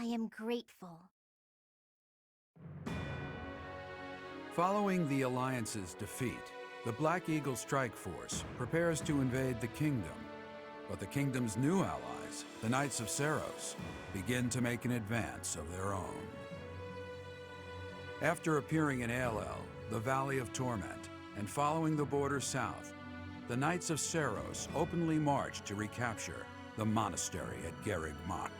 I am grateful. Following the Alliance's defeat, the Black Eagle Strike Force prepares to invade the kingdom. But the kingdom's new allies, the Knights of Seiros, begin to make an advance of their own. After appearing in Aelel, the Valley of Torment, and following the border south, the Knights of Seiros openly march to recapture the monastery at Garreg Mach.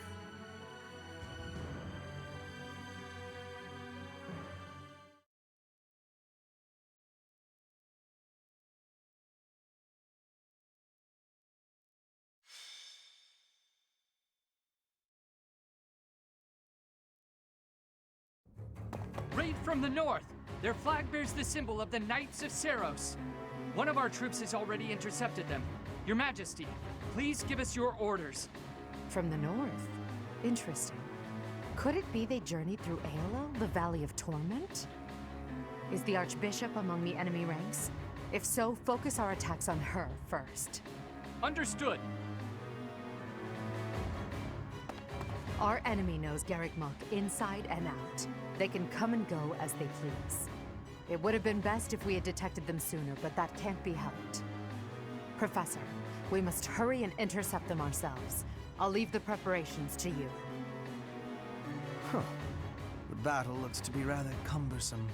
Raid from the north! Their flag bears the symbol of the Knights of Seiros. One of our troops has already intercepted them. Your Majesty, please give us your orders. From the north? Interesting. Could it be they journeyed through Aelel, the Valley of Torment? Is the Archbishop among the enemy ranks? If so, focus our attacks on her first. Understood. Our enemy knows Garreg Mach inside and out. They can come and go as they please. It would have been best if we had detected them sooner, but that can't be helped. Professor, we must hurry and intercept them ourselves. I'll leave the preparations to you. Huh. The battle looks to be rather cumbersome.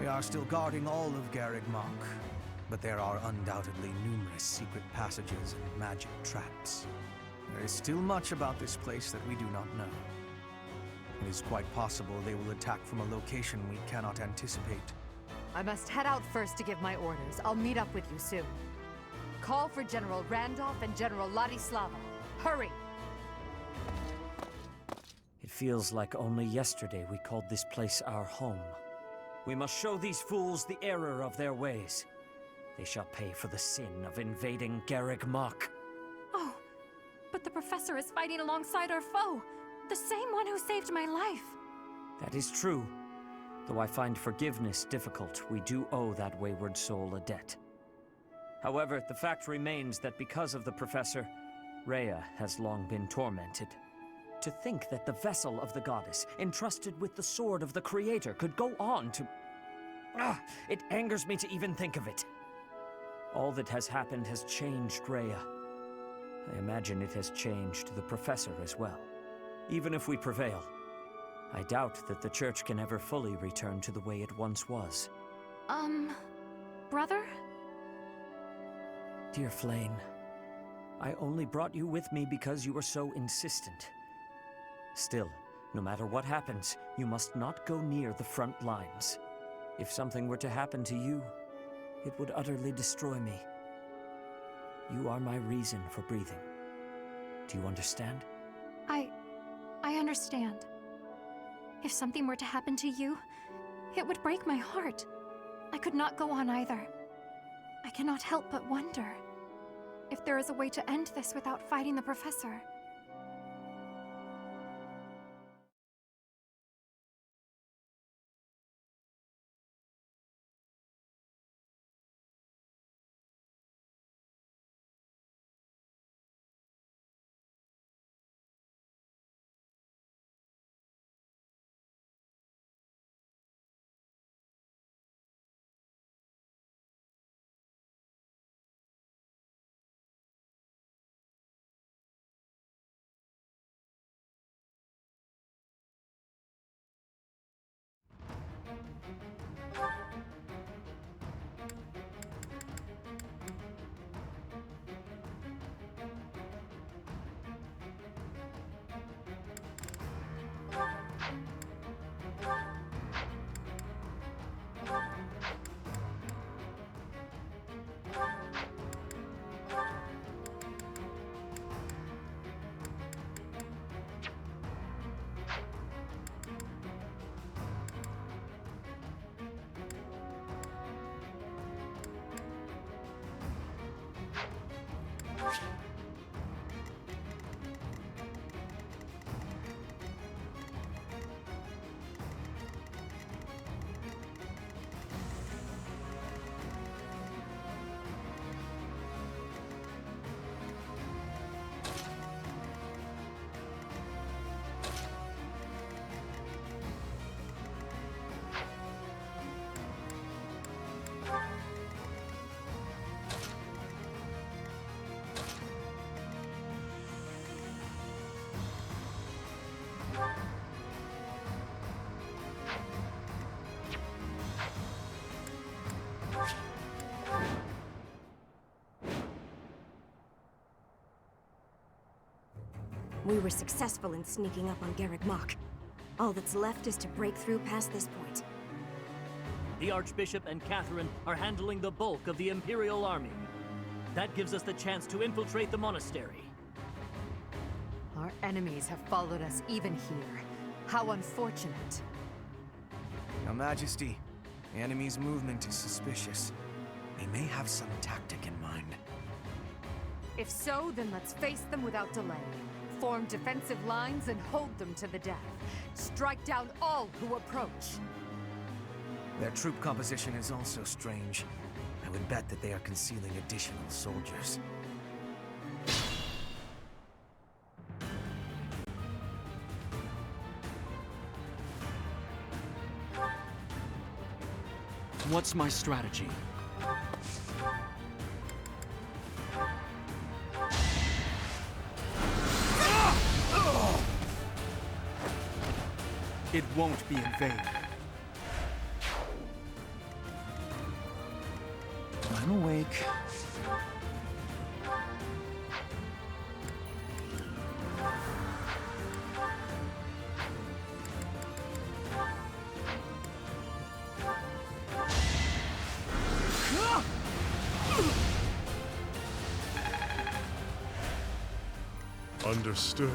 We are still guarding all of Garreg Mach, but there are undoubtedly numerous secret passages and magic traps. There is still much about this place that we do not know. It is quite possible they will attack from a location we cannot anticipate. I must head out first to give my orders. I'll meet up with you soon. Call for General Randolph and General Ladislava. Hurry! It feels like only yesterday we called this place our home. We must show these fools the error of their ways. They shall pay for the sin of invading Garreg Mach. Oh, but the professor is fighting alongside our foe. The same one who saved my life. That is true. Though I find forgiveness difficult, we do owe that wayward soul a debt. However, the fact remains that because of the professor, Rhea has long been tormented. To think that the vessel of the goddess, entrusted with the sword of the Creator, could go on to... it angers me to even think of it. All that has happened has changed Rhea. I imagine it has changed the professor as well. Even if we prevail, I doubt that the Church can ever fully return to the way it once was. Brother? Dear Flame, I only brought you with me because you were so insistent. Still, no matter what happens, you must not go near the front lines. If something were to happen to you, it would utterly destroy me. You are my reason for breathing. Do you understand? I understand. If something were to happen to you, it would break my heart. I could not go on either. I cannot help but wonder if there is a way to end this without fighting the professor. We were successful in sneaking up on Garreg Mach. All that's left is to break through past this point. The Archbishop and Catherine are handling the bulk of the Imperial army. That gives us the chance to infiltrate the monastery. Our enemies have followed us even here. How unfortunate. Your Majesty, the enemy's movement is suspicious. They may have some tactic in mind. If so, then let's face them without delay. Form defensive lines and hold them to the death. Strike down all who approach. Their troop composition is also strange. I would bet that they are concealing additional soldiers. What's my strategy? It won't be in vain. I'm awake. Understood.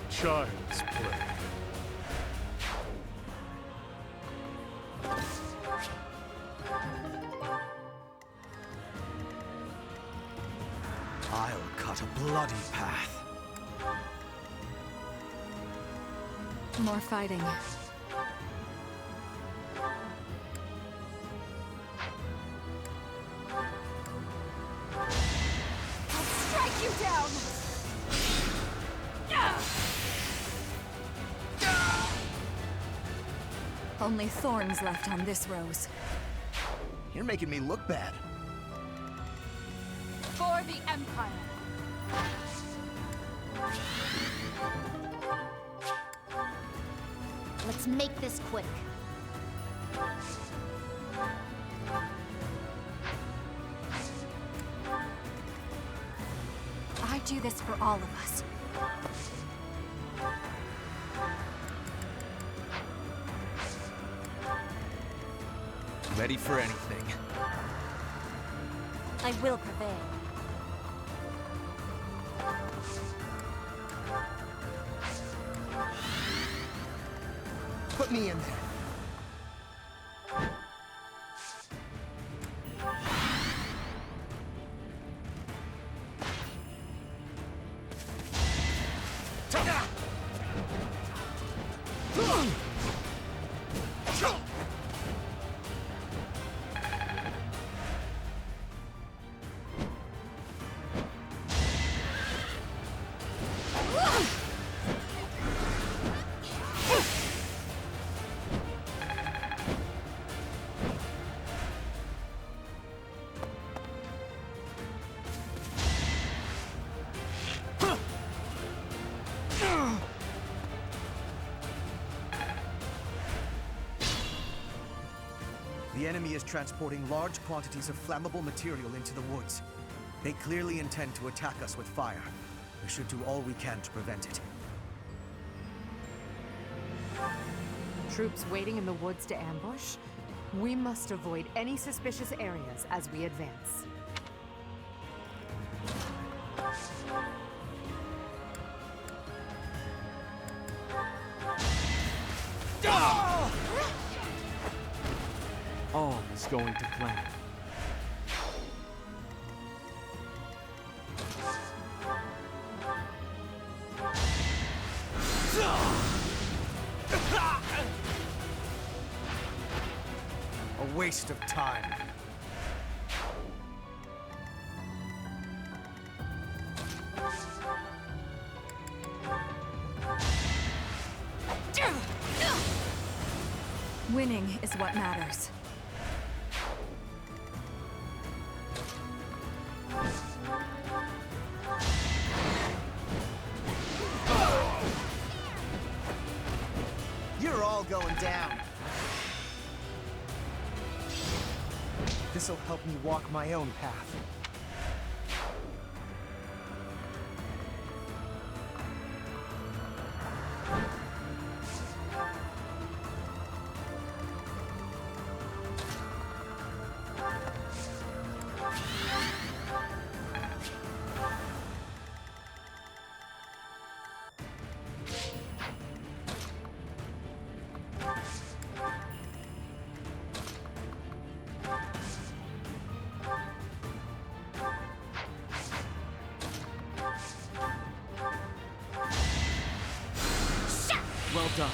Child's play. I'll cut a bloody path. More fighting. I'll strike you down! Only thorns left on this rose. You're making me look bad. For the Empire! Let's make this quick. I do this for all of us. Ready for anything. I will prevail. Put me in there. The enemy is transporting large quantities of flammable material into the woods. They clearly intend to attack us with fire. We should do all we can to prevent it. Troops waiting in the woods to ambush? We must avoid any suspicious areas as we advance. All is going to plan. A waste of time. Winning is what matters. You're all going down. This'll help me walk my own path. Well done.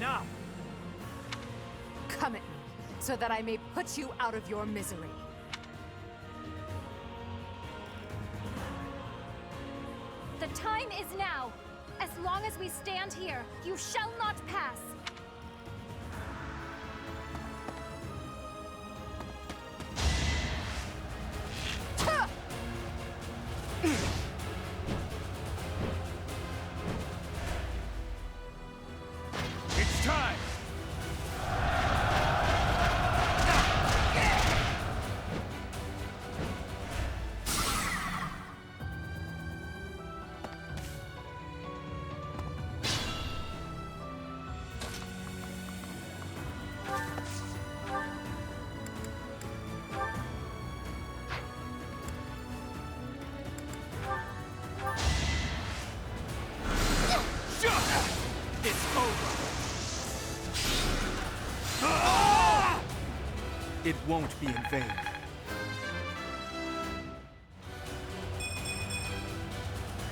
Now! Come at me, so that I may put you out of your misery. The time is now. As long as we stand here, you shall not pass. It's time! It's over! It won't be in vain.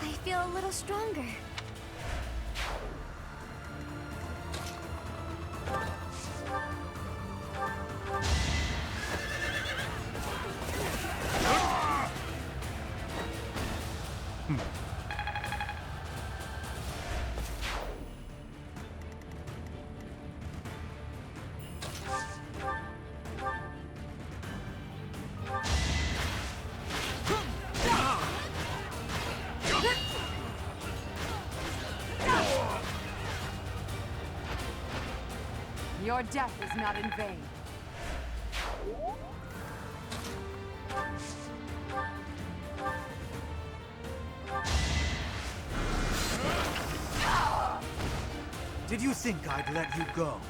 I feel a little stronger. Your death is not in vain. Did you think I'd let you go?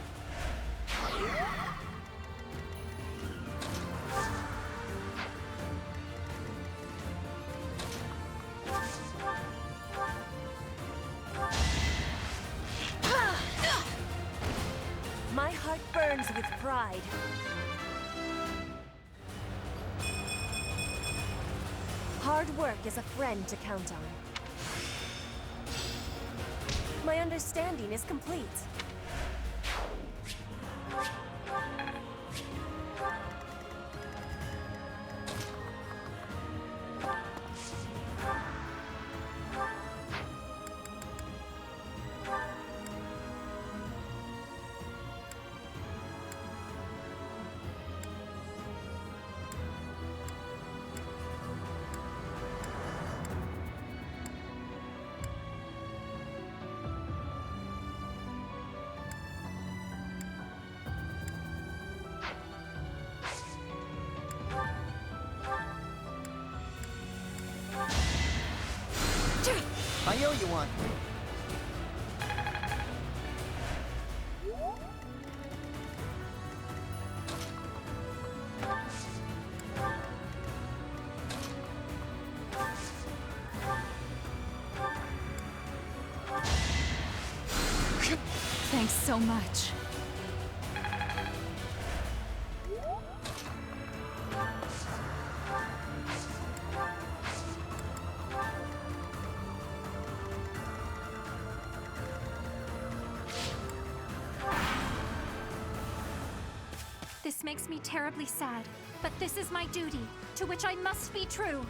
My heart burns with pride. Hard work is a friend to count on. My understanding is complete. I owe you one. Thanks so much. This makes me terribly sad, but this is my duty, to which I must be true.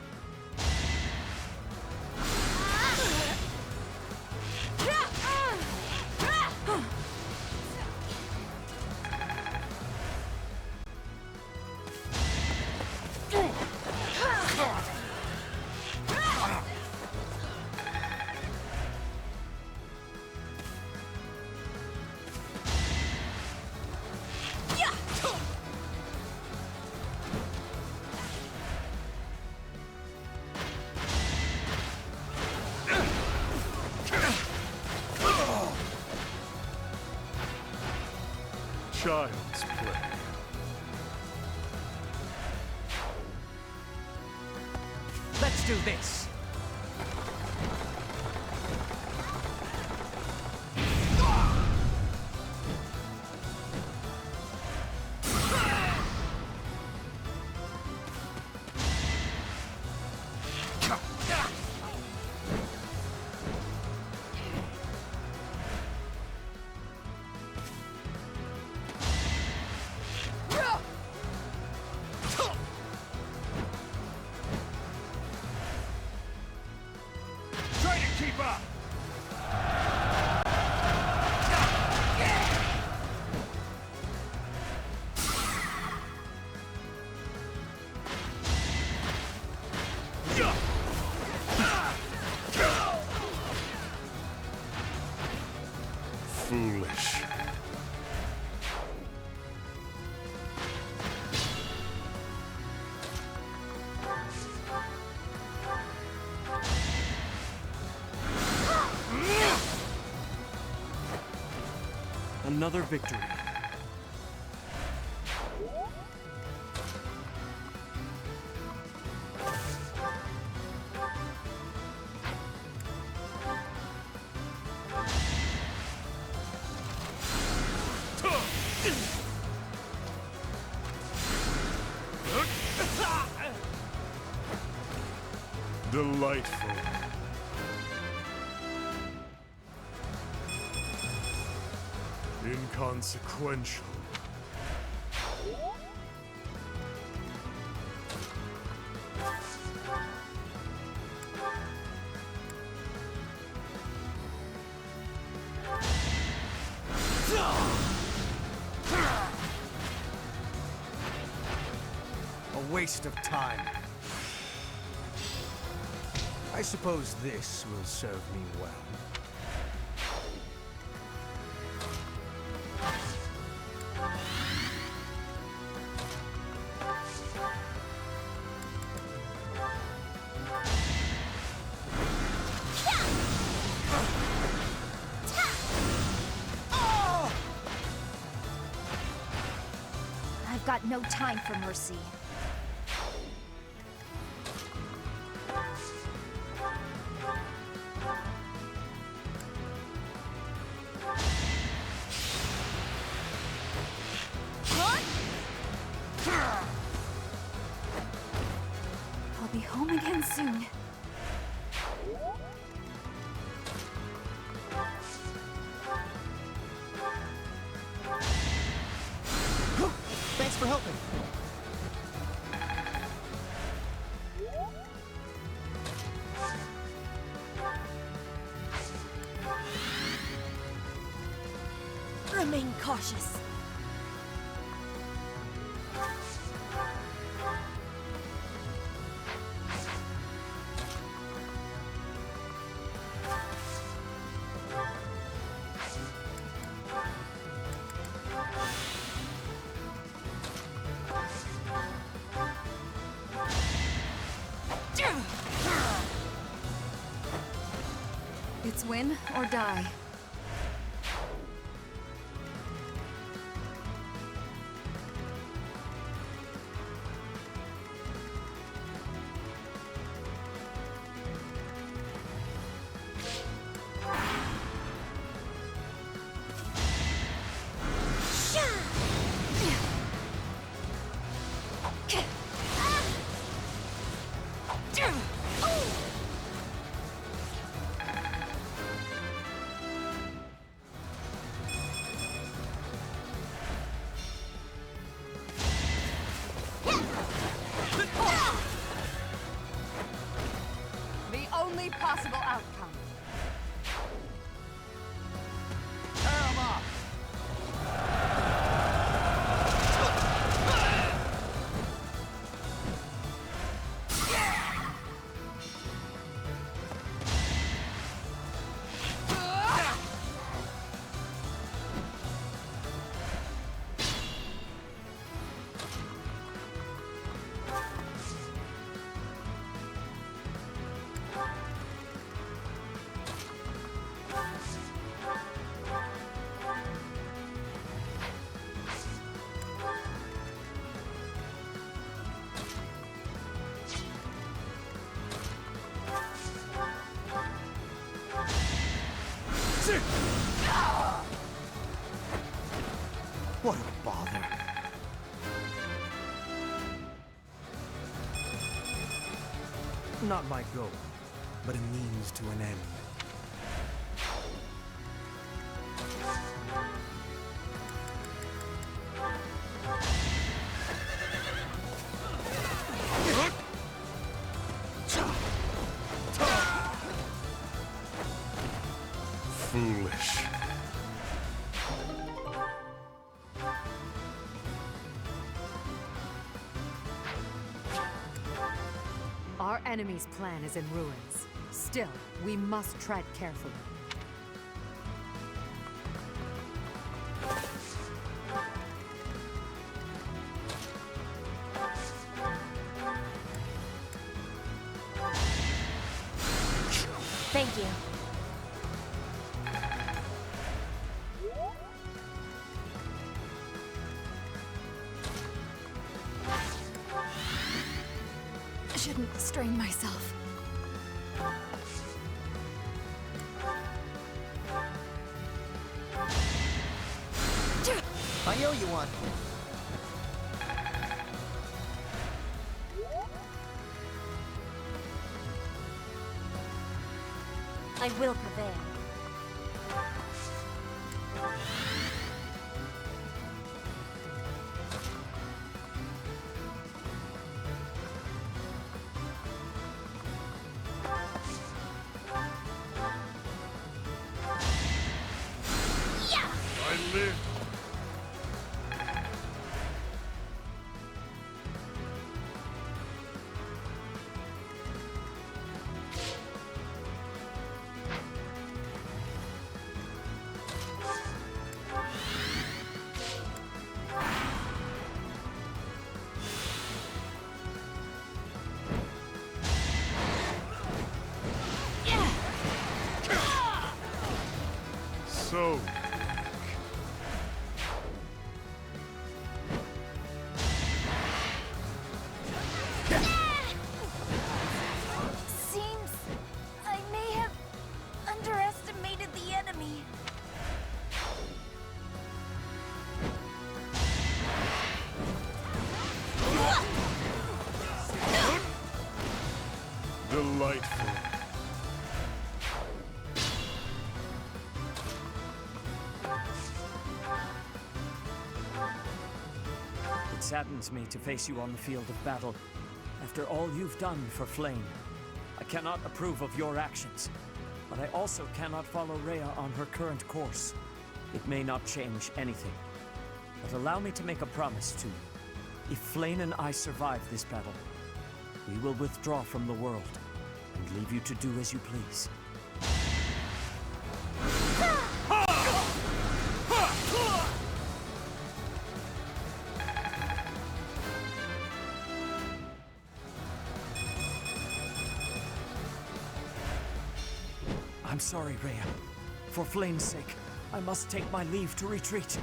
Child's play. Let's do this. Try to keep up! Foolish. Another victory. Delightful. Inconsequential. A waste of time. I suppose this will serve me well. I've got no time for mercy. I'll be home again soon. Thanks for helping. Remain cautious. It's win or die. possible outcome. Tear 'em up! What a bother. Not my goal, but a means to an end. Foolish. Our enemy's plan is in ruins. Still, we must tread carefully. Thank you. Shouldn't strain myself. I owe you one. I will prevail. I live. So, Seems I may have underestimated the enemy. delightful. It saddens me to face you on the field of battle. After all you've done for Flame, I cannot approve of your actions, but I also cannot follow Rhea on her current course. It may not change anything, but allow me to make a promise to you. If Flame and I survive this battle, we will withdraw from the world and leave you to do as you please. I'm sorry, Rhea. For Flame's sake, I must take my leave to retreat.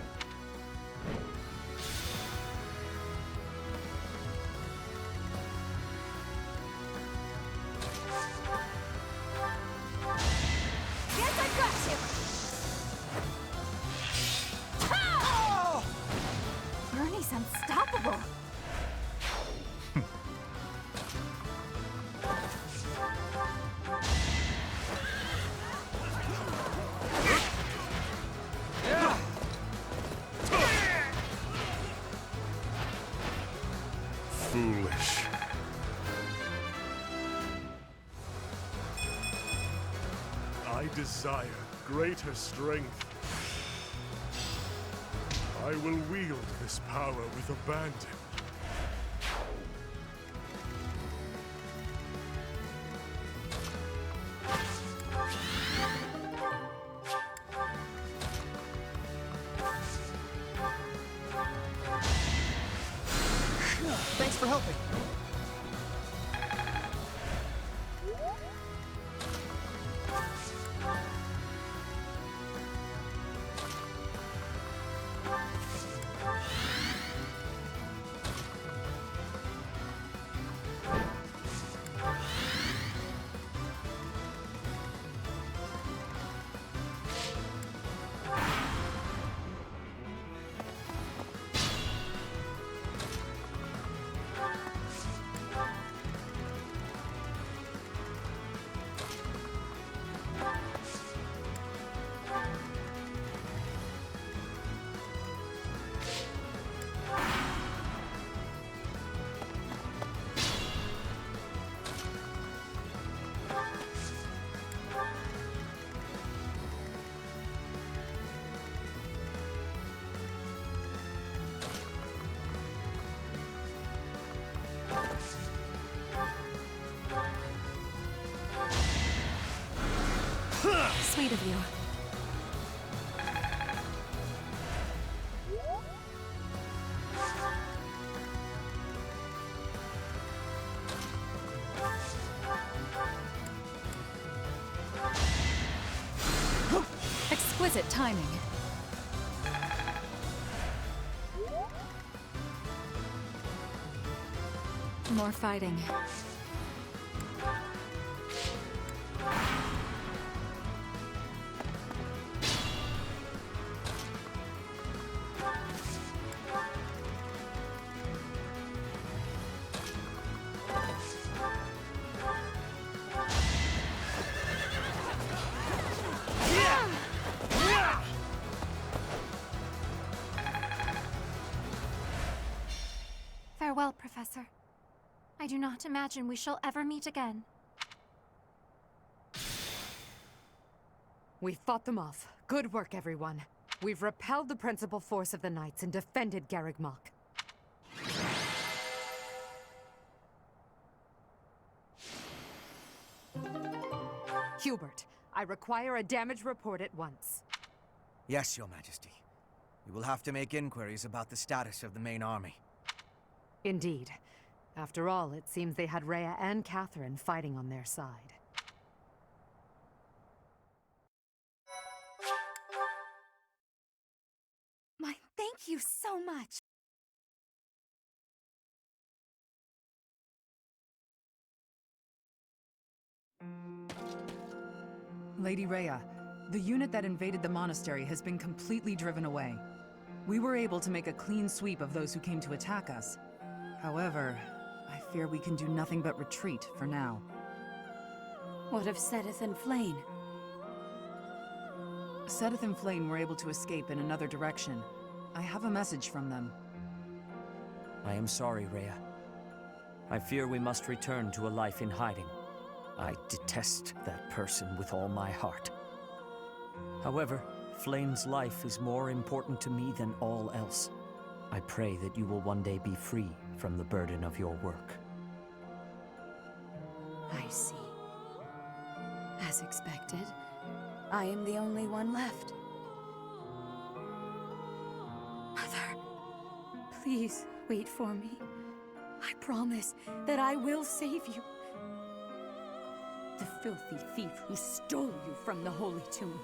Guess I got you. Bernie's unstoppable. Foolish. desire greater strength, I will wield this power with abandon. Thanks for helping. Sweet of you. Exquisite timing. More fighting. Farewell, Professor. I do not imagine we shall ever meet again. We fought them off. Good work, everyone. We've repelled the principal force of the Knights and defended Garreg Mach. Hubert, I require a damage report at once. Yes, Your Majesty. We will have to make inquiries about the status of the main army. Indeed. After all, it seems they had Rhea and Catherine fighting on their side. Thank you so much. Lady Rhea, the unit that invaded the monastery has been completely driven away. We were able to make a clean sweep of those who came to attack us. However, I fear we can do nothing but retreat for now. What of Sedith and Flane? Sedith and Flane were able to escape in another direction. I have a message from them. I am sorry, Rhea. I fear we must return to a life in hiding. I detest that person with all my heart. However, Flane's life is more important to me than all else. I pray that you will one day be free from the burden of your work. I see. As expected, I am the only one left. Mother, please wait for me. I promise that I will save you. The filthy thief who stole you from the Holy Tomb,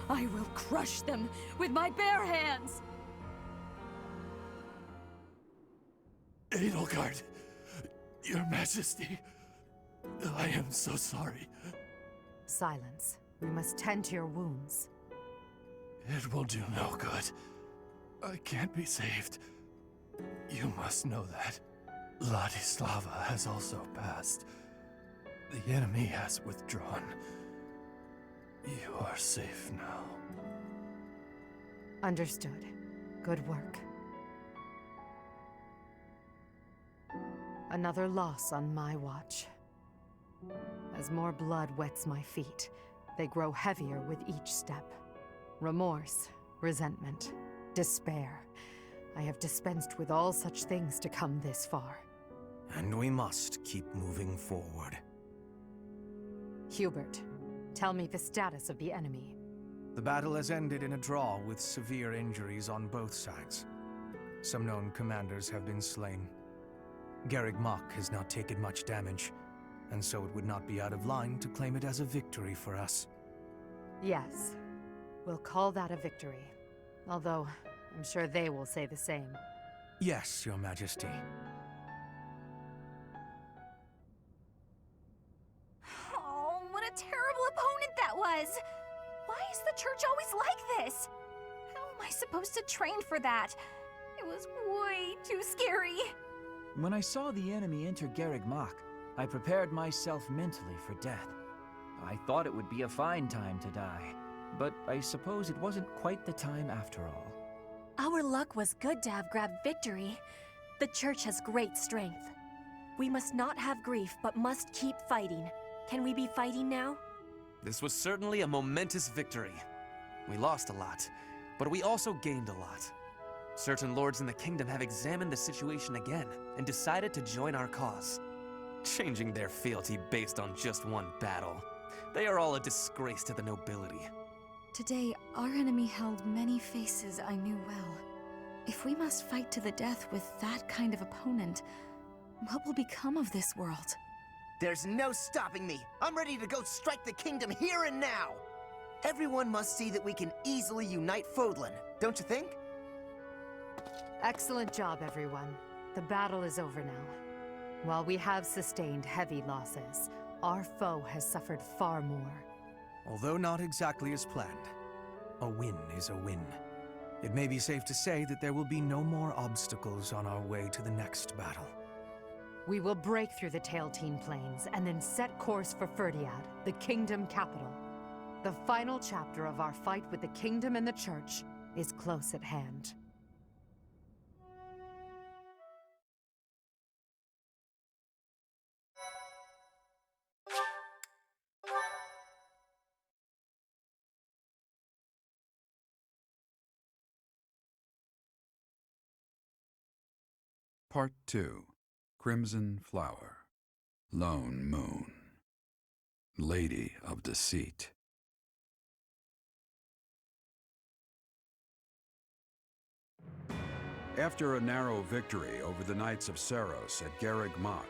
I will crush them with my bare hands! Edelgard, Your Majesty, I am so sorry. Silence. We must tend to your wounds. It will do no good. I can't be saved. You must know that. Ladislava has also passed. The enemy has withdrawn. You are safe now. Understood. Good work. Another loss on my watch. As more blood wets my feet, They grow heavier with each step. Remorse, resentment, despair. I have dispensed with all such things to come this far. And we must keep moving forward. Hubert, tell me the status of the enemy. The battle has ended in a draw with severe injuries on both sides. Some known commanders have been slain. Garreg Mach has not taken much damage, and so it would not be out of line to claim it as a victory for us. Yes, we'll call that a victory. Although, I'm sure they will say the same. Yes, Your Majesty. Oh, what a terrible opponent that was! Why is the church always like this? How am I supposed to train for that? It was way too scary. When I saw the enemy enter Garreg Mach, I prepared myself mentally for death. I thought it would be a fine time to die, but I suppose it wasn't quite the time after all. Our luck was good to have grabbed victory. The church has great strength. We must not have grief, but must keep fighting. Can we be fighting now? This was certainly a momentous victory. We lost a lot, but we also gained a lot. Certain lords in the kingdom have examined the situation again and decided to join our cause, changing their fealty based on just one battle. They are all a disgrace to the nobility. Today, our enemy held many faces I knew well. If we must fight to the death with that kind of opponent, what will become of this world? There's no stopping me. I'm ready to go strike the kingdom here and now. Everyone must see that we can easily unite Fodlan, don't you think? Excellent job, everyone. The battle is over now. While we have sustained heavy losses, our foe has suffered far more. Although not exactly as planned, a win is a win. It may be safe to say that there will be no more obstacles on our way to the next battle. We will break through the Tailteen Plains and then set course for Ferdiad, the kingdom capital. The final chapter of our fight with the kingdom and the church is close at hand. Part 2. Crimson Flower. Lone Moon. Lady of Deceit. After a narrow victory over the Knights of Seiros at Garreg Mach,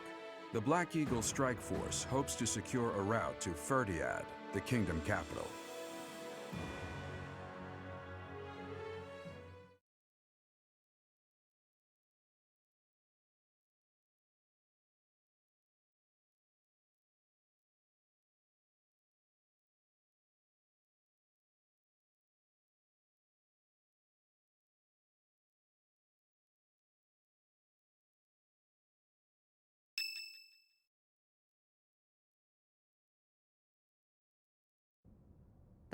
the Black Eagle Strike Force hopes to secure a route to Ferdiad, the kingdom capital.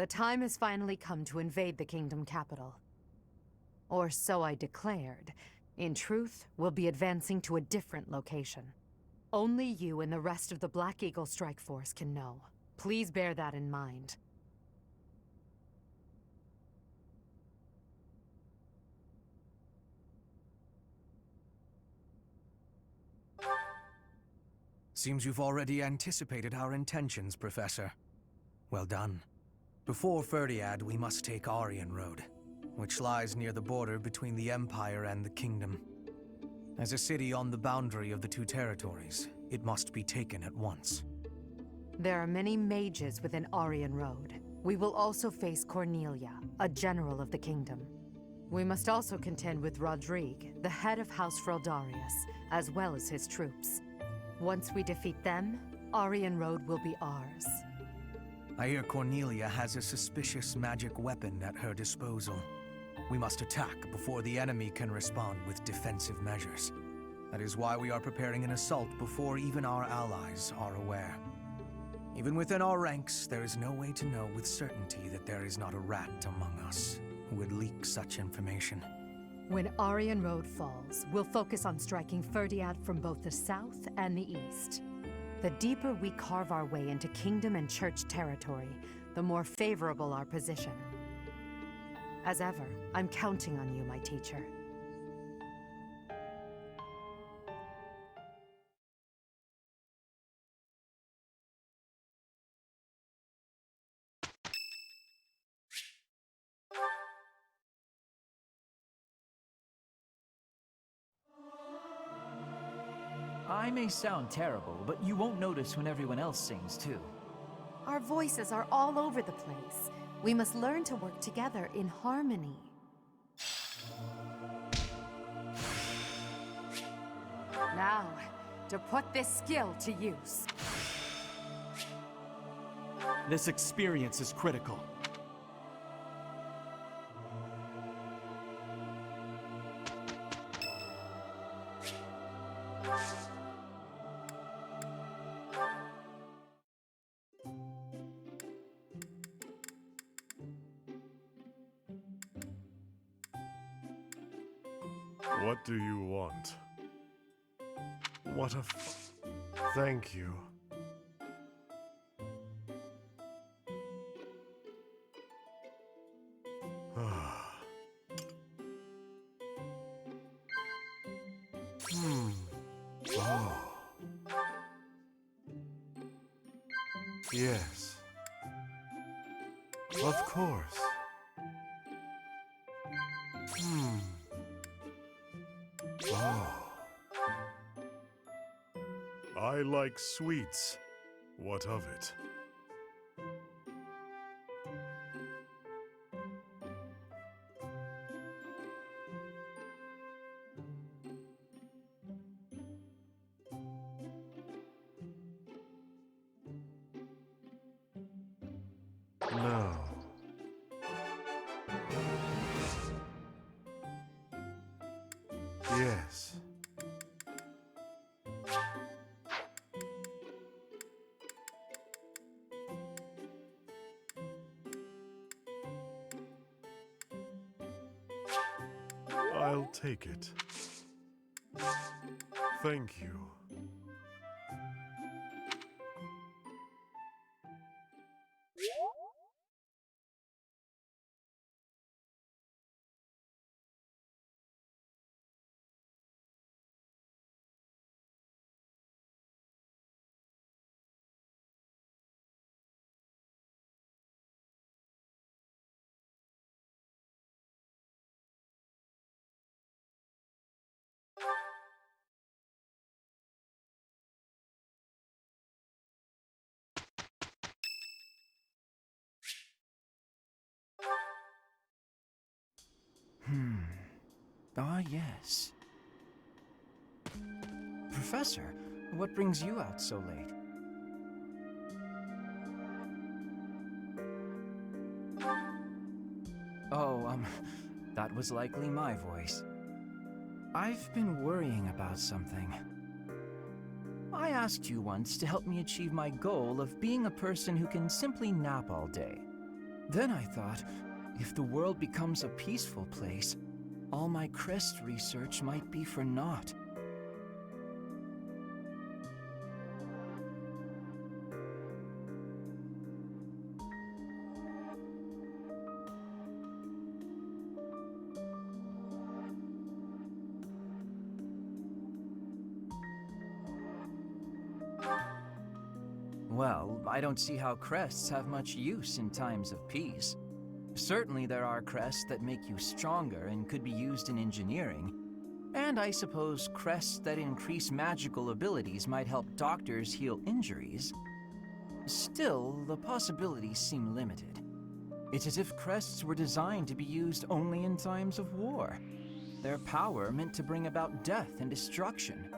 The time has finally come to invade the kingdom capital. Or so I declared. In truth, we'll be advancing to a different location. Only you and the rest of the Black Eagle Strike Force can know. Please bear that in mind. Seems you've already anticipated our intentions, Professor. Well done. Before Ferdiad, we must take Aryan Road, which lies near the border between the Empire and the Kingdom. As a city on the boundary of the two territories, it must be taken at once. There are many mages within Aryan Road. We will also face Cornelia, a general of the Kingdom. We must also contend with Rodrigue, the head of House Freldarius, as well as his troops. Once we defeat them, Aryan Road will be ours. I hear Cornelia has a suspicious magic weapon at her disposal. We must attack before the enemy can respond with defensive measures. That is why we are preparing an assault before even our allies are aware. Even within our ranks, there is no way to know with certainty that there is not a rat among us who would leak such information. When Aryan Road falls, we'll focus on striking Ferdiad from both the south and the east. The deeper we carve our way into kingdom and church territory, the the more favorable our position. As ever, I'm counting on you, my teacher. I may sound terrible, but you won't notice when everyone else sings, too. Our voices are all over the place. We must learn to work together in harmony. Now, to put this skill to use. This experience is critical. What do you want? What a thank you. Oh. Yes. Of course. Oh. I like sweets. What of it? No. Yes. I'll take it. Thank you. Ah, yes. Professor, what brings you out so late? Oh, that was likely my voice. I've been worrying about something. I asked you once to help me achieve my goal of being a person who can simply nap all day. Then I thought, if the world becomes a peaceful place, all my crest research might be for naught. Well, I don't see how crests have much use in times of peace. Certainly there are crests that make you stronger and could be used in engineering. And I suppose crests that increase magical abilities might help doctors heal injuries. Still, the possibilities seem limited. It's as if crests were designed to be used only in times of war. Their power meant to bring about death and destruction.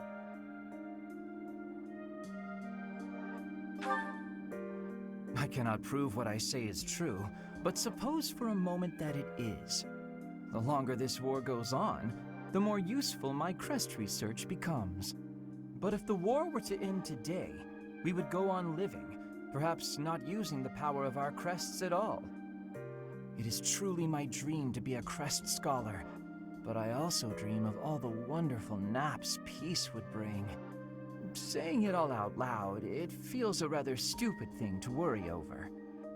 I cannot prove what I say is true, but suppose for a moment that it is. The longer this war goes on, the more useful my crest research becomes. But if the war were to end today, we would go on living, perhaps not using the power of our crests at all. It is truly my dream to be a crest scholar, but I also dream of all the wonderful naps peace would bring. Saying it all out loud, it feels a rather stupid thing to worry over.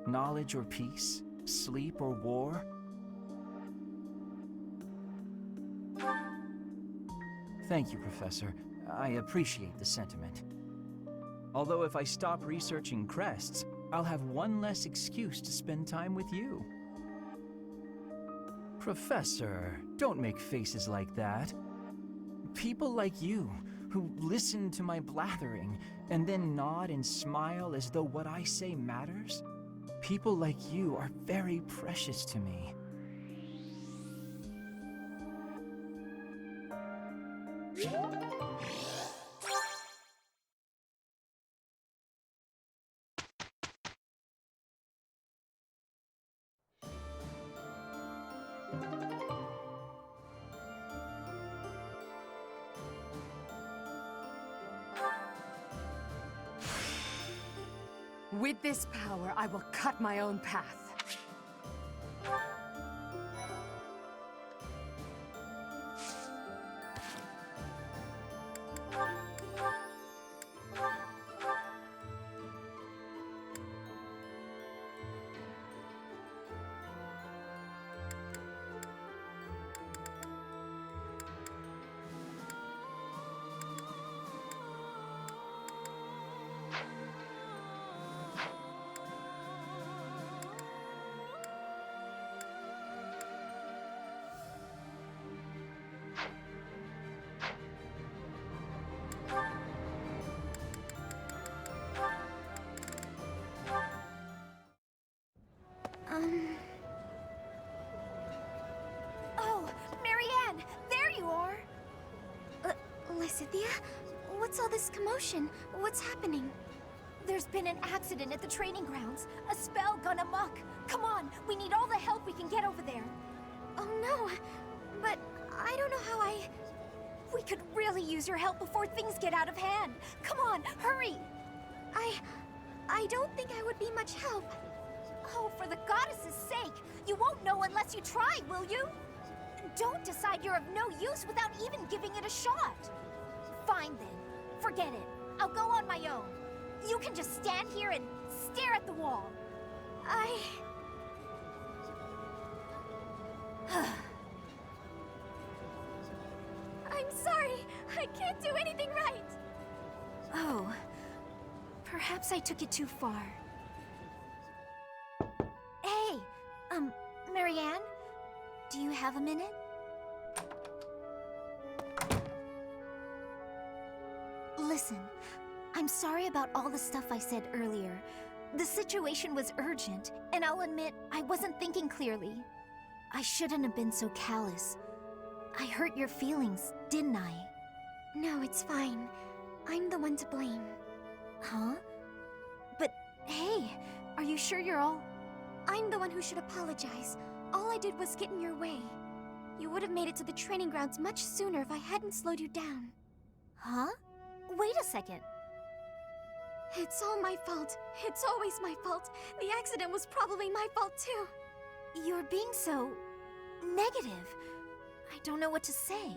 Knowledge or peace? Sleep or war? Thank you, Professor. I appreciate the sentiment. Although if I stop researching crests, I'll have one less excuse to spend time with you. Professor, don't make faces like that. People like you, who listen to my blathering and then nod and smile as though what I say matters, people like you are very precious to me. With this power, I will cut my own path. Oh, Marianne! There you are! Lysithea? What's all this commotion? What's happening? There's been an accident at the training grounds. A spell gone amok. Come on, we need all the help we can get over there. Oh no, but I don't know how We could really use your help before things get out of hand. Come on, hurry! I don't think I would be much help. Oh, for the goddess's sake! You won't know unless you try, will you? Don't decide you're of no use without even giving it a shot. Fine then. Forget it. I'll go on my own. You can just stand here and stare at the wall. I'm sorry. I can't do anything right. Oh. Perhaps I took it too far. Hey! Marianne? Do you have a minute? Listen, I'm sorry about all the stuff I said earlier. The situation was urgent, and I'll admit I wasn't thinking clearly. I shouldn't have been so callous. I hurt your feelings, didn't I? No, it's fine. I'm the one to blame. Huh? But hey, are you sure you're all... I'm the one who should apologize. All I did was get in your way. You would have made it to the training grounds much sooner if I hadn't slowed you down. Huh? Wait a second. It's all my fault. It's always my fault. The accident was probably my fault too. You're being so... negative. I don't know what to say.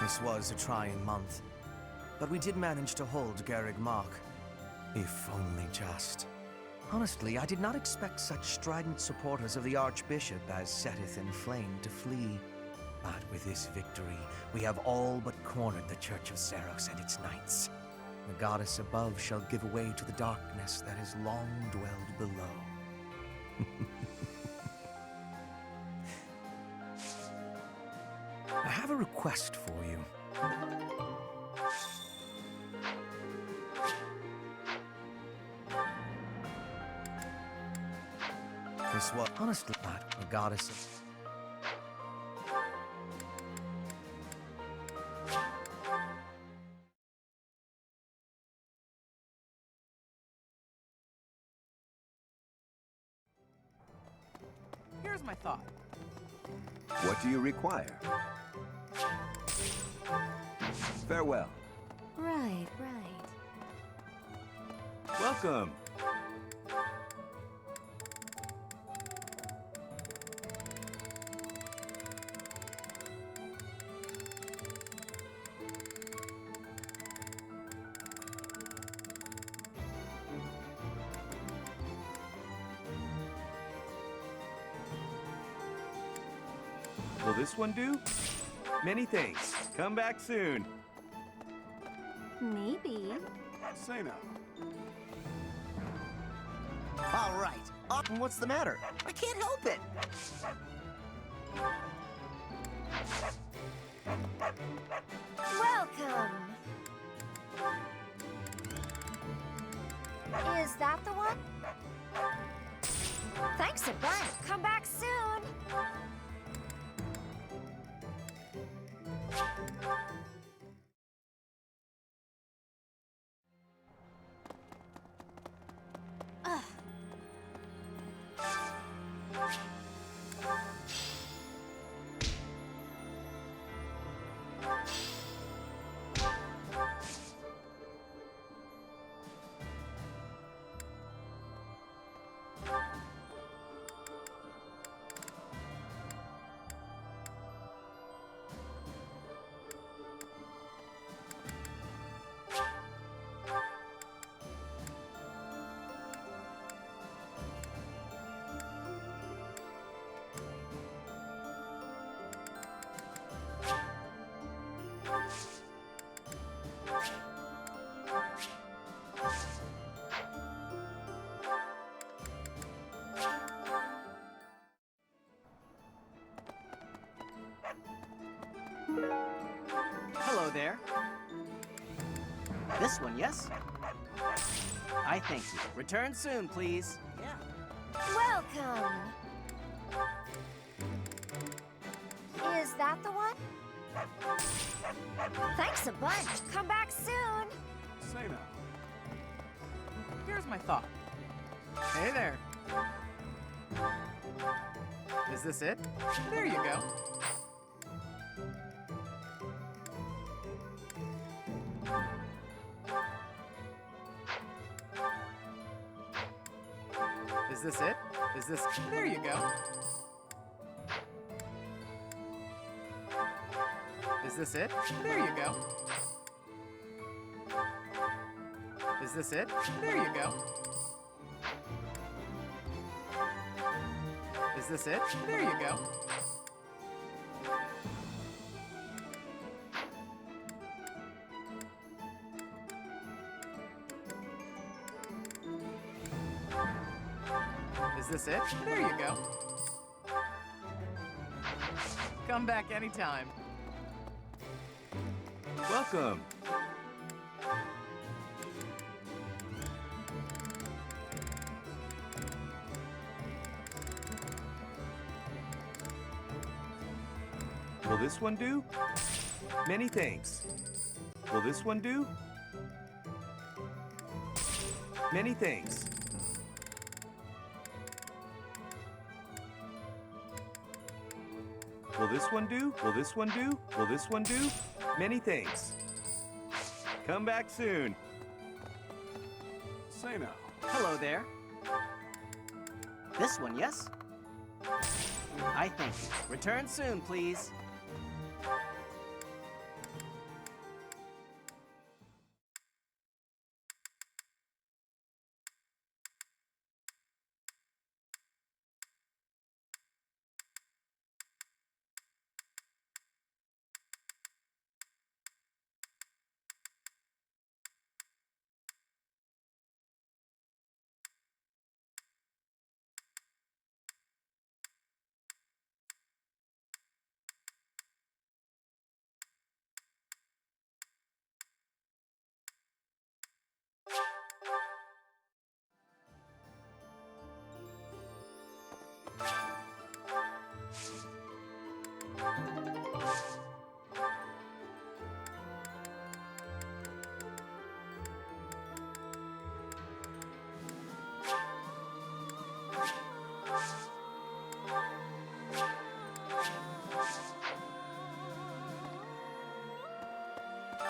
This was a trying month, but we did manage to hold Garreg Mach. If only just. Honestly, I did not expect such strident supporters of the Archbishop as setteth in flame to flee. But with this victory, we have all but cornered the Church of Seros and its knights. The goddess above shall give way to the darkness that has long dwelled below. I have a request for you. This was honestly not the goddess of... Here's my thought. What do you require? Farewell. Right. Welcome. Will this one do? Many thanks. Come back soon. Maybe. Say no. All right. What's the matter? I can't help it. Welcome. Is that the one? Thanks a bunch. Come back soon. Hello there. This one, yes? I thank you. Return soon, please. Yeah. Welcome. Is that the one? Thanks a bunch. Come back soon. Say no. Here's my thought. Hey there. Is this it? There you go. Is this it? Is this... There you go. Is this it? There you go. Is this it? There you go. Is this it? There you go. Is this it? There you go. Come back anytime. Welcome. Will this one do? Many thanks. Will this one do? Many thanks. Will this one do? Will this one do? Will this one do? Many thanks. Come back soon. Say now. Hello there. This one, yes? I thank you. Return soon, please.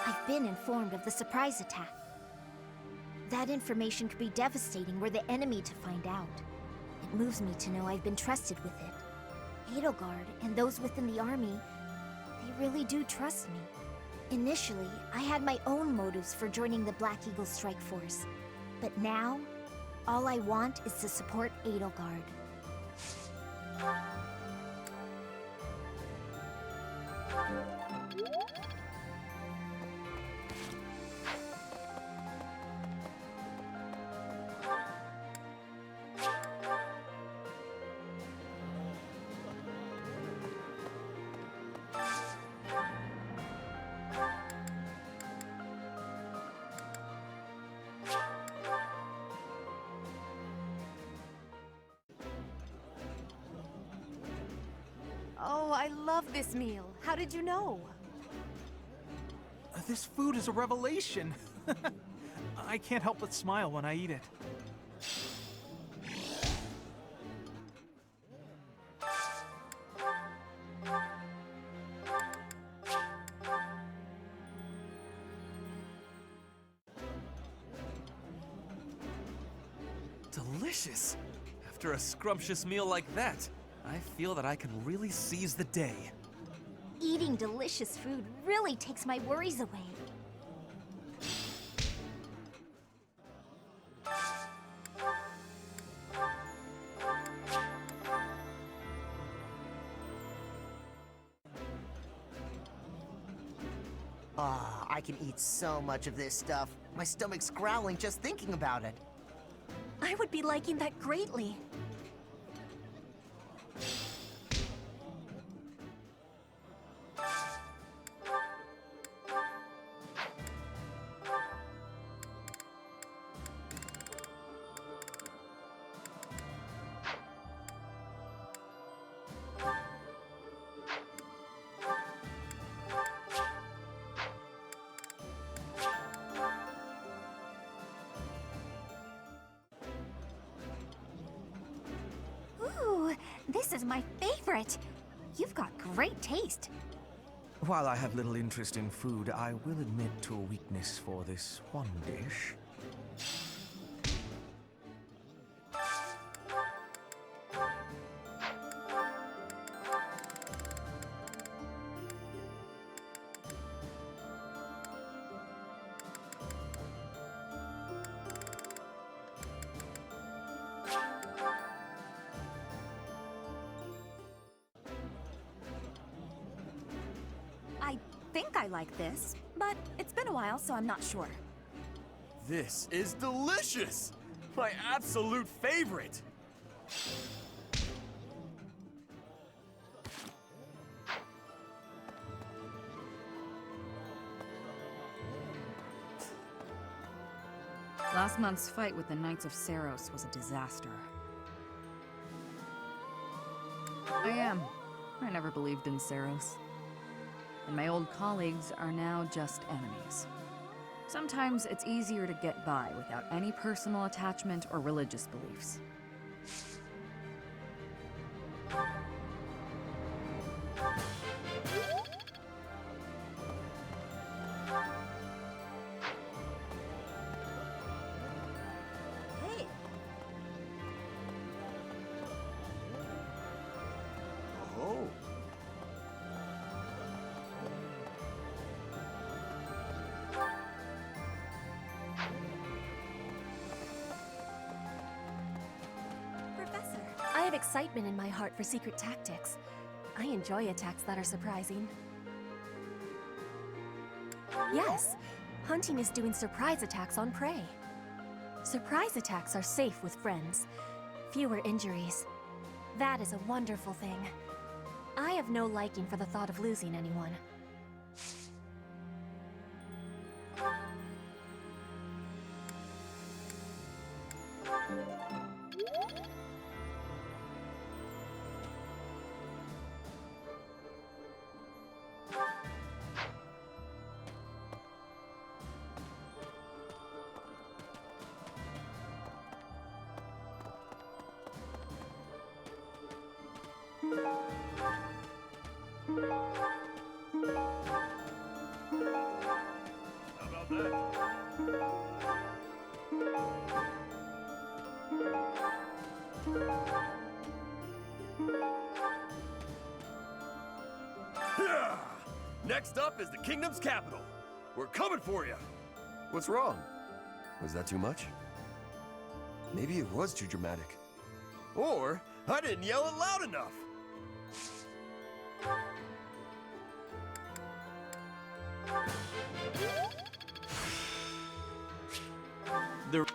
I've been informed of the surprise attack. That information could be devastating were the enemy to find out. It moves me to know I've been trusted with it. Edelgard and those within the army, they really do trust me. Initially, I had my own motives for joining the Black Eagle Strike Force. But now, all I want is to support Edelgard. Oh, I love this meal. How did you know? This food is a revelation. I can't help but smile when I eat it. Delicious! After a scrumptious meal like that, I feel that I can really seize the day. Eating delicious food really takes my worries away. Ah, I can eat so much of this stuff. My stomach's growling just thinking about it. I would be liking that greatly. Ooh, this is my favorite. You've got great taste. While I have little interest in food, I will admit to a weakness for this one dish. I think I like this, but it's been a while, so I'm not sure. This is delicious! My absolute favorite! Last month's fight with the Knights of Saros was a disaster. I never believed in Saros. And my old colleagues are now just enemies. Sometimes it's easier to get by without any personal attachment or religious beliefs. excitement in my heart for secret tactics. I enjoy attacks that are surprising. Yes, hunting is doing surprise attacks on prey. Surprise attacks are safe with friends. Fewer injuries. That is a wonderful thing. I have no liking for the thought of losing anyone. Yeah! Next up is the kingdom's capital. We're coming for you. What's wrong? Was that too much? Maybe it was too dramatic. Or I didn't yell it loud enough. The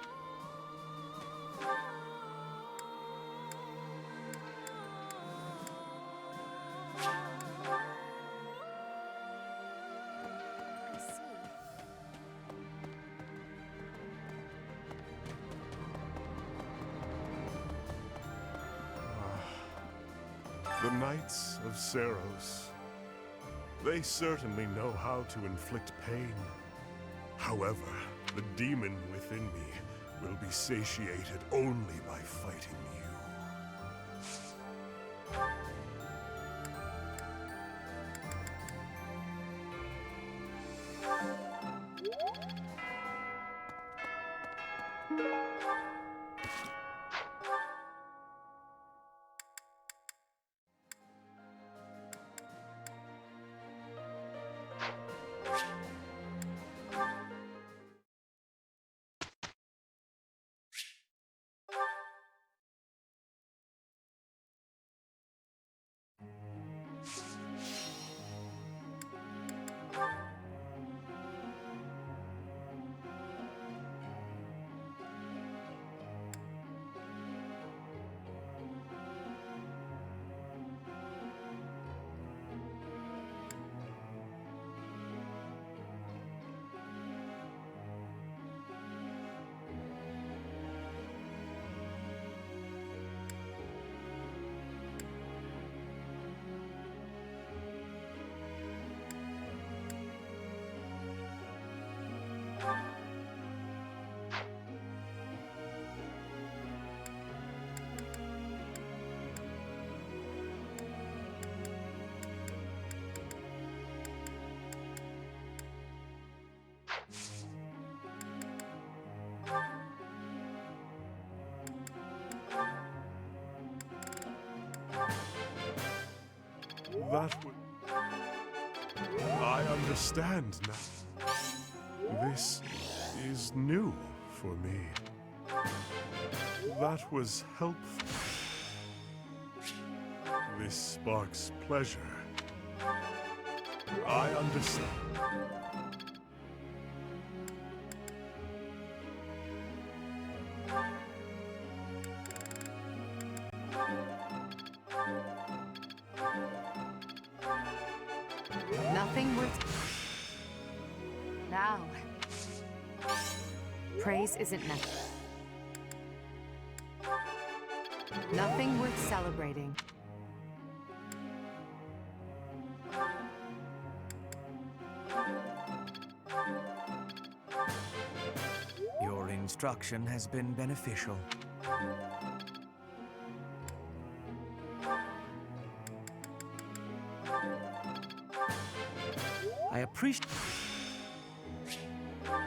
The Knights of Seros. They certainly know how to inflict pain. However, the demon within me will be satiated only by fighting you. That would... I understand now. This is new for me. That was helpful. This sparks pleasure. I understand. Nothing worth... Now. Praise isn't enough. Nothing worth celebrating. Your instruction has been beneficial. I appreciate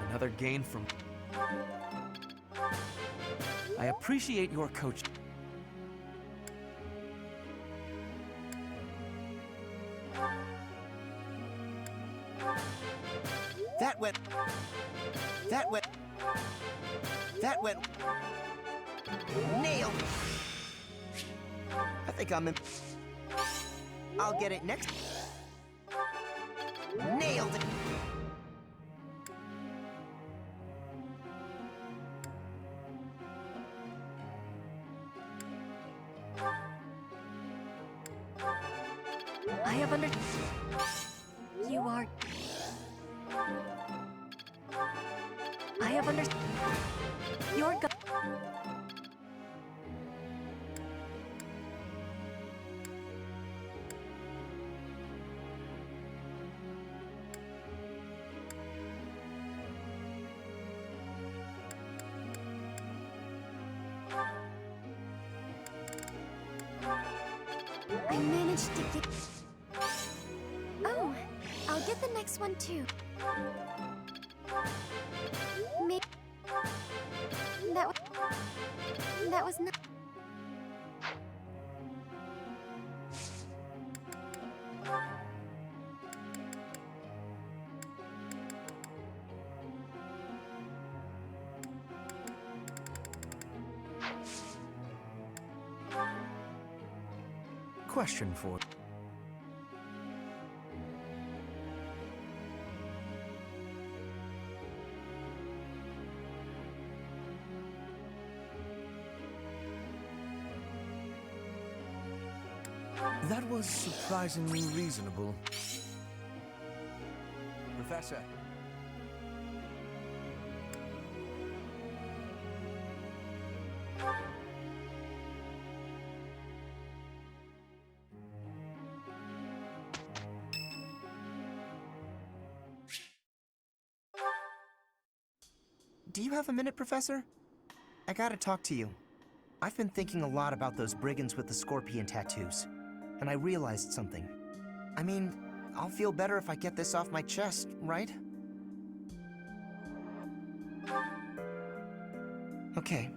another gain from. I appreciate your coach. That went. That went. That went. Nailed. I think I'm in. I'll get it next. Nailed it! I have under... You are... I have under... Your gu... I managed to get... Oh, I'll get the next one too. Maybe... That was not... Question for... That was surprisingly reasonable. Professor. Do you have a minute, Professor? I gotta talk to you. I've been thinking a lot about those brigands with the scorpion tattoos, and I realized something. I mean, I'll feel better if I get this off my chest, right? Okay,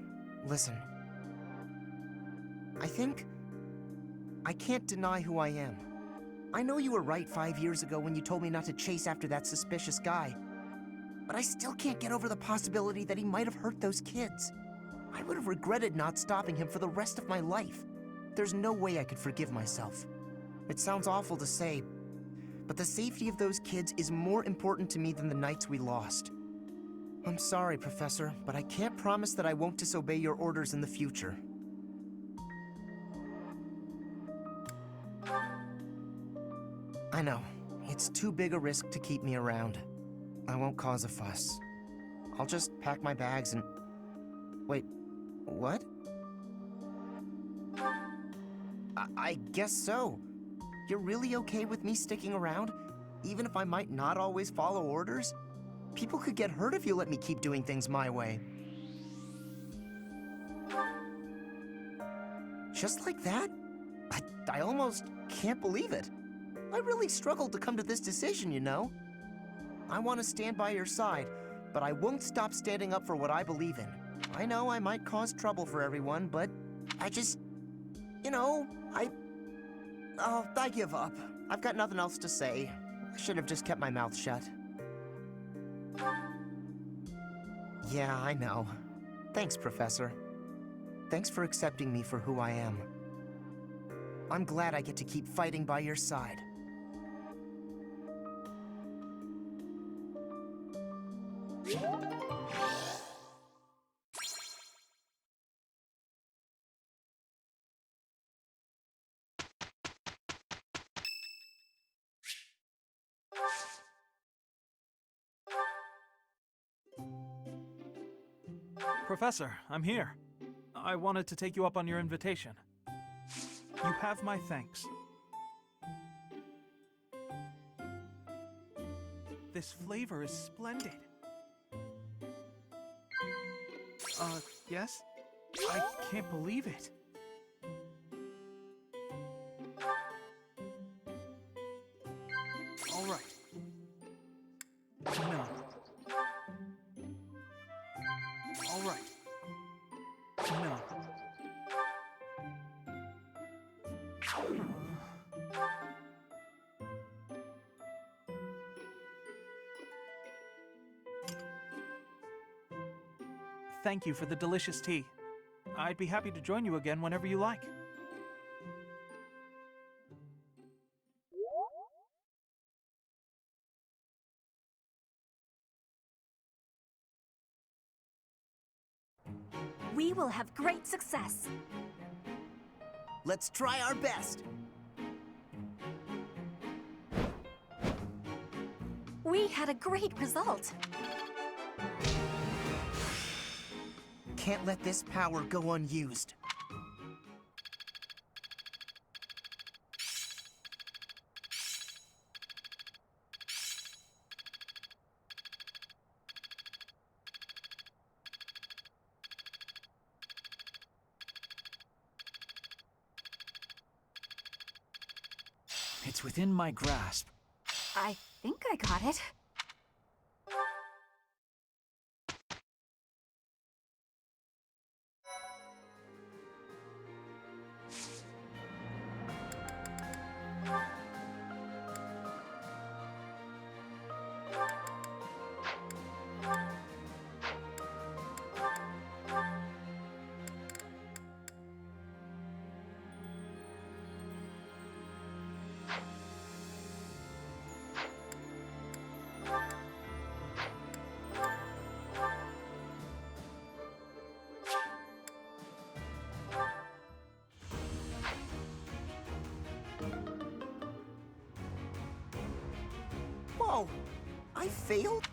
listen. I can't deny who I am. I know you were right 5 years ago when you told me not to chase after that suspicious guy. But I still can't get over the possibility that he might have hurt those kids. I would have regretted not stopping him for the rest of my life. There's no way I could forgive myself. It sounds awful to say, but the safety of those kids is more important to me than the knights we lost. I'm sorry, Professor, but I can't promise that I won't disobey your orders in the future. I know, it's too big a risk to keep me around. I won't cause a fuss. I'll just pack my bags and... Wait, what? I guess so. You're really okay with me sticking around? Even if I might not always follow orders? People could get hurt if you let me keep doing things my way. Just like that? I almost can't believe it. I really struggled to come to this decision, you know? I want to stand by your side, but I won't stop standing up for what I believe in. I know I might cause trouble for everyone, but I just... You know, Oh, I give up. I've got nothing else to say. I should have just kept my mouth shut. Yeah, I know. Thanks, Professor. Thanks for accepting me for who I am. I'm glad I get to keep fighting by your side. Professor, I'm here. I wanted to take you up on your invitation. You have my thanks. This flavor is splendid. Yes? I can't believe it. All right. No. All right. No. Thank you for the delicious tea. I'd be happy to join you again whenever you like. We will have great success. Let's try our best. We had a great result. Can't let this power go unused. It's within my grasp. I think I got it. Whoa! I failed?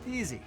Easy.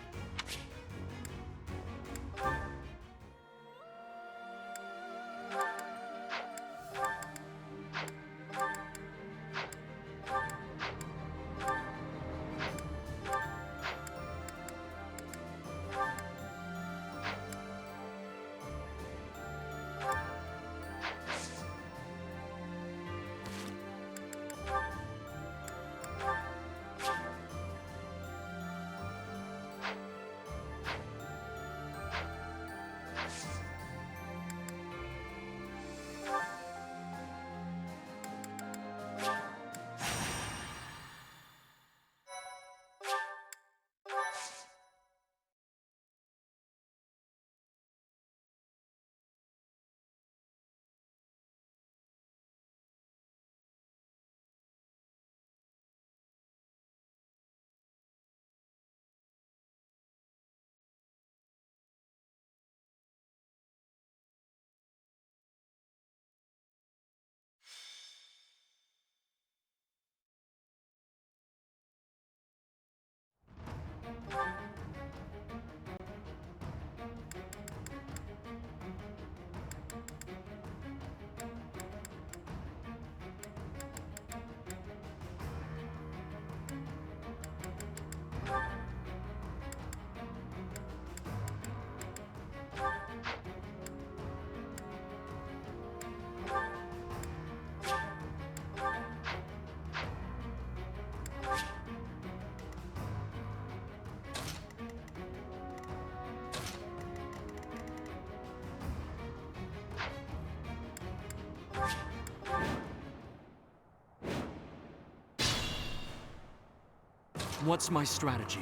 What's my strategy?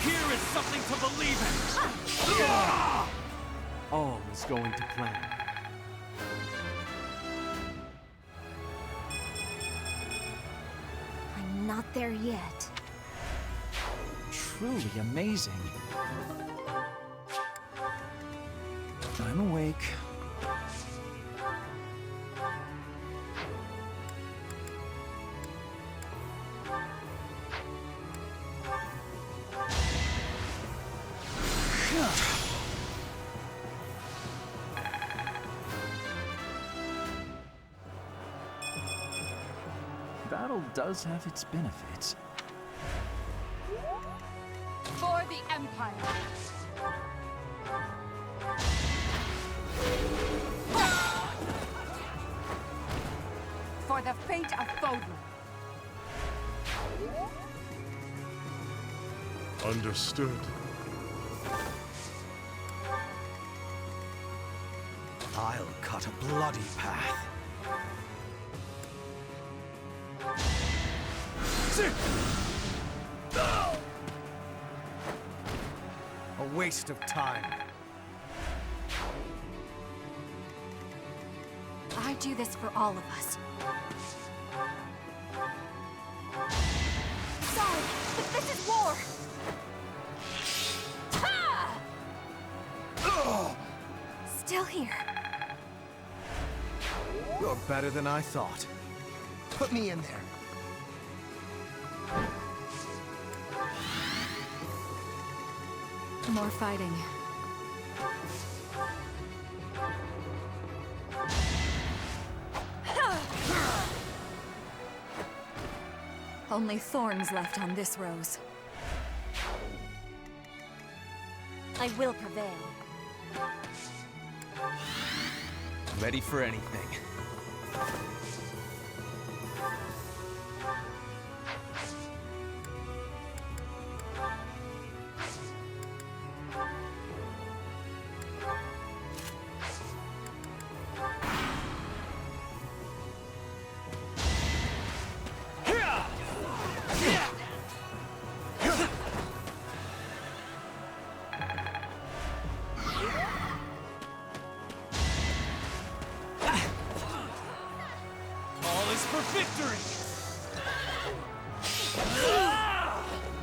Here is something to believe in! All is going to plan. I'm not there yet. Truly amazing. I'm awake. Battle does have its benefits. For the Empire! For the fate of Fodlan! Understood. I'll cut a bloody path. A waste of time. I do this for all of us. Sorry, but this is war! Still here. You're better than I thought. Put me in there. More fighting. Only thorns left on this rose. I will prevail. Ready for anything.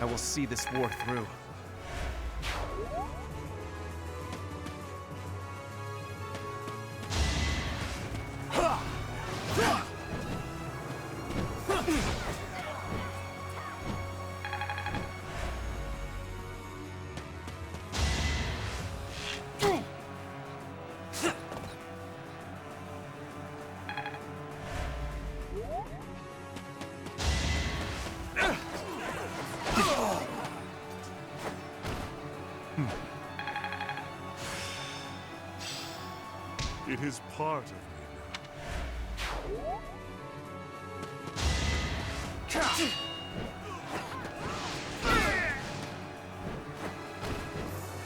I will see this war through. It is part of me now.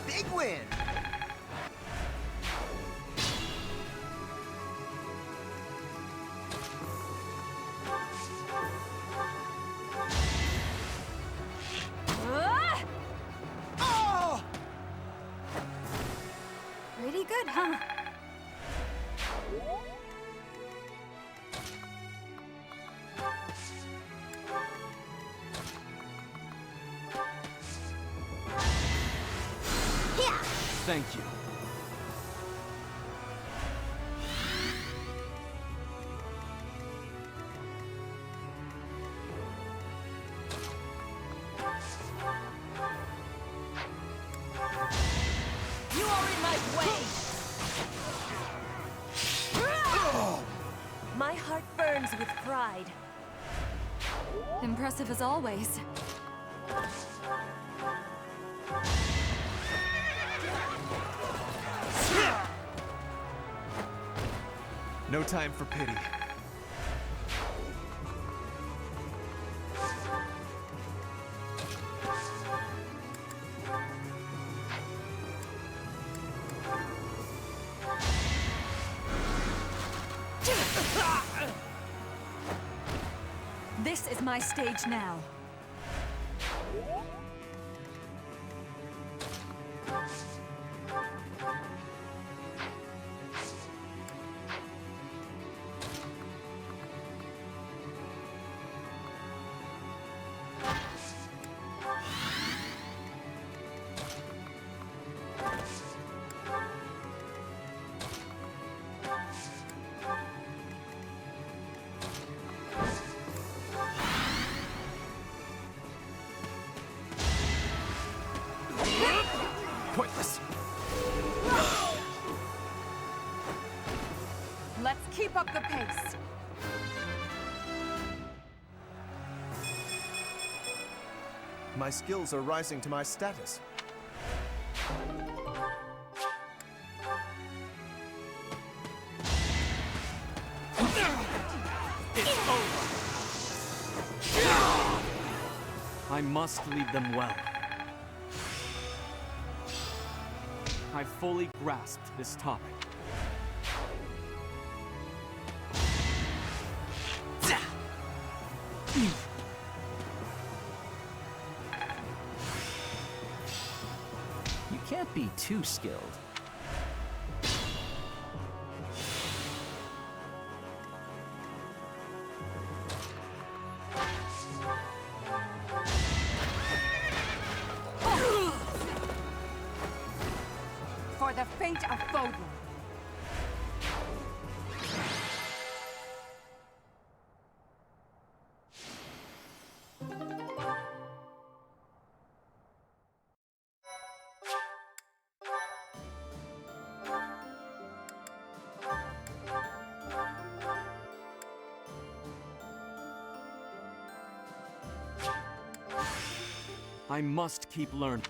Big win! Oh! Pretty good, huh? Thank you. You are in my way! My heart burns with pride. Impressive as always. No time for pity. This is my stage now. up the pace. My skills are rising to my status. It's over. I must lead them well. I fully grasped this topic. You can't be too skilled. For the fate of Fodlan. I must keep learning.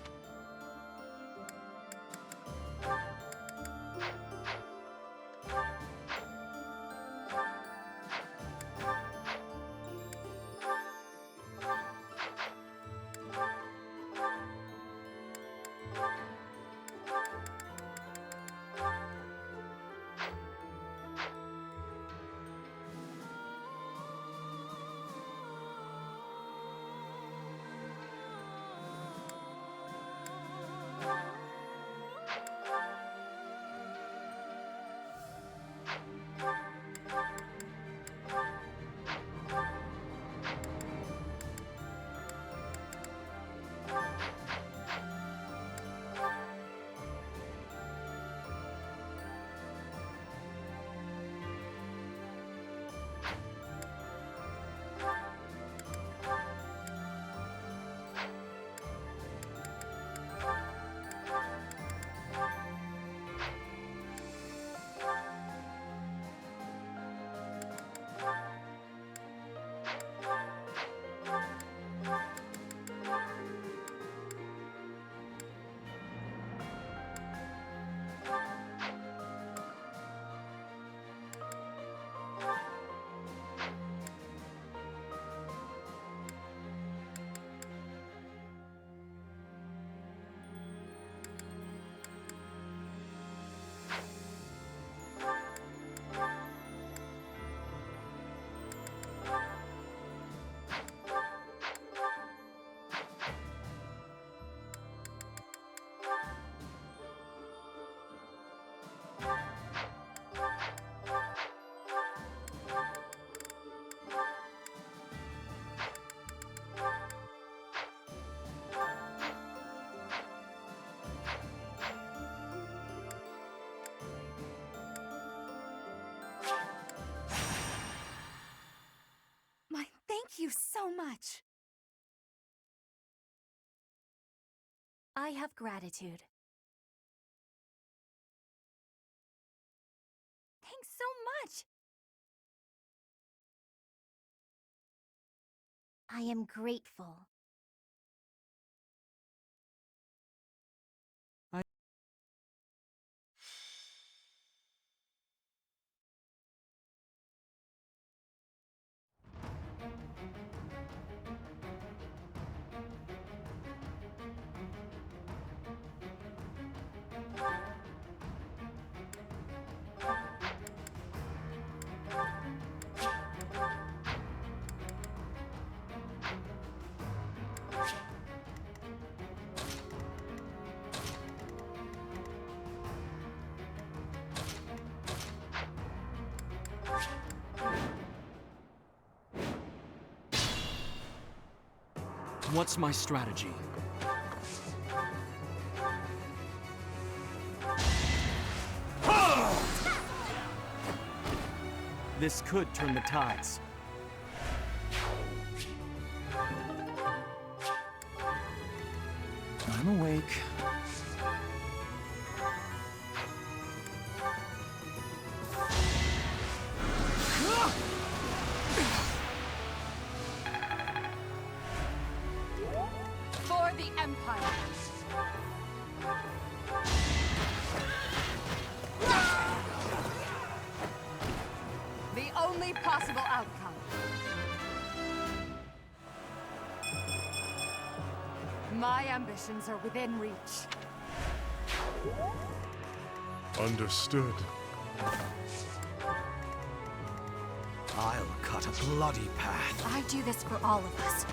Thank you so much. I have gratitude. Thanks so much. I am grateful. What's my strategy? This could turn the tides. I'm awake. the Empire. The only possible outcome. My ambitions are within reach. Understood. I'll cut a bloody path. I do this for all of us.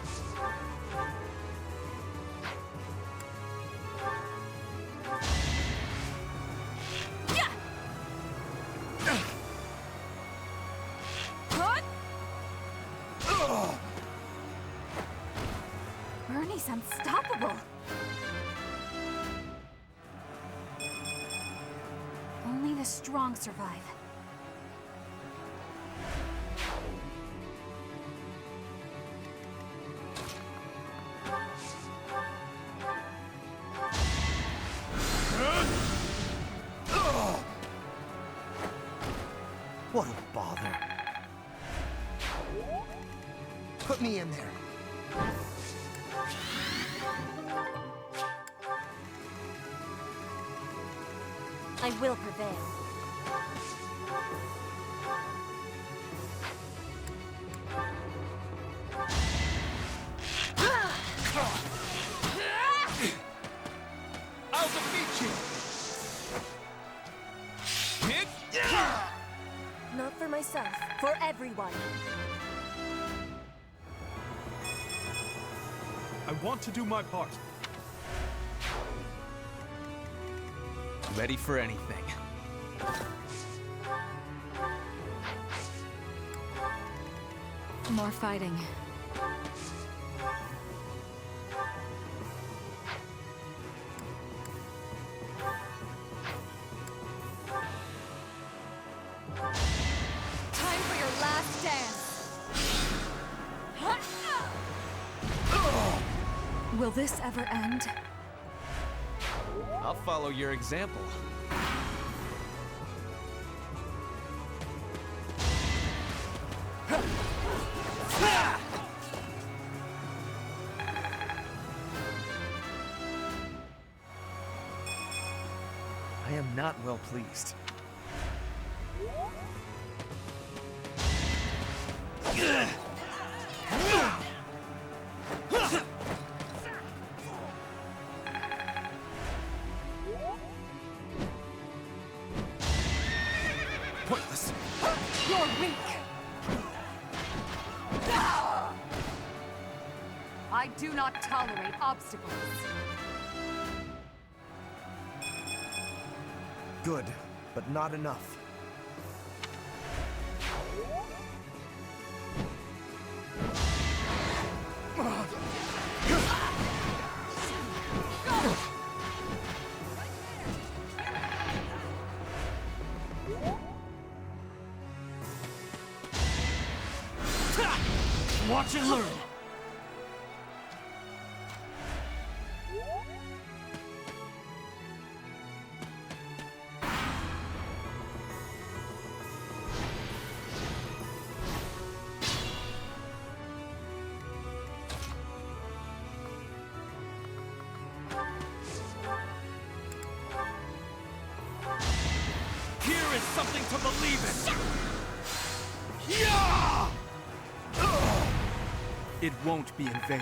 Bernie's unstoppable. Only the strong survive. What a bother. Put me in there. I will prevail. I'll defeat you! Not for myself, for everyone. I want to do my part. Ready for anything. More fighting. Time for your last dance. Will this ever end? I'll follow your example. I am not well pleased. Pointless. You're weak. I do not tolerate obstacles. Good, but not enough. Watch and learn! Here is something to believe in! Yeah! It won't be in vain.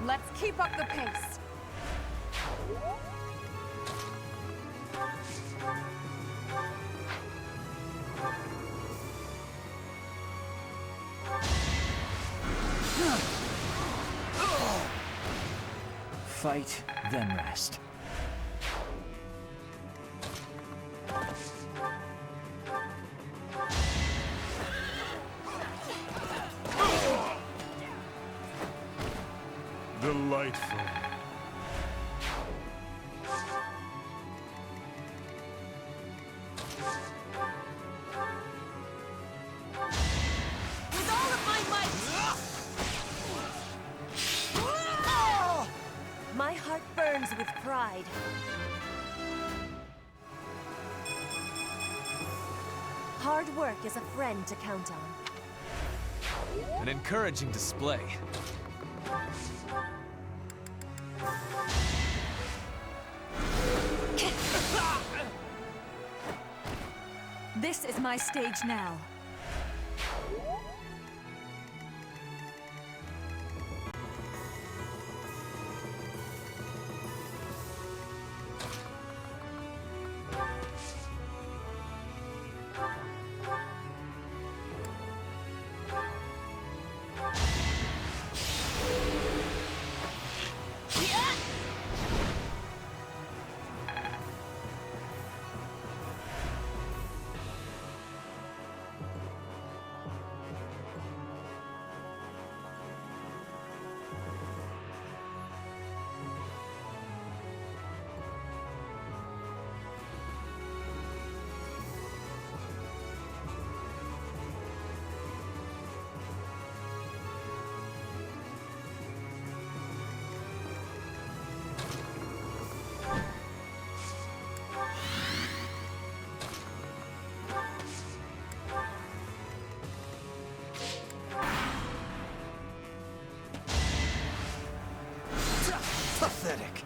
Let's keep up the pace. Fight, then rest. Delightful. With all of my might! pride. Hard work is a friend to count on. An encouraging display. This is my stage now. Pathetic.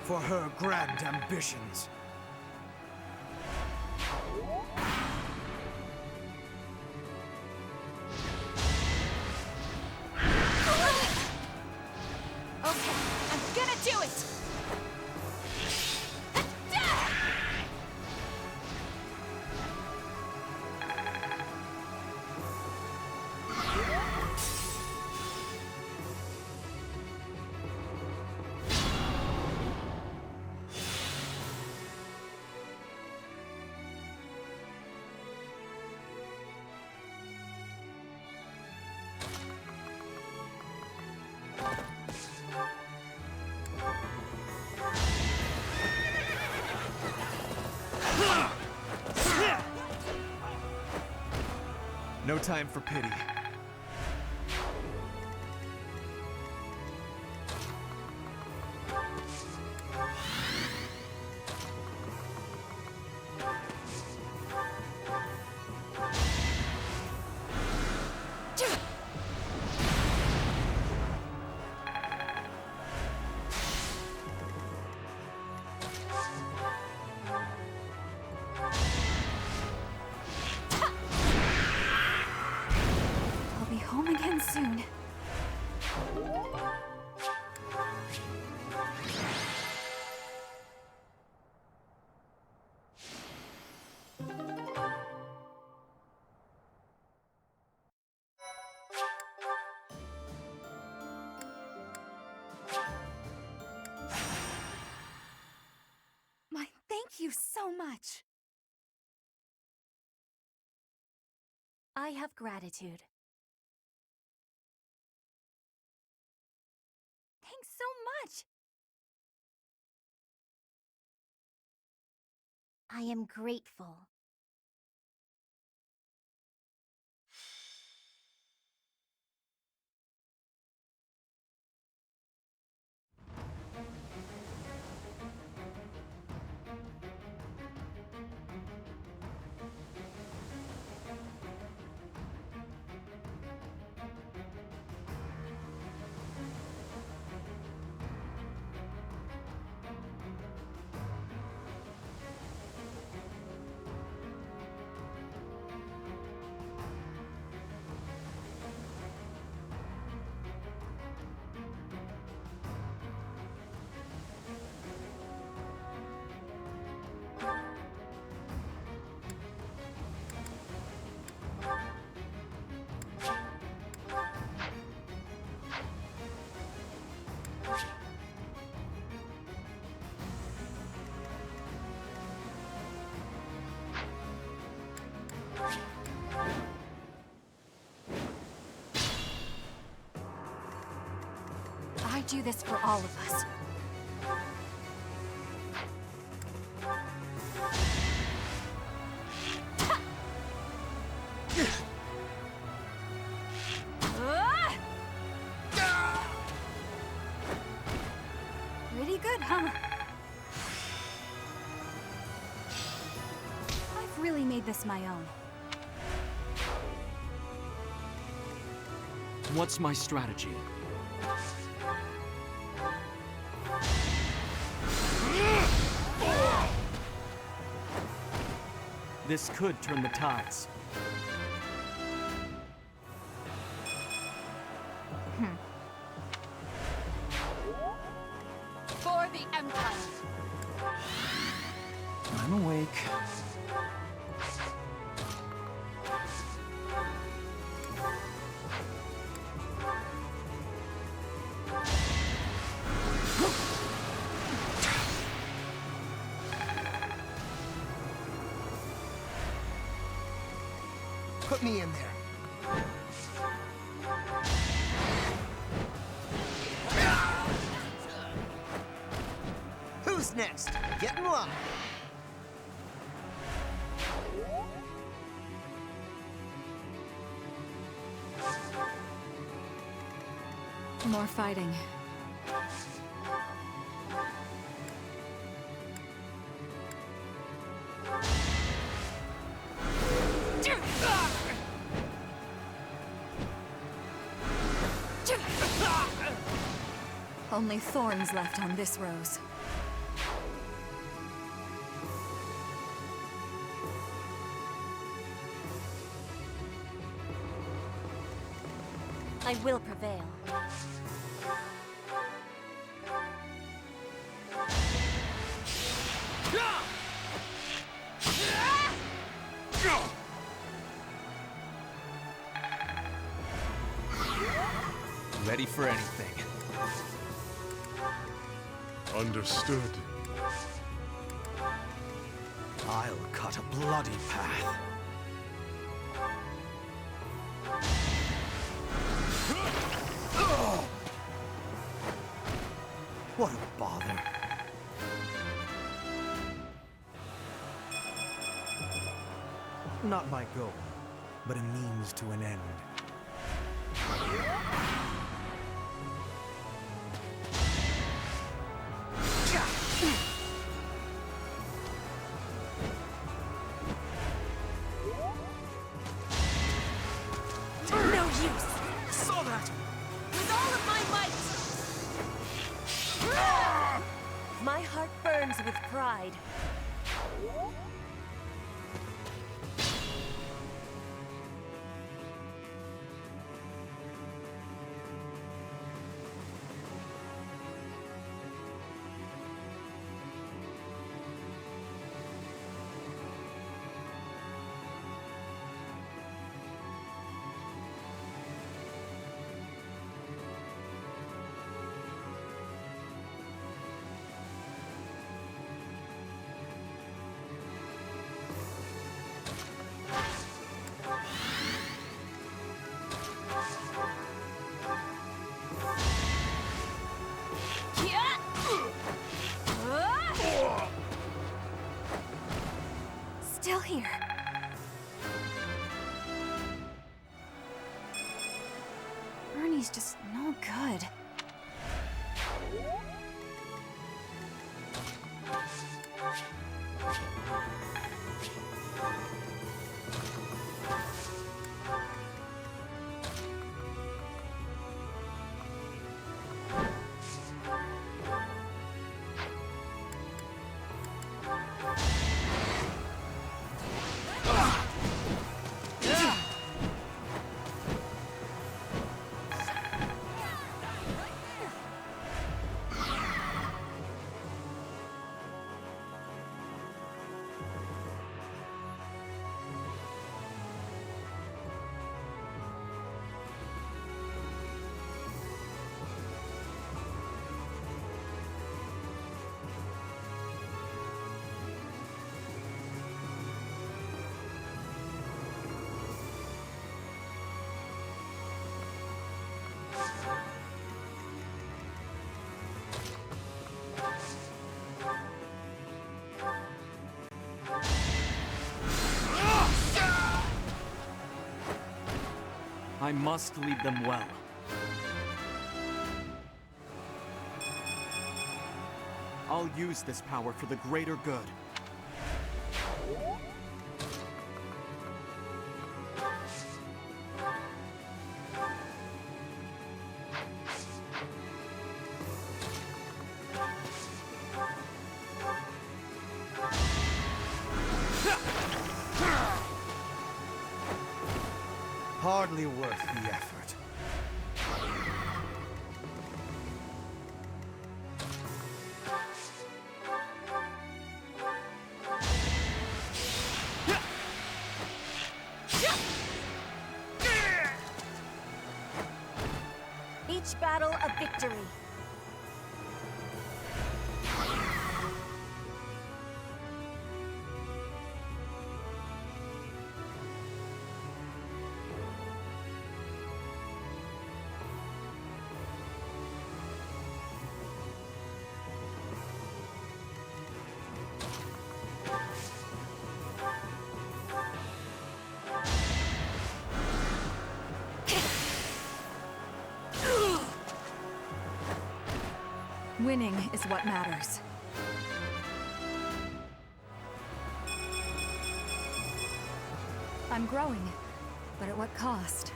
For her grand ambitions. Okay, I'm gonna do it! No time for pity. I'll be home again soon. Thank you so much. I have gratitude. Thanks so much. I am grateful. I do this for all of us. this my own. What's my strategy? This could turn the tides. For the Empire! I'm awake. Put me in there. Who's next? Get in line. More fighting. Only thorns left on this rose. I will prevail. Ready for anything. Understood. I'll cut a bloody path. What a bother. Not my goal, but a means to an end. No use! Saw that! With all of my might! My heart burns with pride. Still here. Ernie's just no good. I must lead them well. I'll use this power for the greater good. Hardly worth the effort. Each battle a victory. Winning is what matters. I'm growing, but at what cost?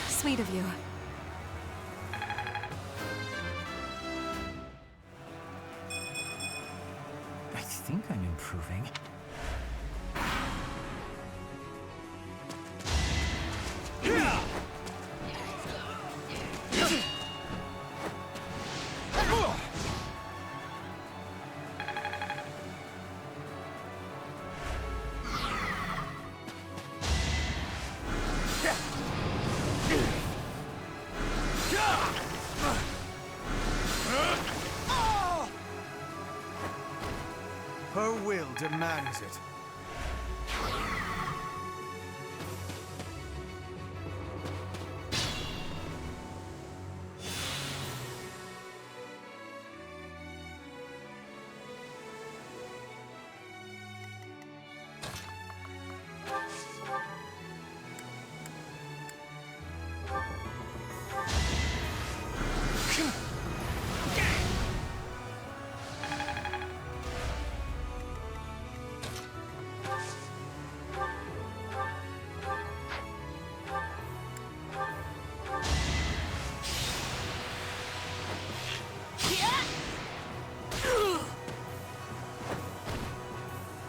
Sweet of you. I think I'm improving. Her will demands it.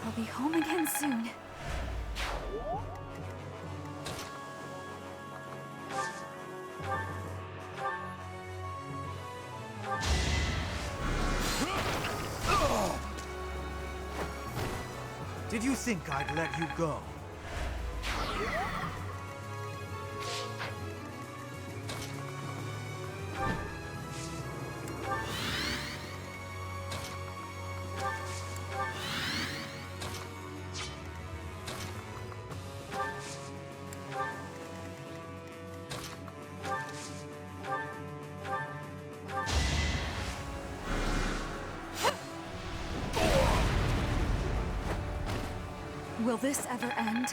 I'll be home again soon. Did you think I'd let you go? Will this ever end?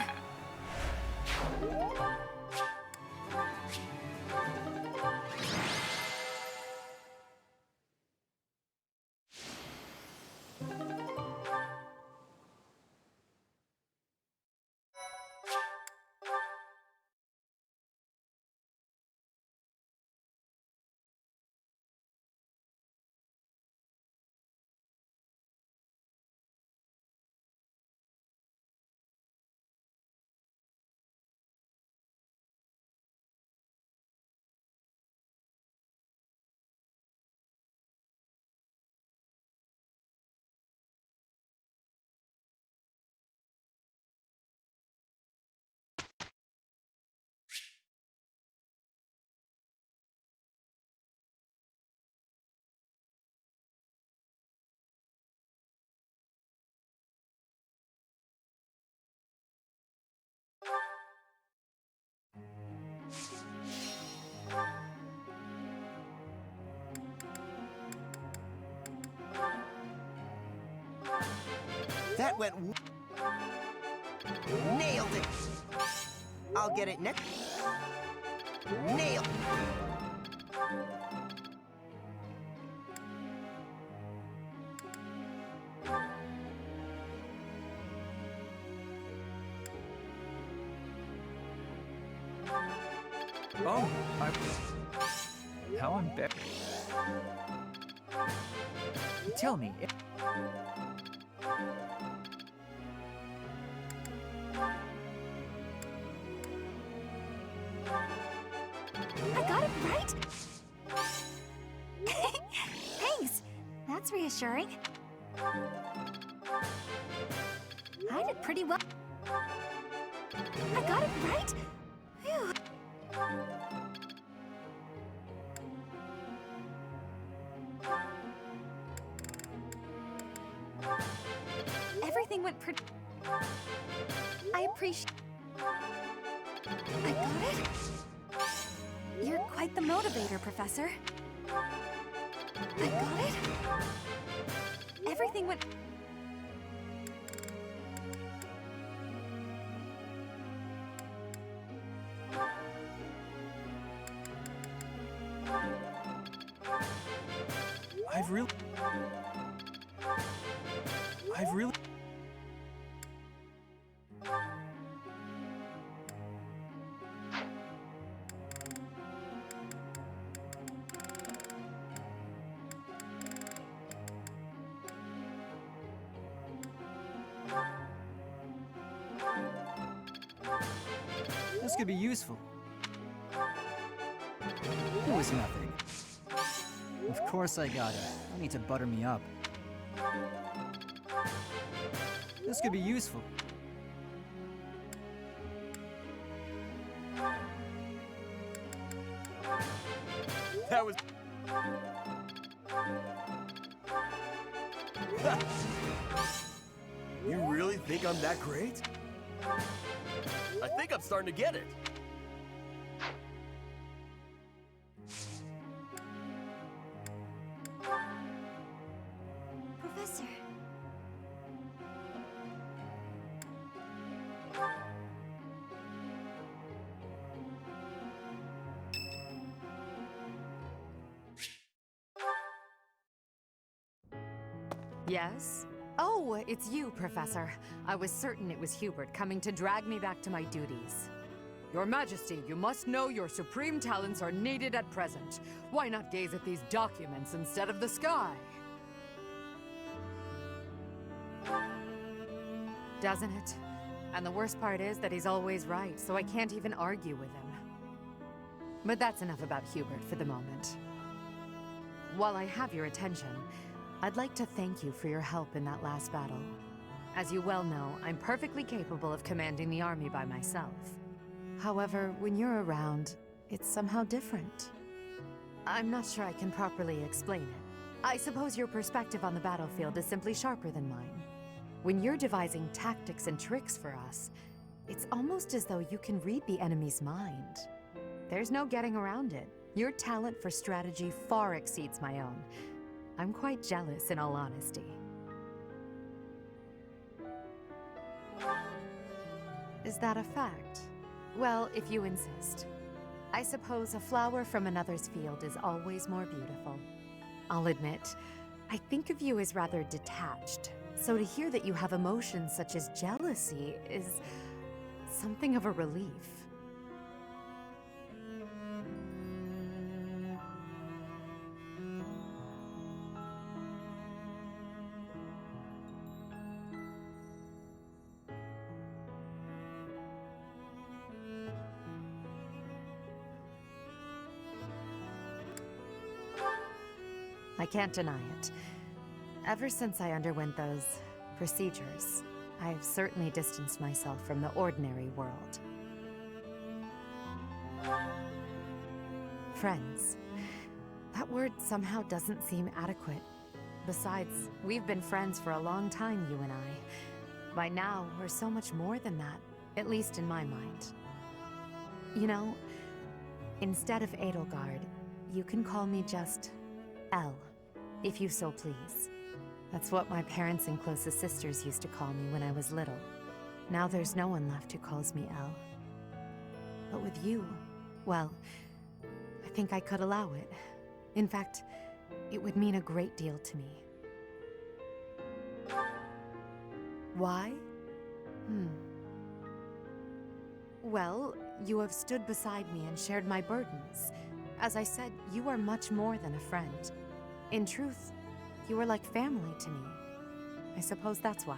That went... Nailed it! I'll get it next... Nailed! Oh, how embarrassing. Tell me, I got it right? Thanks. That's reassuring. I did pretty well. I got it right? Phew. Everything went pretty... I appreciate... I got it? You're quite the motivator, Professor. I got it? Everything went... I've really... this could be useful. It was nothing. Of course I got it. No need to butter me up. This could be useful. That was... You really think I'm that great? I think I'm starting to get it. Professor. Yes? Oh, it's you, Professor. I was certain it was Hubert coming to drag me back to my duties. Your Majesty, you must know your supreme talents are needed at present. Why not gaze at these documents instead of the sky? Doesn't it? And the worst part is that he's always right, so I can't even argue with him. But that's enough about Hubert for the moment. While I have your attention, I'd like to thank you for your help in that last battle. As you well know, I'm perfectly capable of commanding the army by myself. However, when you're around, it's somehow different. I'm not sure I can properly explain it. I suppose your perspective on the battlefield is simply sharper than mine. When you're devising tactics and tricks for us, it's almost as though you can read the enemy's mind. There's no getting around it. Your talent for strategy far exceeds my own. I'm quite jealous, in all honesty. Is that a fact? Well, if you insist. I suppose a flower from another's field is always more beautiful. I'll admit, I think of you as rather detached, so to hear that you have emotions such as jealousy is something of a relief. I can't deny it. Ever since I underwent those procedures, I've certainly distanced myself from the ordinary world. Friends. That word somehow doesn't seem adequate. Besides, we've been friends for a long time, you and I. By now, we're so much more than that, at least in my mind. You know, instead of Edelgard, you can call me just Elle, if you so please. That's what my parents and closest sisters used to call me when I was little. Now there's no one left who calls me Elle. But with you, well, I think I could allow it. In fact, it would mean a great deal to me. Why? Well, you have stood beside me and shared my burdens. As I said, you are much more than a friend. In truth, you are like family to me. I suppose that's why.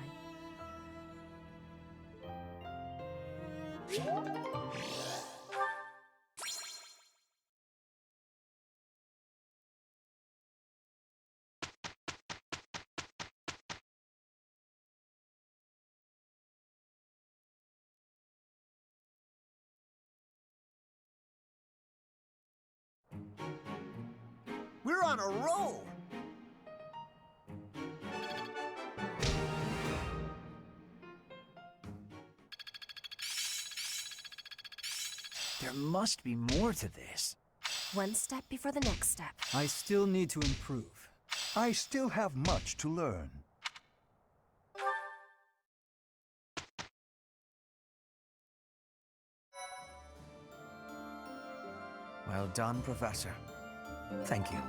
We're on a roll! There must be more to this. One step before the next step. I still need to improve. I still have much to learn. Well done, Professor. Thank you.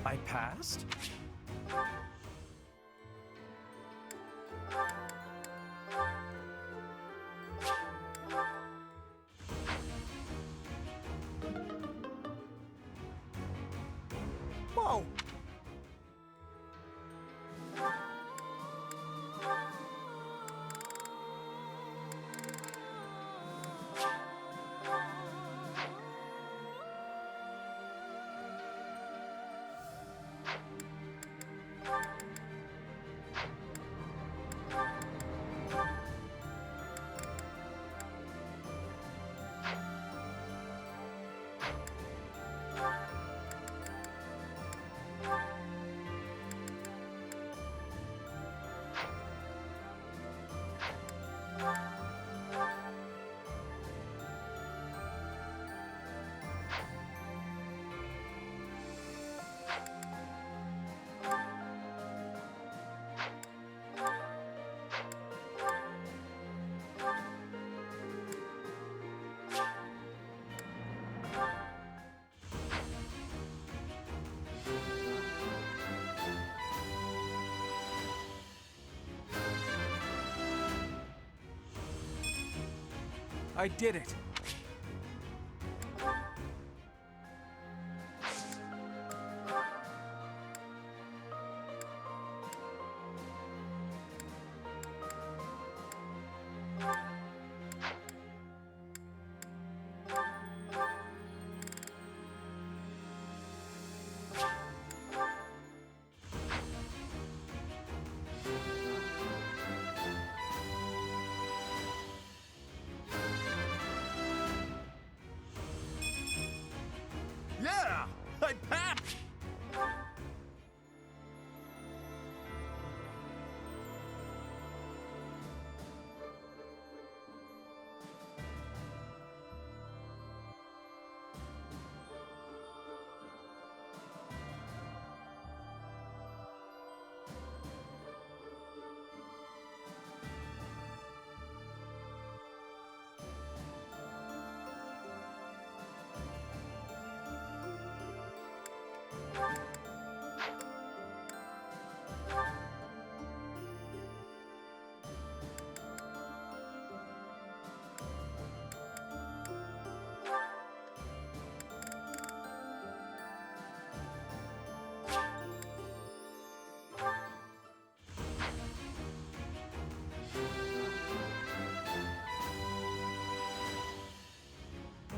I passed? Whoa! I did it. Yeah! I passed!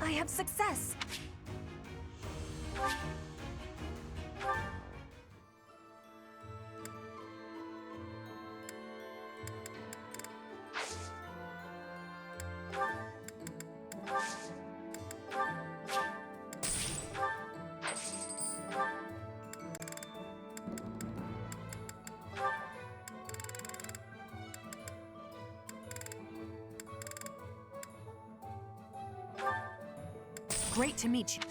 I have success! Great to meet you.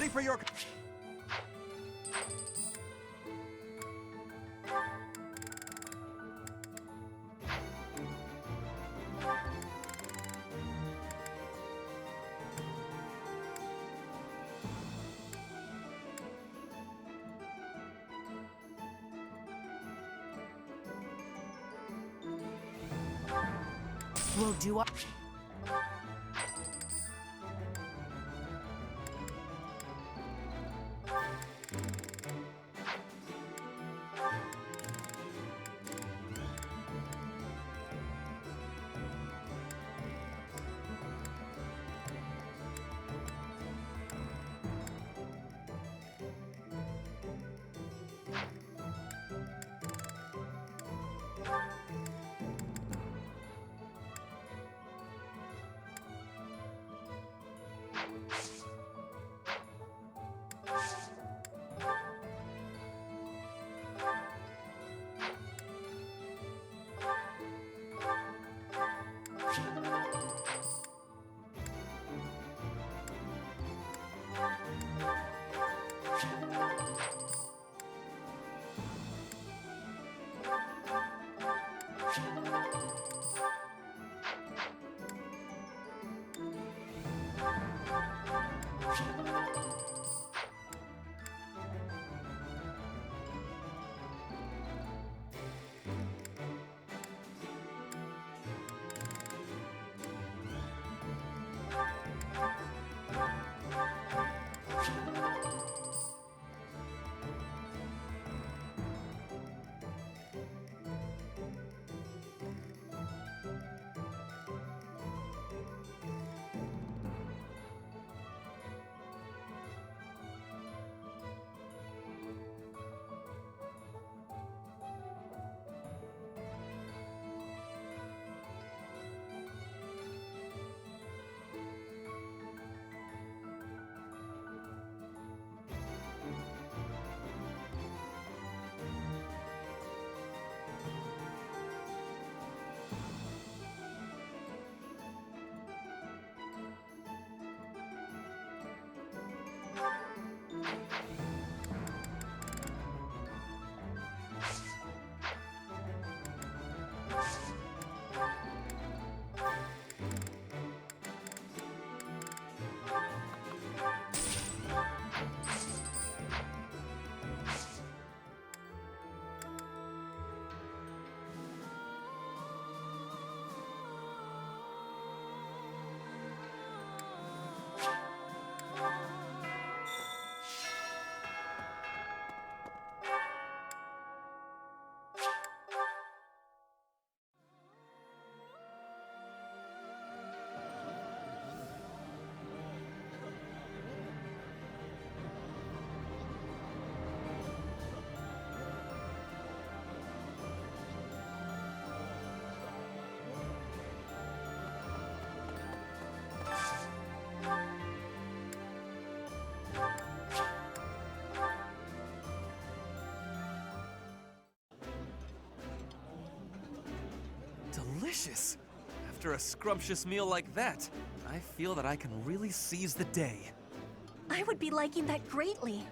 ready for your... We'll do our... Delicious! After a scrumptious meal like that, I feel that I can really seize the day. I would be liking that greatly.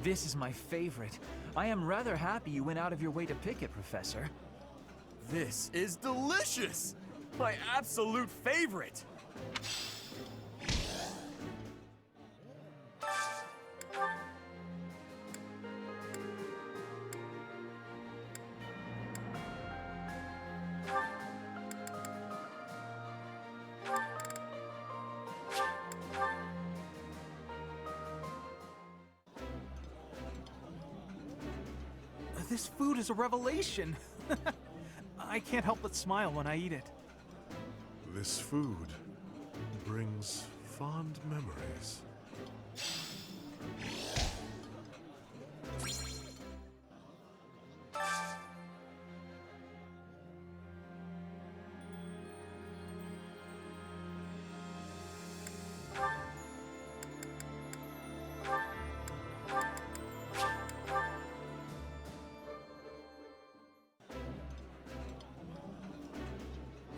This is my favorite. I am rather happy you went out of your way to pick it, Professor. This is delicious! My absolute favorite! This food is a revelation. I can't help but smile when I eat it. This food brings fond memories.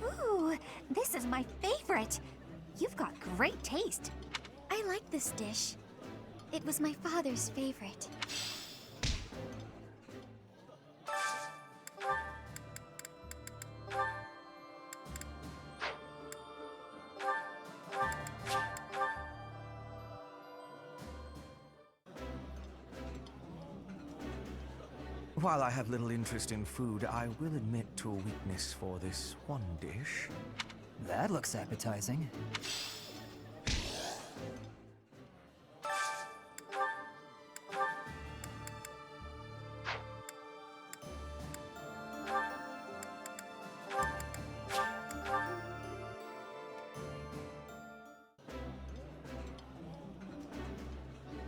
Ooh, this is my favorite. You've got great taste. I like this dish. It was my father's favorite. While I have little interest in food, I will admit to a weakness for this one dish. That looks appetizing.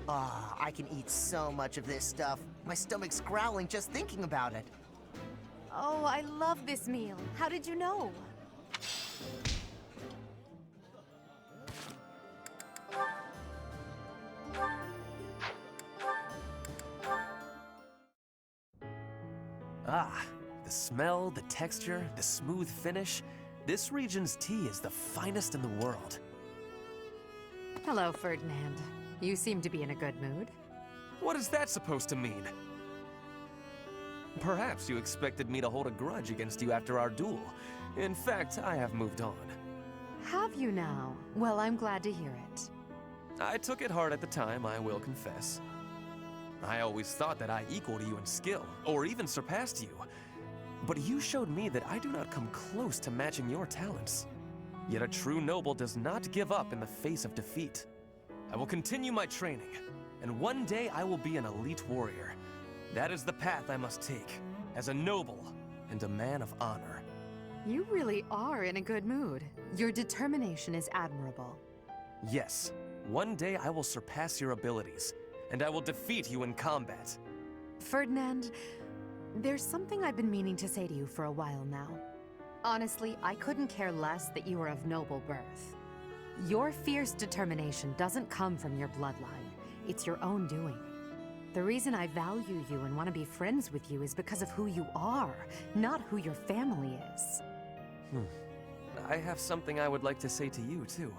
Ah, I can eat so much of this stuff. My stomach's growling just thinking about it. Oh, I love this meal. How did you know? Ah, the smell, the texture, the smooth finish. This region's tea is the finest in the world. Hello, Ferdinand. You seem to be in a good mood. What is that supposed to mean? Perhaps you expected me to hold a grudge against you after our duel. In fact, I have moved on. Have you now? Well, I'm glad to hear it. I took it hard at the time, I will confess. I always thought that I equaled you in skill, or even surpassed you. But you showed me that I do not come close to matching your talents. Yet a true noble does not give up in the face of defeat. I will continue my training, and one day I will be an elite warrior. That is the path I must take, as a noble and a man of honor. You really are in a good mood. Your determination is admirable. Yes, one day I will surpass your abilities, and I will defeat you in combat. Ferdinand, there's something I've been meaning to say to you for a while now. Honestly, I couldn't care less that you are of noble birth. Your fierce determination doesn't come from your bloodline. It's your own doing. The reason I value you and want to be friends with you is because of who you are, not who your family is. I have something I would like to say to you, too.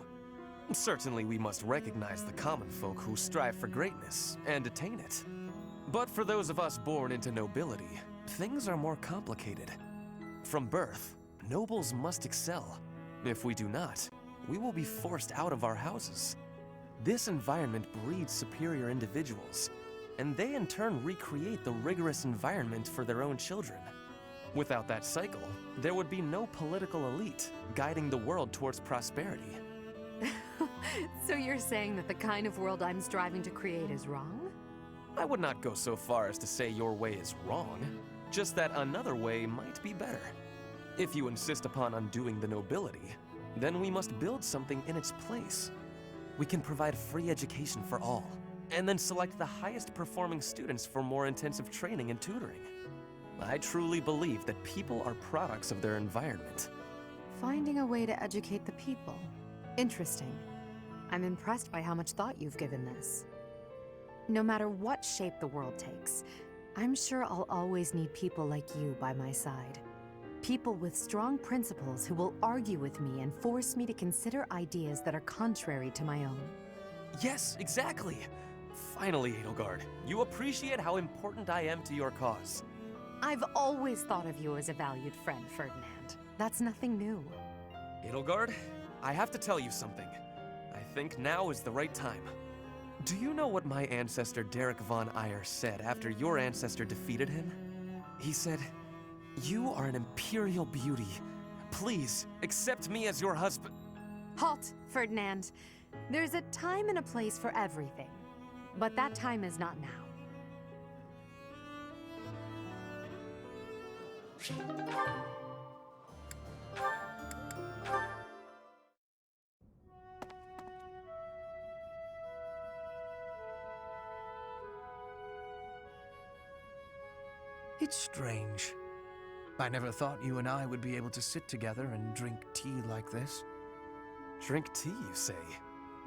Certainly we must recognize the common folk who strive for greatness and attain it. But for those of us born into nobility, things are more complicated. From birth, nobles must excel. If we do not, we will be forced out of our houses. This environment breeds superior individuals, and they in turn recreate the rigorous environment for their own children. Without that cycle, there would be no political elite guiding the world towards prosperity. So you're saying that the kind of world I'm striving to create is wrong? I would not go so far as to say your way is wrong, just that another way might be better. If you insist upon undoing the nobility, then we must build something in its place. We can provide free education for all, and then select the highest performing students for more intensive training and tutoring. I truly believe that people are products of their environment. Finding a way to educate the people. Interesting. I'm impressed by how much thought you've given this. No matter what shape the world takes, I'm sure I'll always need people like you by my side. People with strong principles who will argue with me and force me to consider ideas that are contrary to my own. Yes, exactly! Finally, Edelgard, you appreciate how important I am to your cause. I've always thought of you as a valued friend, Ferdinand. That's nothing new. Edelgard, I have to tell you something. I think now is the right time. Do you know what my ancestor Derek von Eyre said after your ancestor defeated him? He said, "You are an imperial beauty. Please, accept me as your husband." Halt, Ferdinand. There's a time and a place for everything. But that time is not now. It's strange. I never thought you and I would be able to sit together and drink tea like this. Drink tea, you say?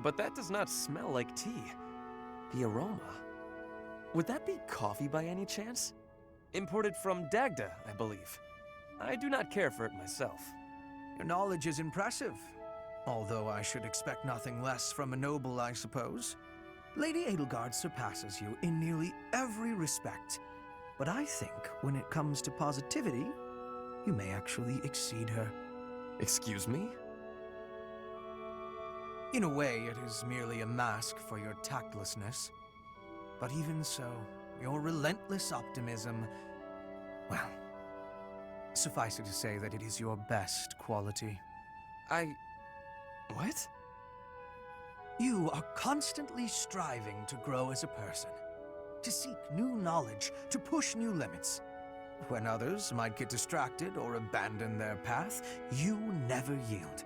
But that does not smell like tea. The aroma. Would that be coffee by any chance? Imported from Dagda, I believe. I do not care for it myself. Your knowledge is impressive. Although I should expect nothing less from a noble, I suppose. Lady Edelgard surpasses you in nearly every respect. But I think when it comes to positivity, you may actually exceed her. Excuse me? In a way, it is merely a mask for your tactlessness. But even so, your relentless optimism, well, suffice it to say that it is your best quality. What? You are constantly striving to grow as a person, to seek new knowledge, to push new limits. When others might get distracted or abandon their path, you never yield.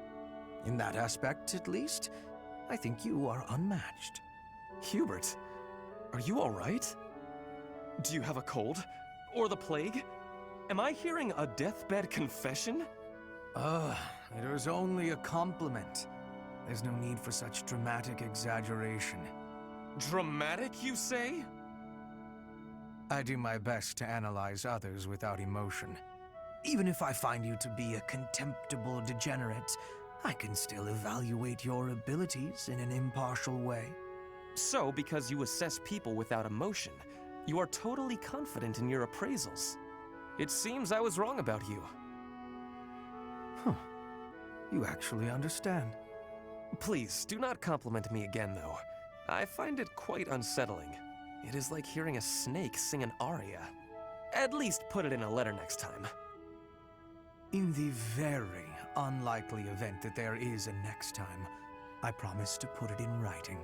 In that aspect, at least, I think you are unmatched. Hubert, are you all right? Do you have a cold? Or the plague? Am I hearing a deathbed confession? It was only a compliment. There's no need for such dramatic exaggeration. Dramatic, you say? I do my best to analyze others without emotion. Even if I find you to be a contemptible degenerate, I can still evaluate your abilities in an impartial way. So, because you assess people without emotion, you are totally confident in your appraisals. It seems I was wrong about you. Huh. You actually understand. Please, do not compliment me again, though. I find it quite unsettling. It is like hearing a snake sing an aria. At least put it in a letter next time. In the very unlikely event that there is a next time, I promise to put it in writing.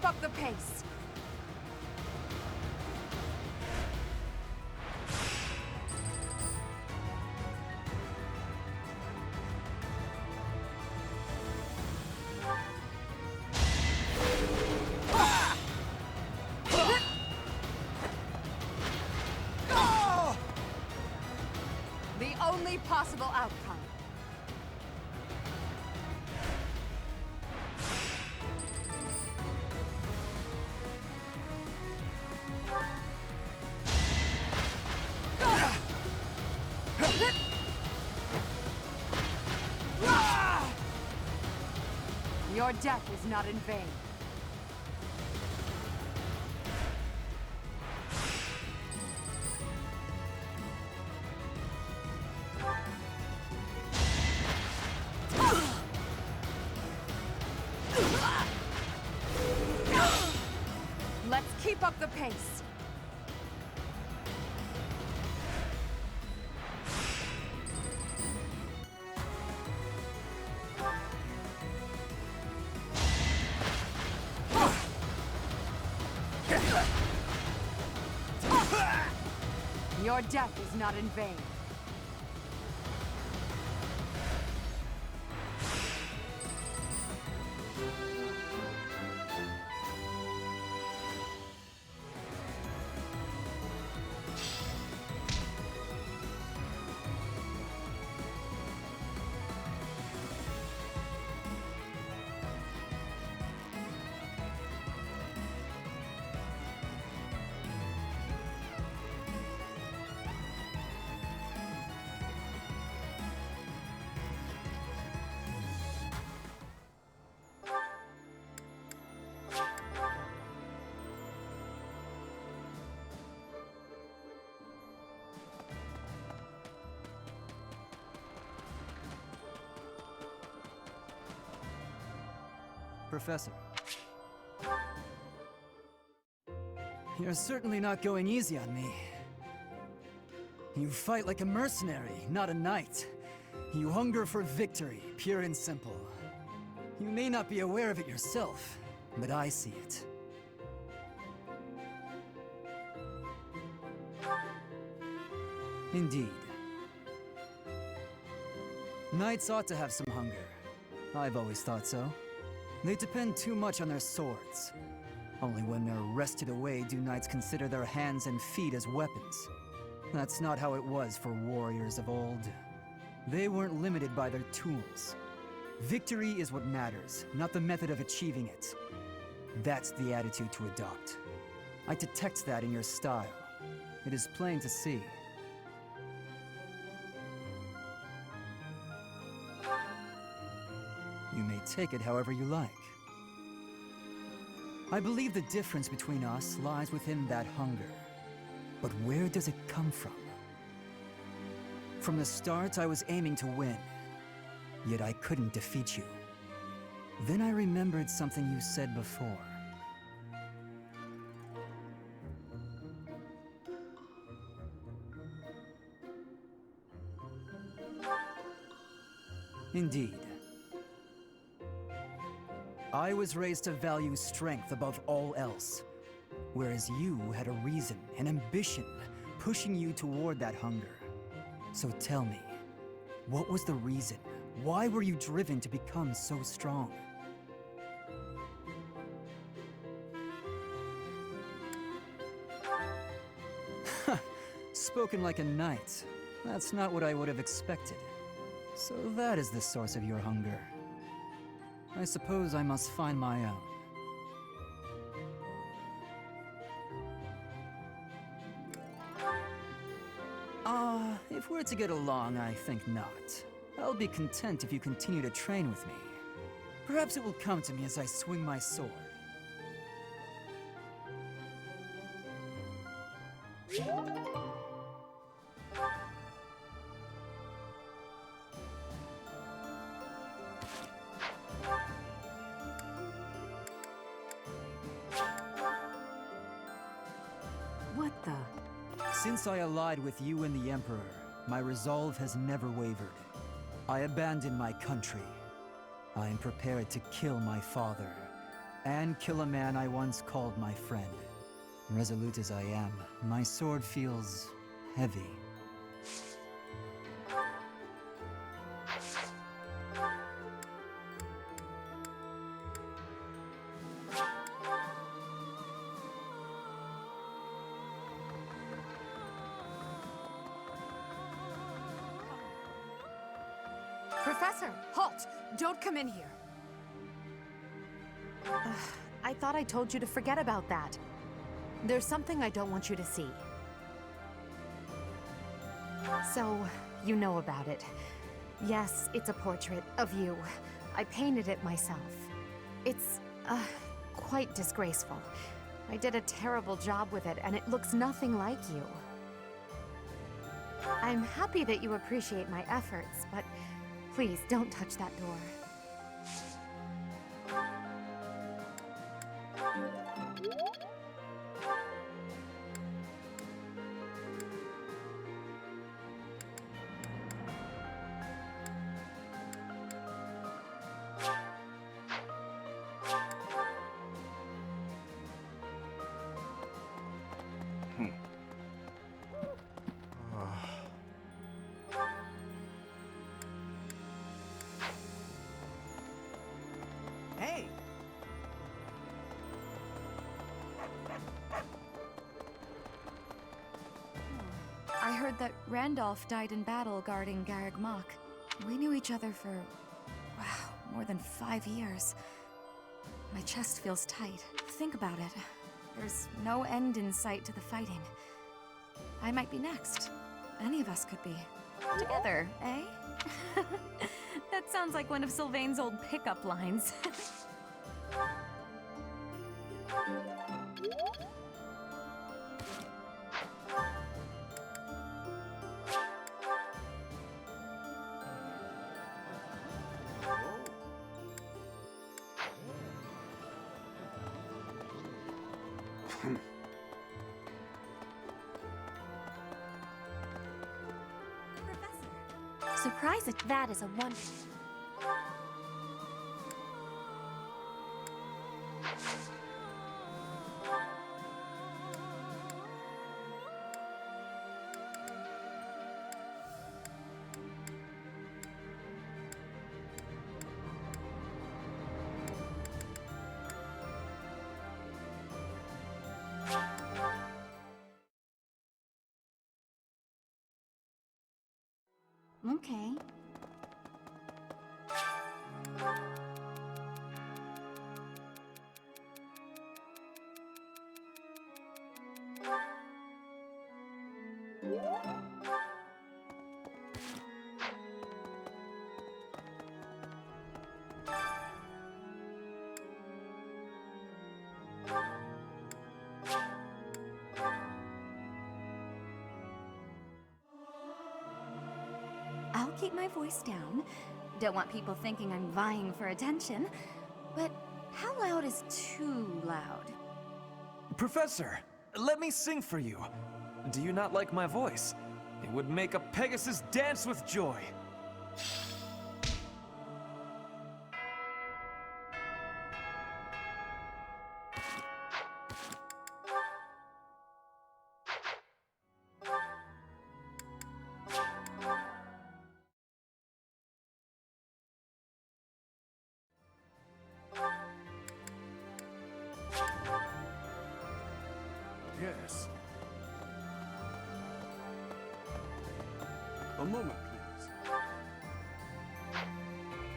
up the pace! The only possible outcome. Your death is not in vain. Let's keep up the pace. Your death is not in vain. Professor. You're certainly not going easy on me. You fight like a mercenary, not a knight. You hunger for victory, pure and simple. You may not be aware of it yourself, but I see it. Indeed. Knights ought to have some hunger. I've always thought so. They depend too much on their swords. Only when they're wrested away do knights consider their hands and feet as weapons. That's not how it was for warriors of old. They weren't limited by their tools. Victory is what matters, not the method of achieving it. That's the attitude to adopt. I detect that in your style. It is plain to see. You may take it however you like. I believe the difference between us lies within that hunger. But where does it come from? From the start, I was aiming to win. Yet I couldn't defeat you. Then I remembered something you said before. Indeed. I was raised to value strength above all else, whereas you had a reason, an ambition, pushing you toward that hunger. So tell me, what was the reason? Why were you driven to become so strong? Spoken like a knight. That's not what I would have expected. So that is the source of your hunger. I suppose I must find my own. If we're to get along, I think not. I'll be content if you continue to train with me. Perhaps it will come to me as I swing my sword. What the? Since I allied with you and the Emperor, my resolve has never wavered. I abandoned my country. I am prepared to kill my father and kill a man I once called my friend. Resolute as I am, my sword feels heavy. Professor, halt! Don't come in here. I thought I told you to forget about that. There's something I don't want you to see. So, you know about it. Yes, it's a portrait of you. I painted it myself. It's, quite disgraceful. I did a terrible job with it, and it looks nothing like you. I'm happy that you appreciate my efforts, but please don't touch that door. Hey! I heard that Randolph died in battle guarding Garreg Mach. We knew each other for, wow, more than 5 years. My chest feels tight. Think about it. There's no end in sight to the fighting. I might be next. Any of us could be. Together, eh? That sounds like one of Sylvain's old pickup lines. Surprise it. That is a wonder. Okay. I'll keep my voice down. Don't want people thinking I'm vying for attention. But how loud is too loud? Professor, let me sing for you. Do you not like my voice? It would make a Pegasus dance with joy. Yes. A moment, please.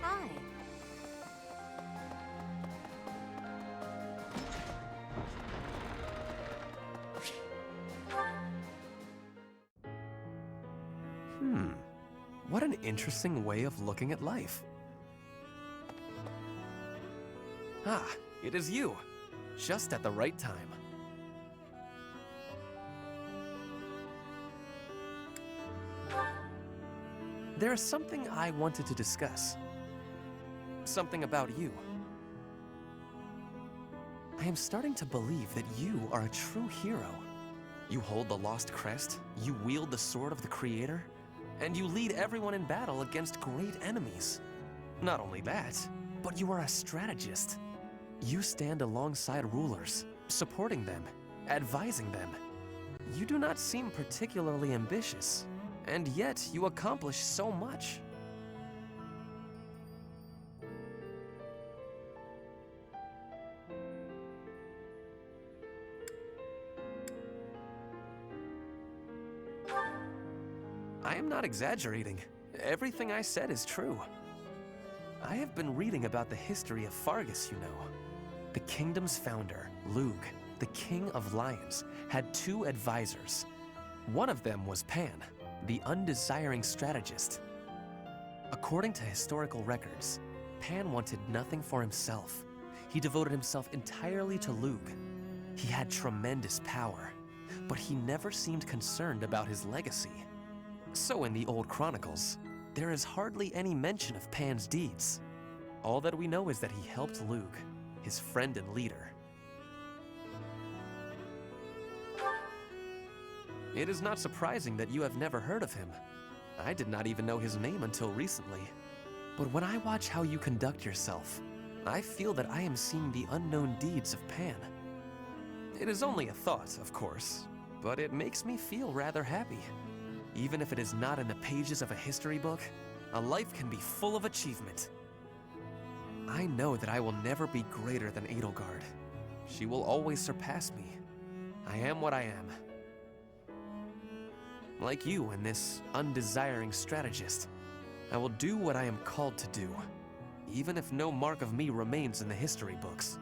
Hi. What an interesting way of looking at life. Ah, it is you. Just at the right time. There is something I wanted to discuss. Something about you. I am starting to believe that you are a true hero. You hold the Lost Crest, you wield the Sword of the Creator, and you lead everyone in battle against great enemies. Not only that, but you are a strategist. You stand alongside rulers, supporting them, advising them. You do not seem particularly ambitious, and yet you accomplish so much. I am not exaggerating. Everything I said is true. I have been reading about the history of Fargus, you know. The kingdom's founder, Lug, the king of lions, had 2 advisors. One of them was Pan, the undesiring strategist. According to historical records, Pan wanted nothing for himself. He devoted himself entirely to Lug. He had tremendous power, but he never seemed concerned about his legacy. So in the old chronicles, there is hardly any mention of Pan's deeds. All that we know is that he helped Lug, his friend and leader. It is not surprising that you have never heard of him. I did not even know his name until recently. But when I watch how you conduct yourself, I feel that I am seeing the unknown deeds of Pan. It is only a thought, of course, but it makes me feel rather happy. Even if it is not in the pages of a history book, a life can be full of achievement. I know that I will never be greater than Edelgard. She will always surpass me. I am what I am. Like you and this undesiring strategist, I will do what I am called to do, even if no mark of me remains in the history books.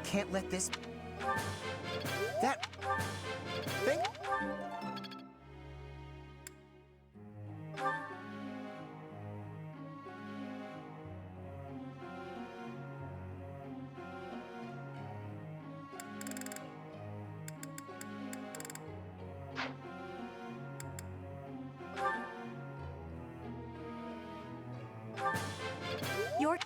Can't let this... That... thing... You are...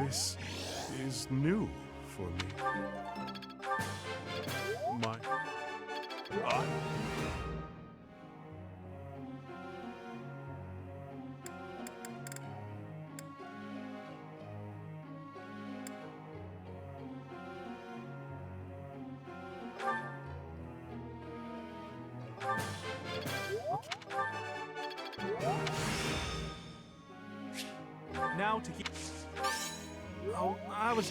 This is new for me. Now to keep... Oh, I was...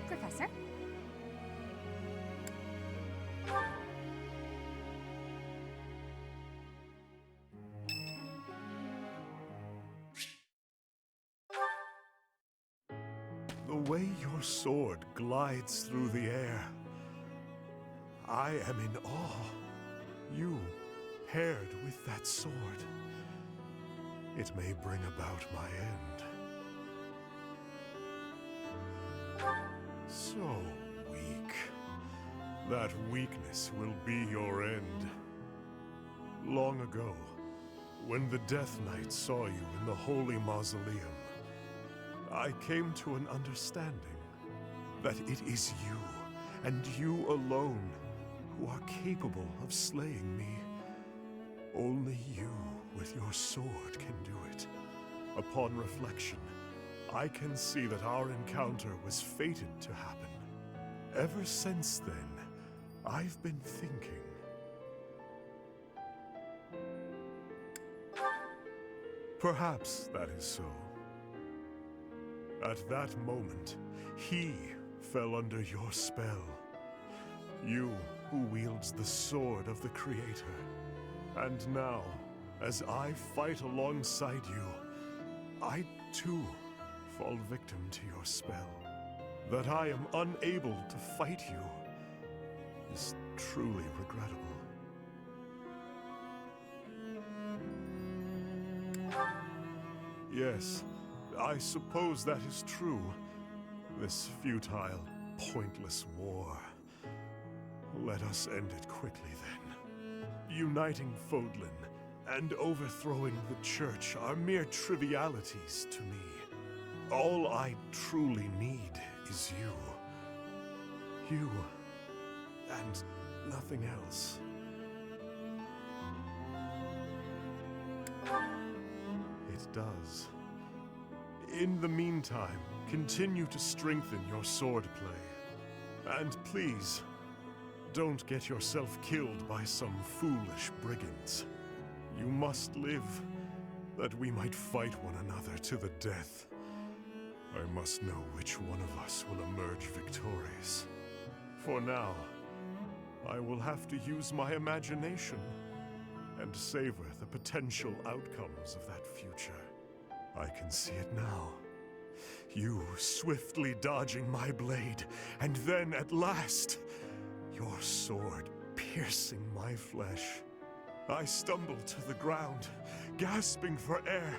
Professor? The way your sword glides through the air, I am in awe. You, paired with that sword, it may bring about my end. So weak. That weakness will be your end. Long ago, when the Death Knight saw you in the Holy Mausoleum, I came to an understanding that it is you, and you alone, who are capable of slaying me. Only you, with your sword, can do it. Upon reflection, I can see that our encounter was fated to happen. Ever since then, I've been thinking. Perhaps that is so. At that moment, he fell under your spell. You who wields the sword of the Creator. And now, as I fight alongside you, I too fall victim to your spell. That I am unable to fight you is truly regrettable. Yes, I suppose that is true. This futile, pointless war. Let us end it quickly then. Uniting Fodlan and overthrowing the church are mere trivialities to me. All I truly need is you. You, and nothing else. It does. In the meantime, continue to strengthen your swordplay. And please, don't get yourself killed by some foolish brigands. You must live, that we might fight one another to the death. I must know which one of us will emerge victorious. For now, I will have to use my imagination and savor the potential outcomes of that future. I can see it now. You swiftly dodging my blade, and then at last, your sword piercing my flesh. I stumble to the ground, gasping for air,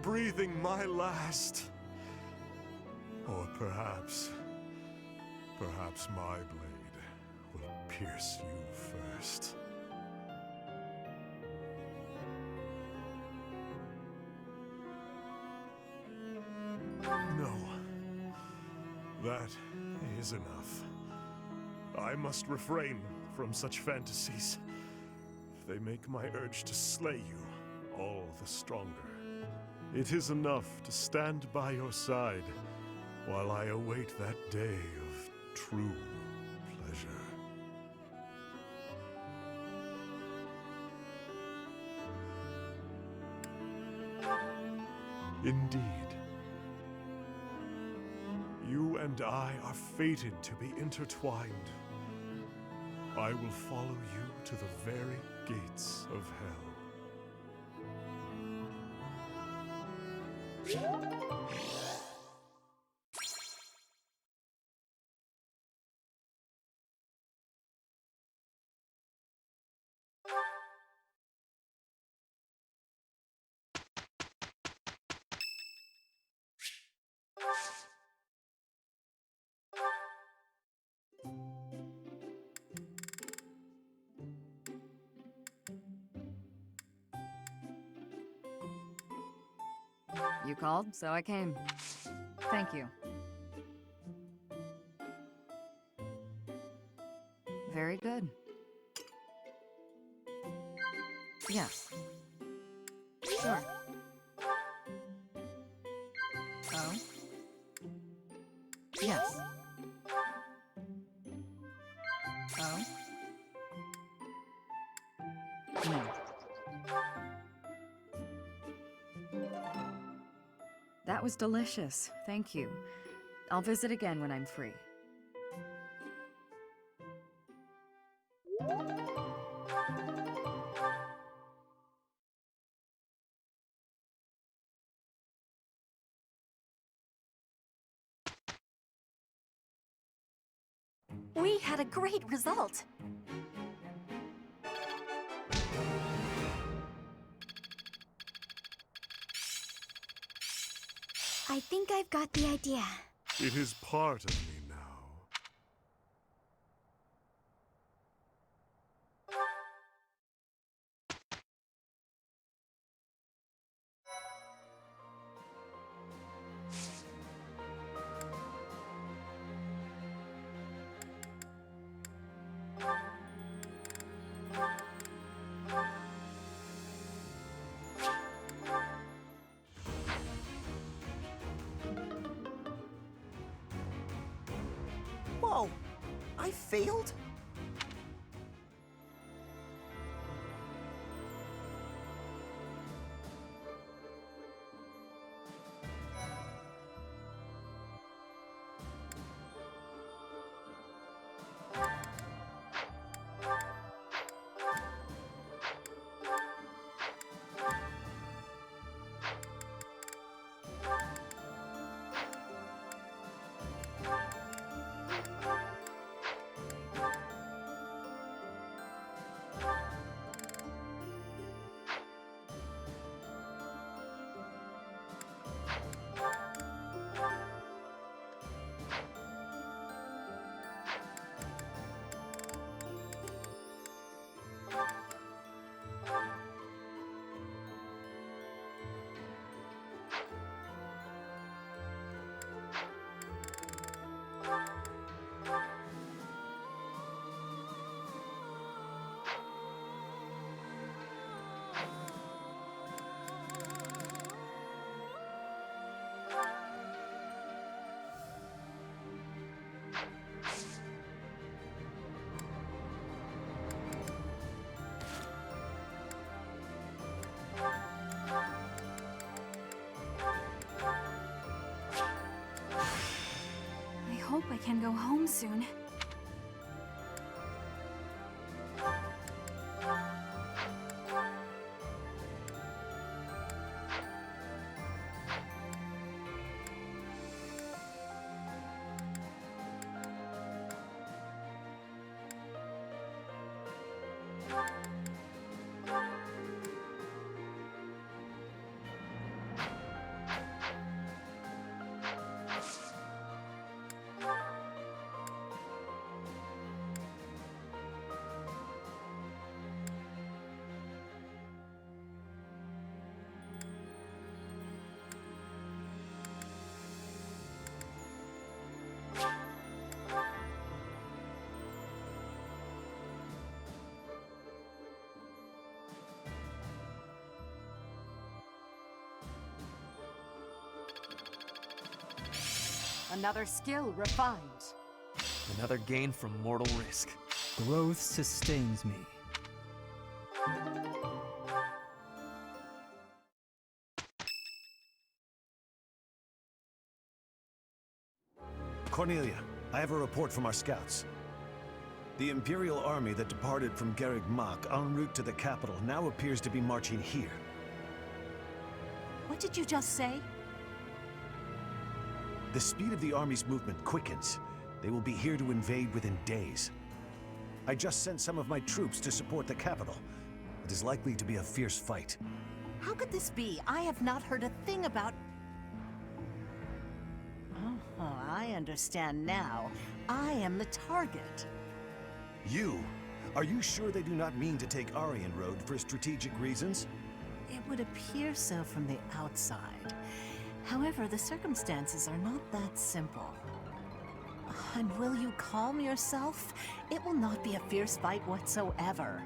breathing my last. Or perhaps my blade will pierce you first. No. That is enough. I must refrain from such fantasies. They make my urge to slay you all the stronger. It is enough to stand by your side while I await that day of true pleasure. Indeed. You and I are fated to be intertwined. I will follow you to the very gates of hell. You called, so I came. Thank you. Very good. Yes. Sure. Oh? Yes. Oh? No. That was delicious. Thank you. I'll visit again when I'm free. We had a great result. I think I've got the idea. It is part of me now. No! I failed? I hope I can go home soon. Another skill refined. Another gain from mortal risk. Growth sustains me. Cornelia, I have a report from our scouts. The Imperial army that departed from Garreg Mach en route to the capital now appears to be marching here. What did you just say? The speed of the army's movement quickens. They will be here to invade within days. I just sent some of my troops to support the capital. It is likely to be a fierce fight. How could this be? I have not heard a thing about... Oh, I understand now. I am the target. You? Are you sure they do not mean to take Aryan Road for strategic reasons? It would appear so from the outside. However, the circumstances are not that simple. And will you calm yourself? It will not be a fierce fight whatsoever.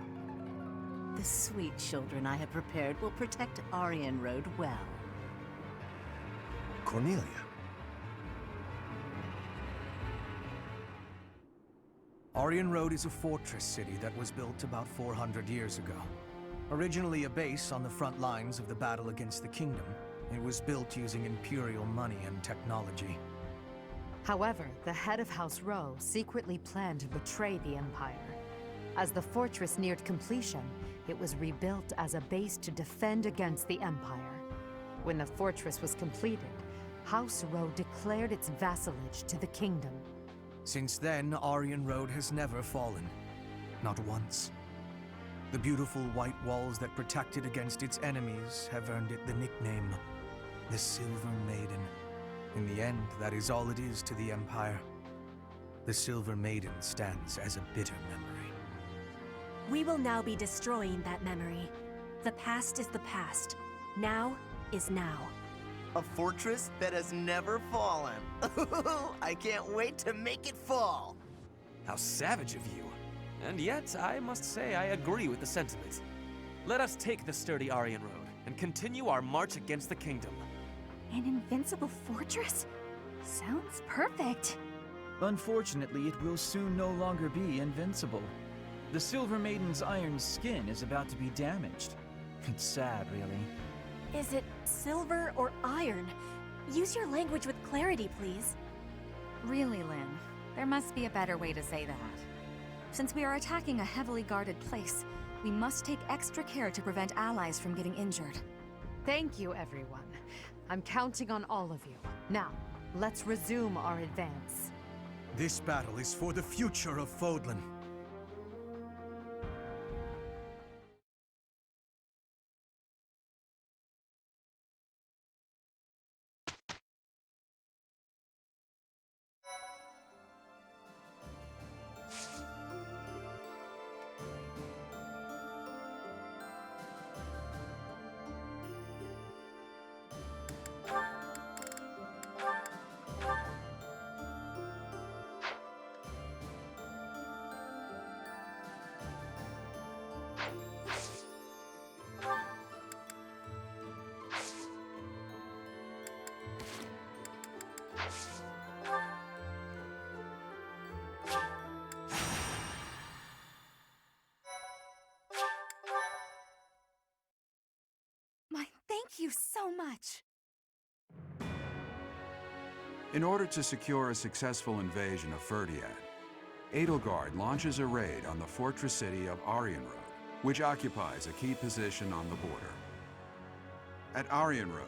The sweet children I have prepared will protect Aryan Road well. Cornelia. Aryan Road is a fortress city that was built about 400 years ago. Originally a base on the front lines of the battle against the Kingdom, it was built using Imperial money and technology. However, the head of House Rowe secretly planned to betray the Empire. As the fortress neared completion, it was rebuilt as a base to defend against the Empire. When the fortress was completed, House Rowe declared its vassalage to the Kingdom. Since then, Aryan Road has never fallen. Not once. The beautiful white walls that protected against its enemies have earned it the nickname, the Silver Maiden. In the end, that is all it is to the Empire. The Silver Maiden stands as a bitter memory. We will now be destroying that memory. The past is the past. Now is now. A fortress that has never fallen. I can't wait to make it fall. How savage of you. And yet, I must say I agree with the sentiment. Let us take the sturdy Aryan Road and continue our march against the Kingdom. An invincible fortress? Sounds perfect. Unfortunately, it will soon no longer be invincible. The Silver Maiden's iron skin is about to be damaged. It's sad, really. Is it silver or iron? Use your language with clarity, please. Really, Lynn, there must be a better way to say that. Since we are attacking a heavily guarded place, we must take extra care to prevent allies from getting injured. Thank you, everyone. I'm counting on all of you. Now, let's resume our advance. This battle is for the future of Fodlan. Thank you so much. In order to secure a successful invasion of Ferdiad, Edelgard launches a raid on the fortress city of Arianrode, which occupies a key position on the border. At Arianrode,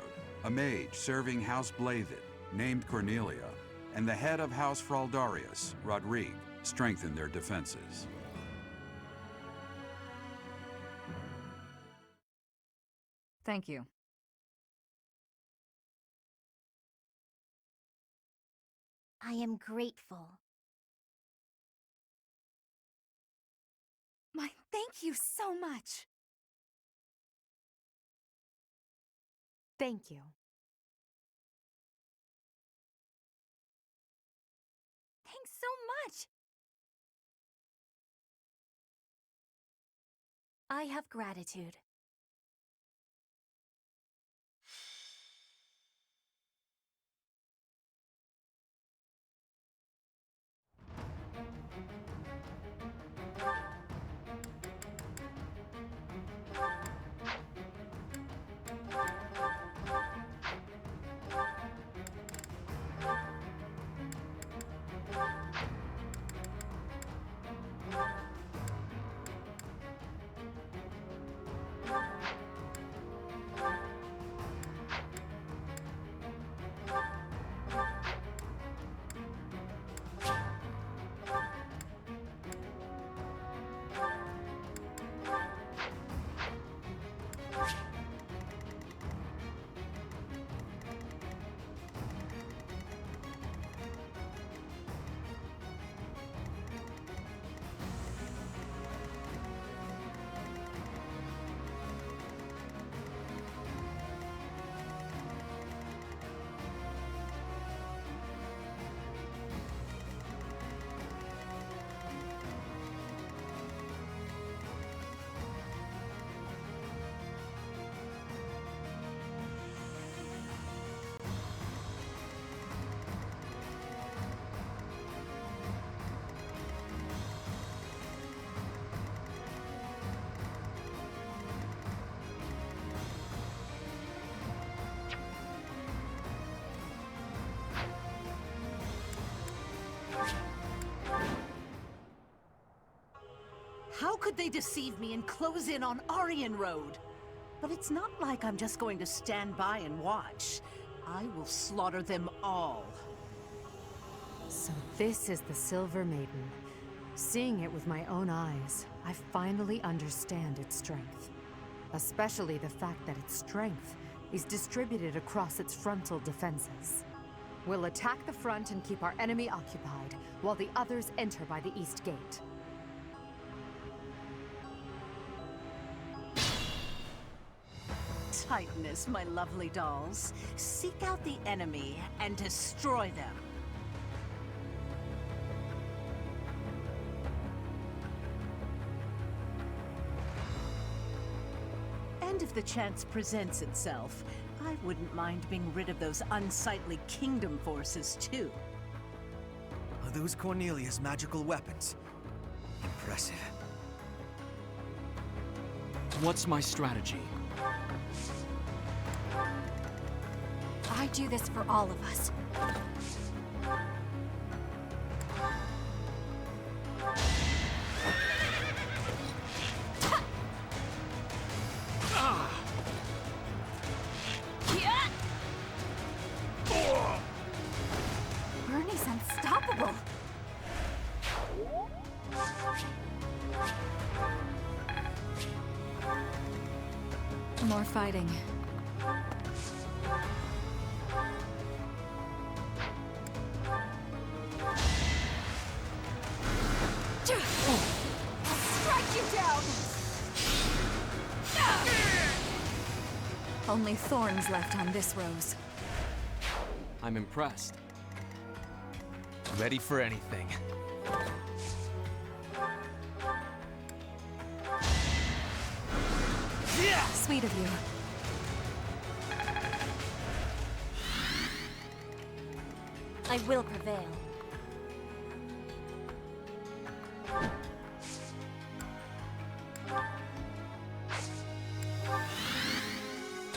a mage serving House Blavid, named Cornelia, and the head of House Fraldarius, Rodrigue, strengthen their defenses. Thank you. I am grateful. Thank you so much. Thank you. Thanks so much. I have gratitude. How could they deceive me and close in on Arianrode? But it's not like I'm just going to stand by and watch. I will slaughter them all. So this is the Silver Maiden. Seeing it with my own eyes, I finally understand its strength. Especially the fact that its strength is distributed across its frontal defenses. We'll attack the front and keep our enemy occupied, while the others enter by the east gate. Titaness, my lovely dolls. Seek out the enemy and destroy them. And if the chance presents itself, I wouldn't mind being rid of those unsightly kingdom forces, too. those Cornelia's magical weapons. Impressive. What's my strategy? I do this for all of us. Bernie's unstoppable. More fighting. I'll strike you down! Only thorns left on this rose. I'm impressed. Ready for anything. Sweet of you. I will prevail.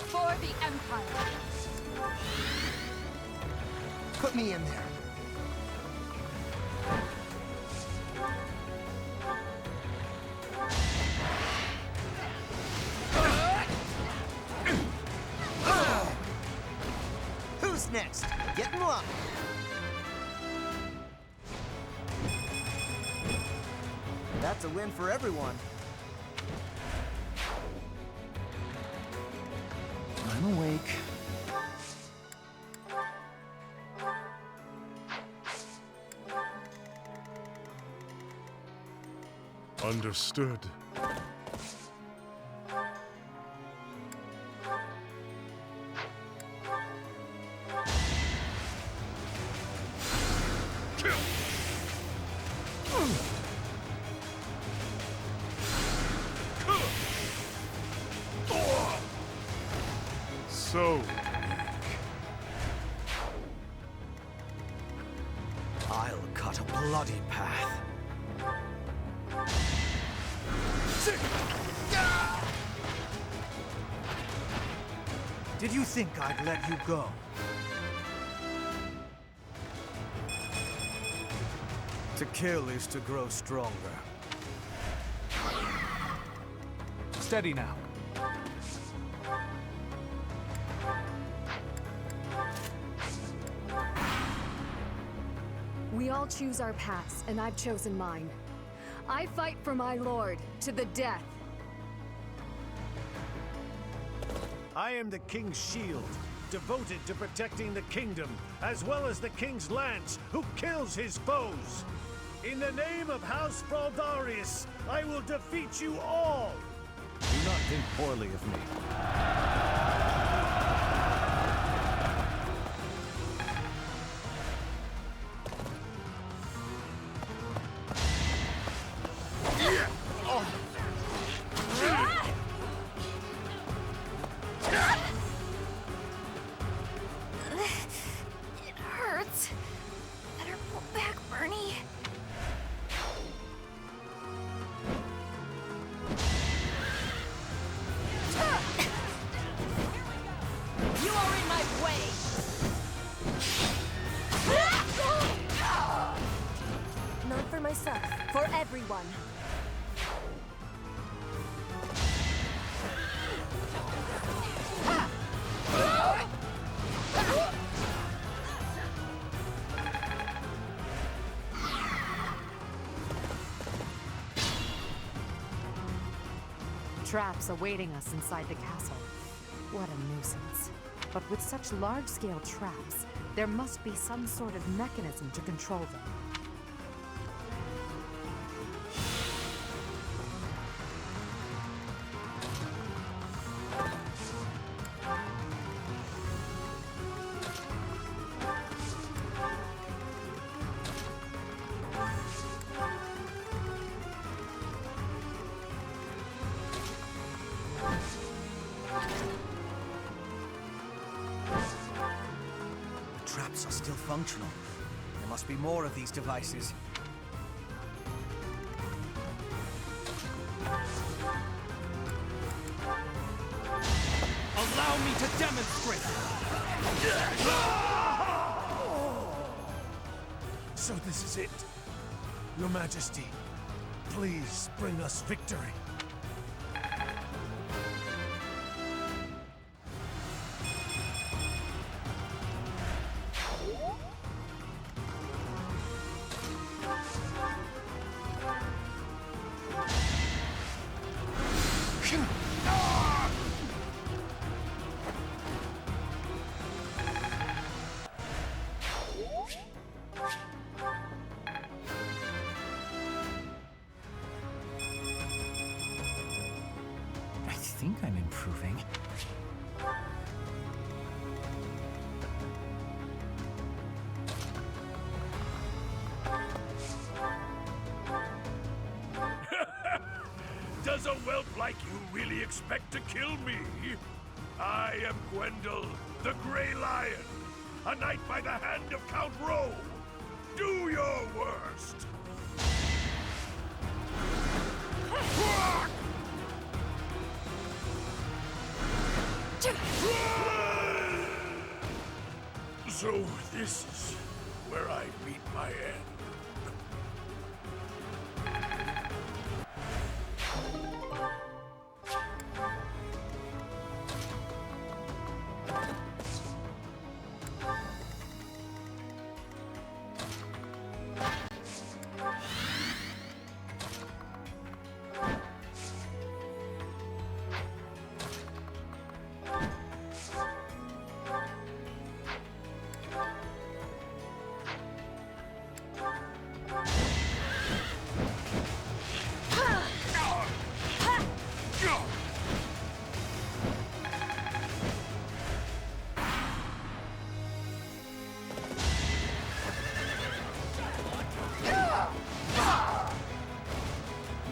For the Empire. Put me in there. Who's next? Get in line. That's a win for everyone. I'm awake. Understood. So weak. I'll cut a bloody path. Did you think I'd let you go? To kill is to grow stronger. Steady now. We all choose our paths, and I've chosen mine. I fight for my lord, to the death. I am the King's shield, devoted to protecting the kingdom, as well as the King's lance, who kills his foes. In the name of House Fraldarius, I will defeat you all! Do not think poorly of me. It hurts. Better pull back, Bernie. You are in my way! Not for myself, for everyone. Traps awaiting us inside the castle. What a nuisance. But with such large-scale traps, there must be some sort of mechanism to control them. The traps are still functional. There must be more of these devices. Allow me to demonstrate! So this is it. Your Majesty, please bring us victory. I think I'm improving. Does a whelp like you really expect to kill me? I am Gwendol, the Grey Lion, a knight by the hand of Count Rowe. Do your worst! So this is where I meet my end.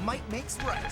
Might makes right.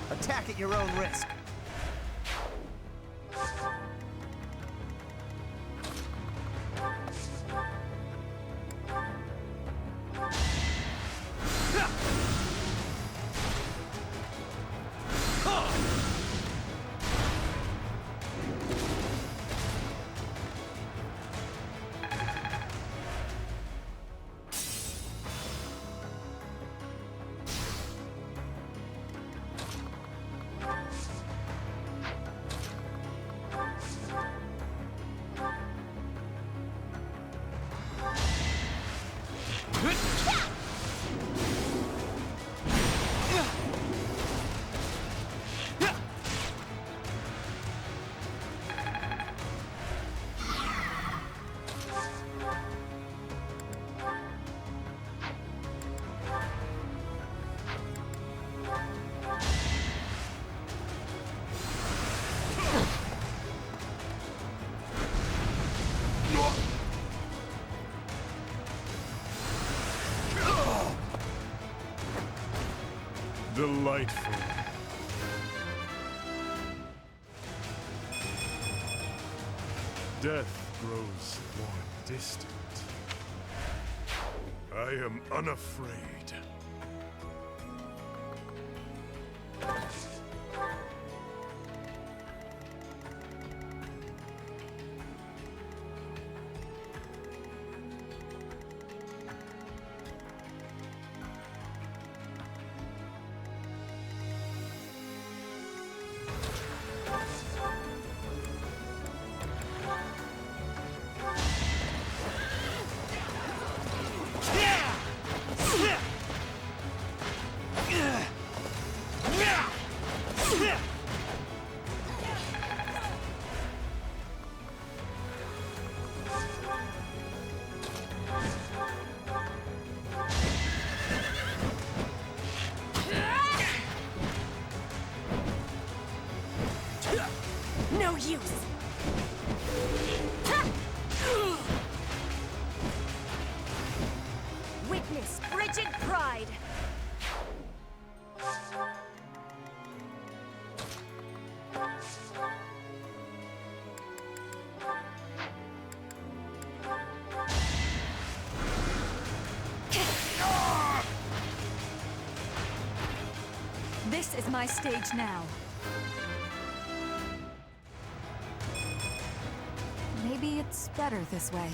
Attack at your own risk. Delightful. Death grows more distant. I am unafraid. No use! Witness frigid pride! This is my stage now. Maybe it's better this way.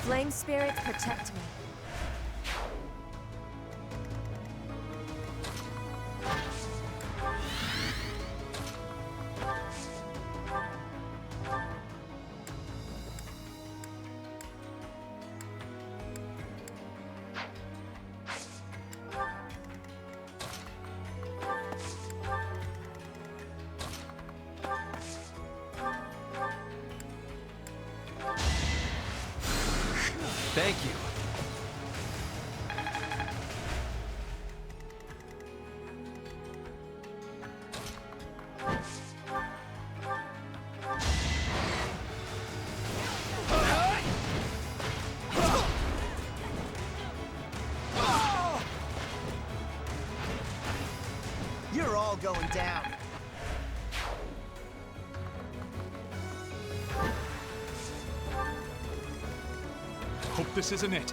Flame spirits protect me. Thank you. You're all going down. Hope this isn't it.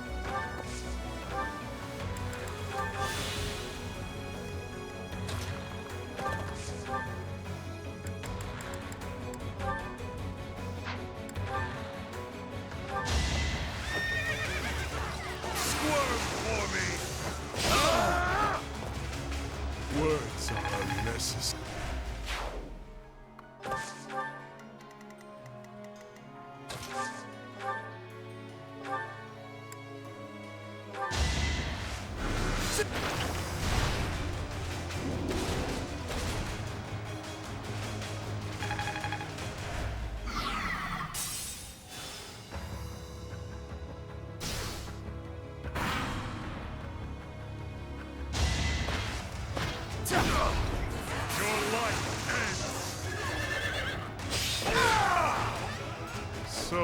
Squirm for me! Words are unnecessary. Your life ends. So.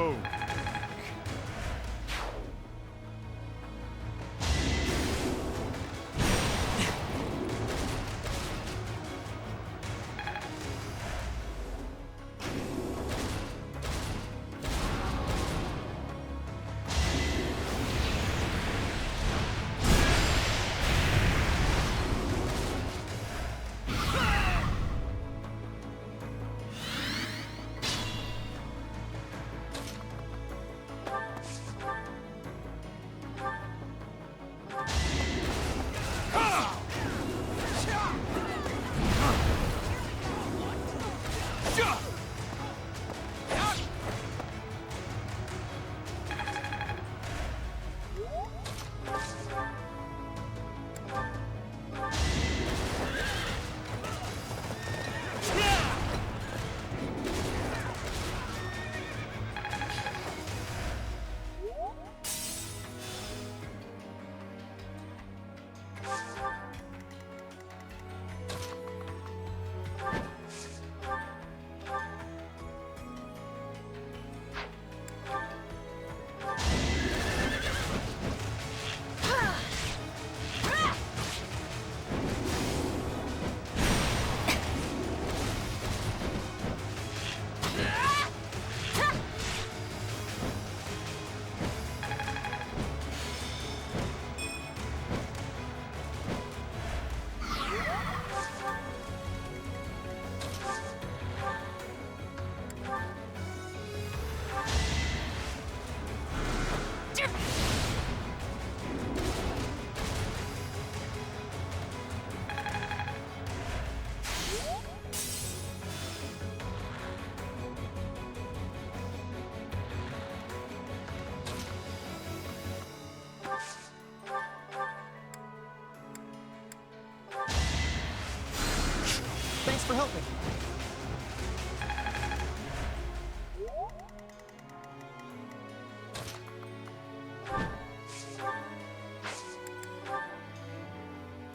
for helping.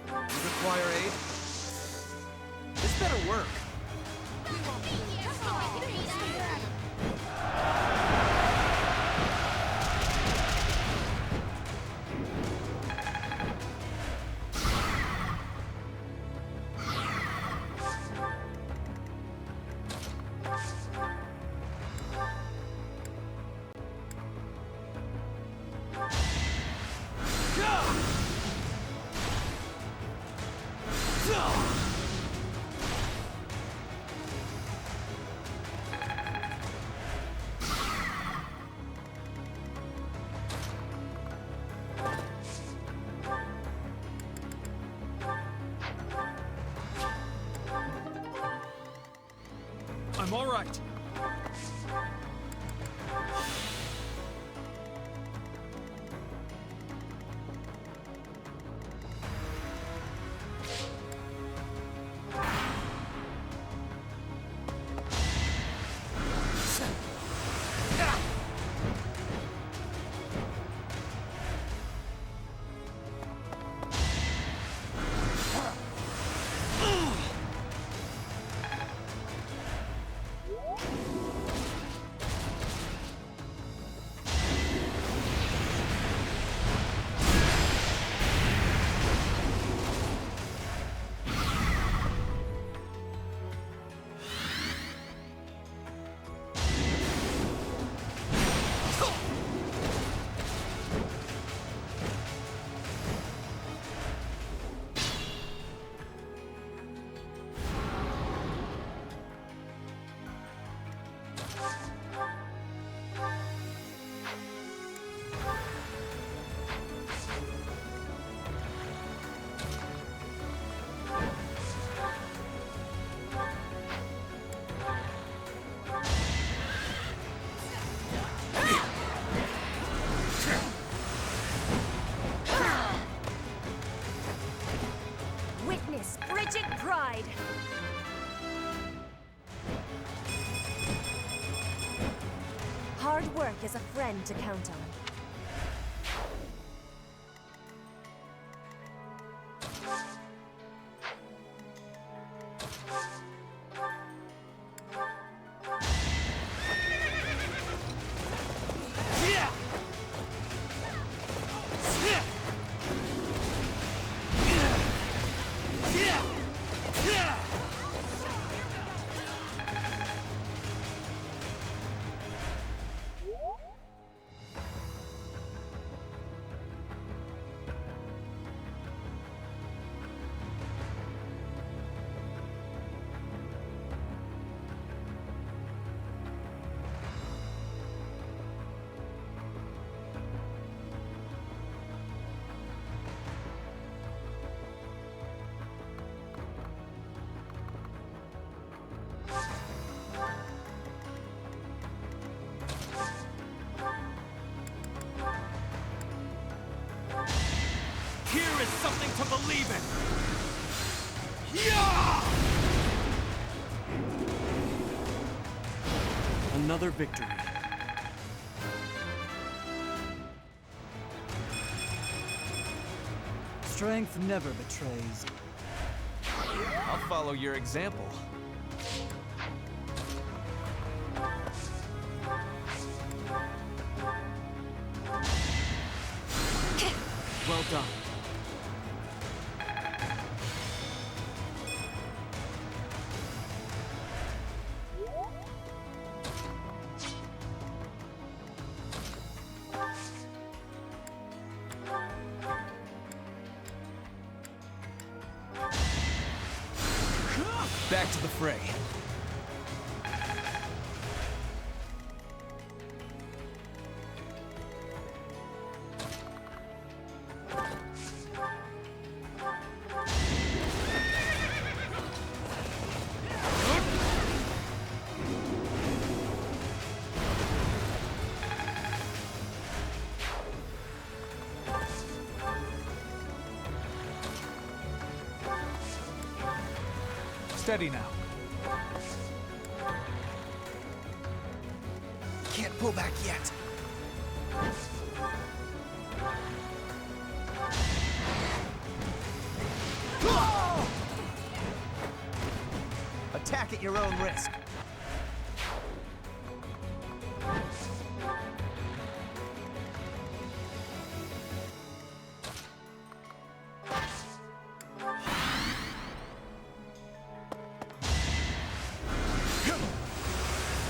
You require aid? This better work. I'm all right. Witness frigid pride. Hard work is a friend to count on. Here is something to believe in! Yeah! Another victory. Strength never betrays. I'll follow your example. Well done. Back to the fray. Steady now. pull back yet. Attack at your own risk.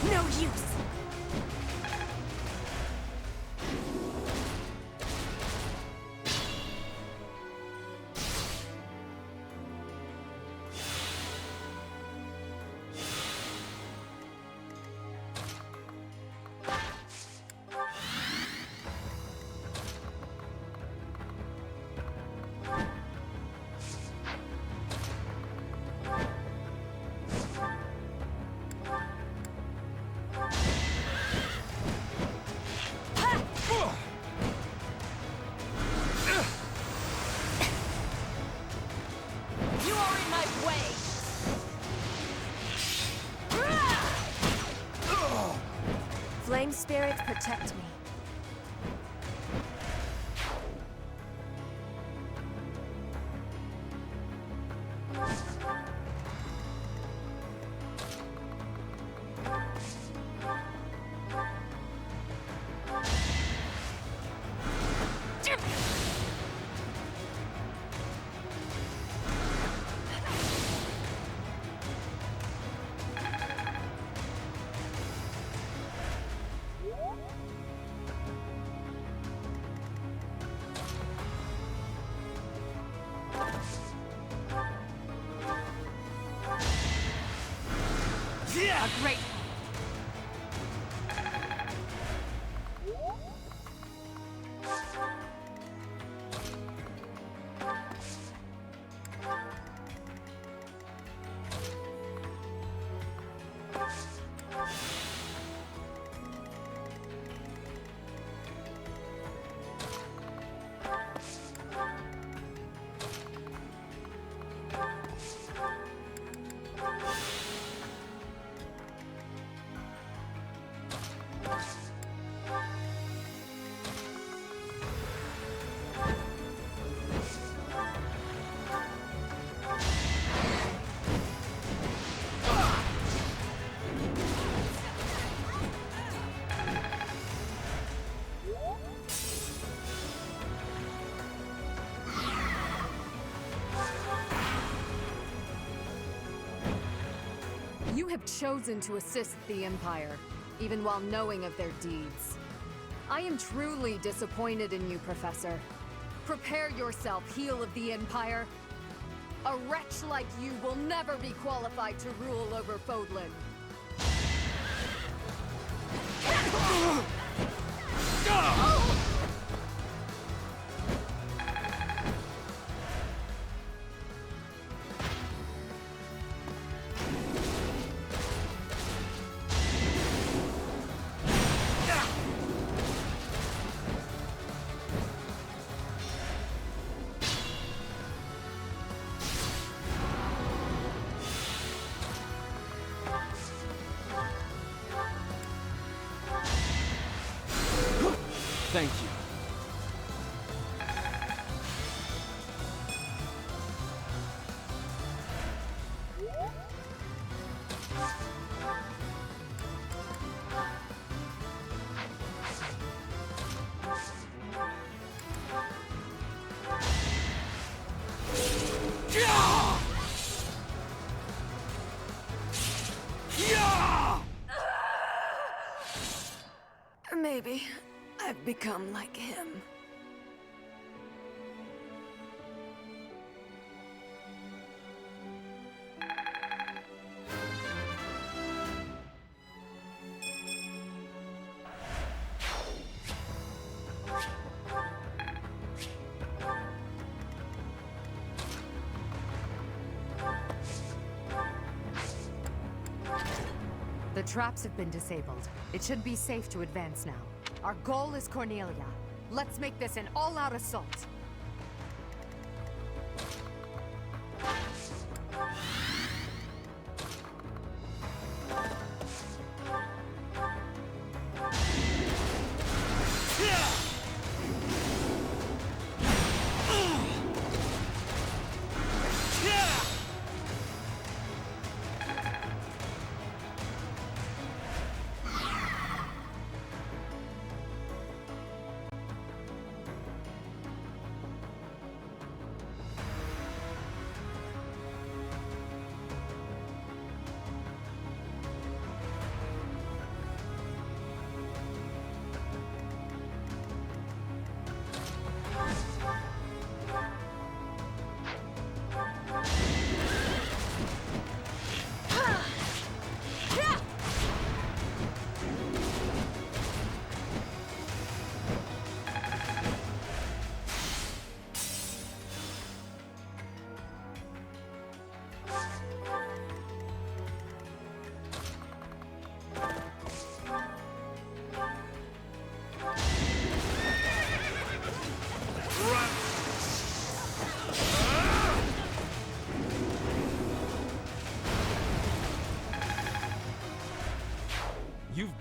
No use! You are in my way! Flame spirits, protect me. A great You have chosen to assist the Empire, even while knowing of their deeds. I am truly disappointed in you, Professor. Prepare yourself, heel of the Empire. A wretch like you will never be qualified to rule over Fodlan. Thank you. Maybe I've become like him. The traps have been disabled. It should be safe to advance now. Our goal is Cornelia. Let's make this an all-out assault.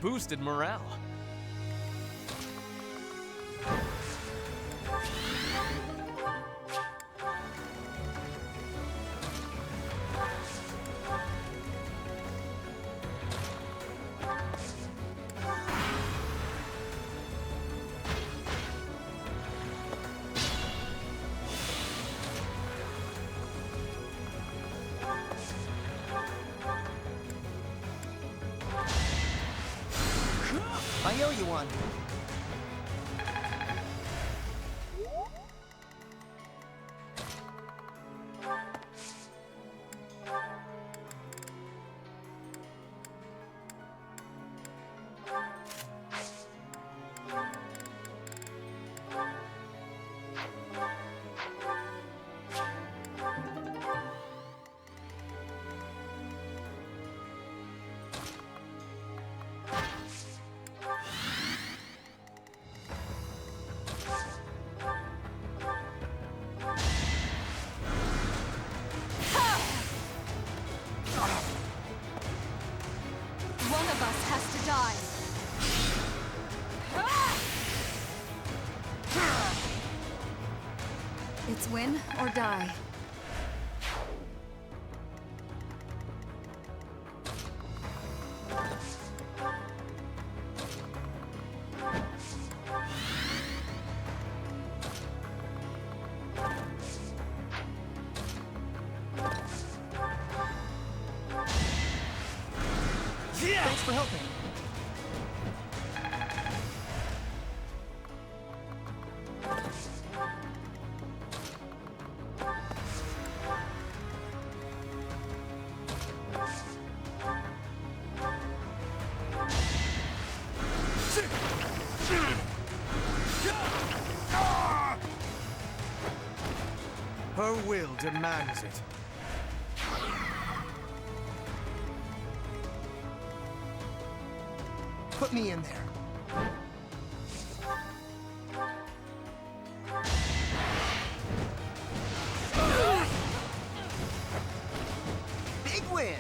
boosted morale. I owe you one. One of us has to die. It's win or die. Thanks for helping. Her will demands it. Put me in there. Big win!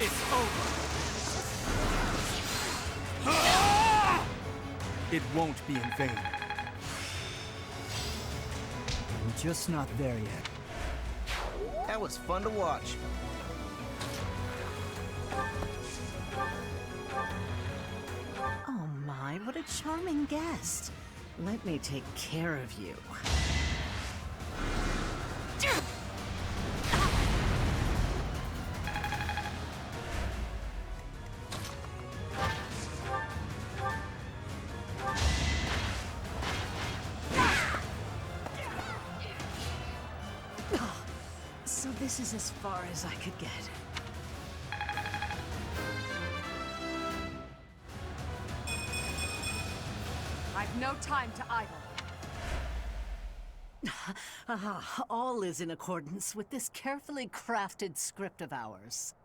It's over. It won't be in vain. I'm just not there yet. That was fun to watch. Oh my, what a charming guest. Let me take care of you. So this is as far as I could get. I've no time to idle. All is in accordance with this carefully crafted script of ours.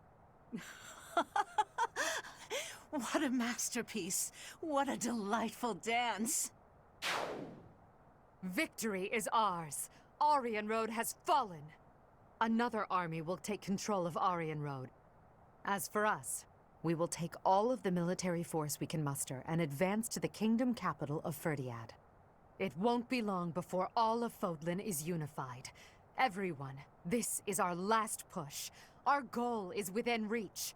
What a masterpiece! What a delightful dance! Victory is ours. Aryan Road has fallen. Another army will take control of Aryan Road. As for us, we will take all of the military force we can muster and advance to the kingdom capital of Ferdiad. It won't be long before all of Fodlan is unified. Everyone, this is our last push. Our goal is within reach.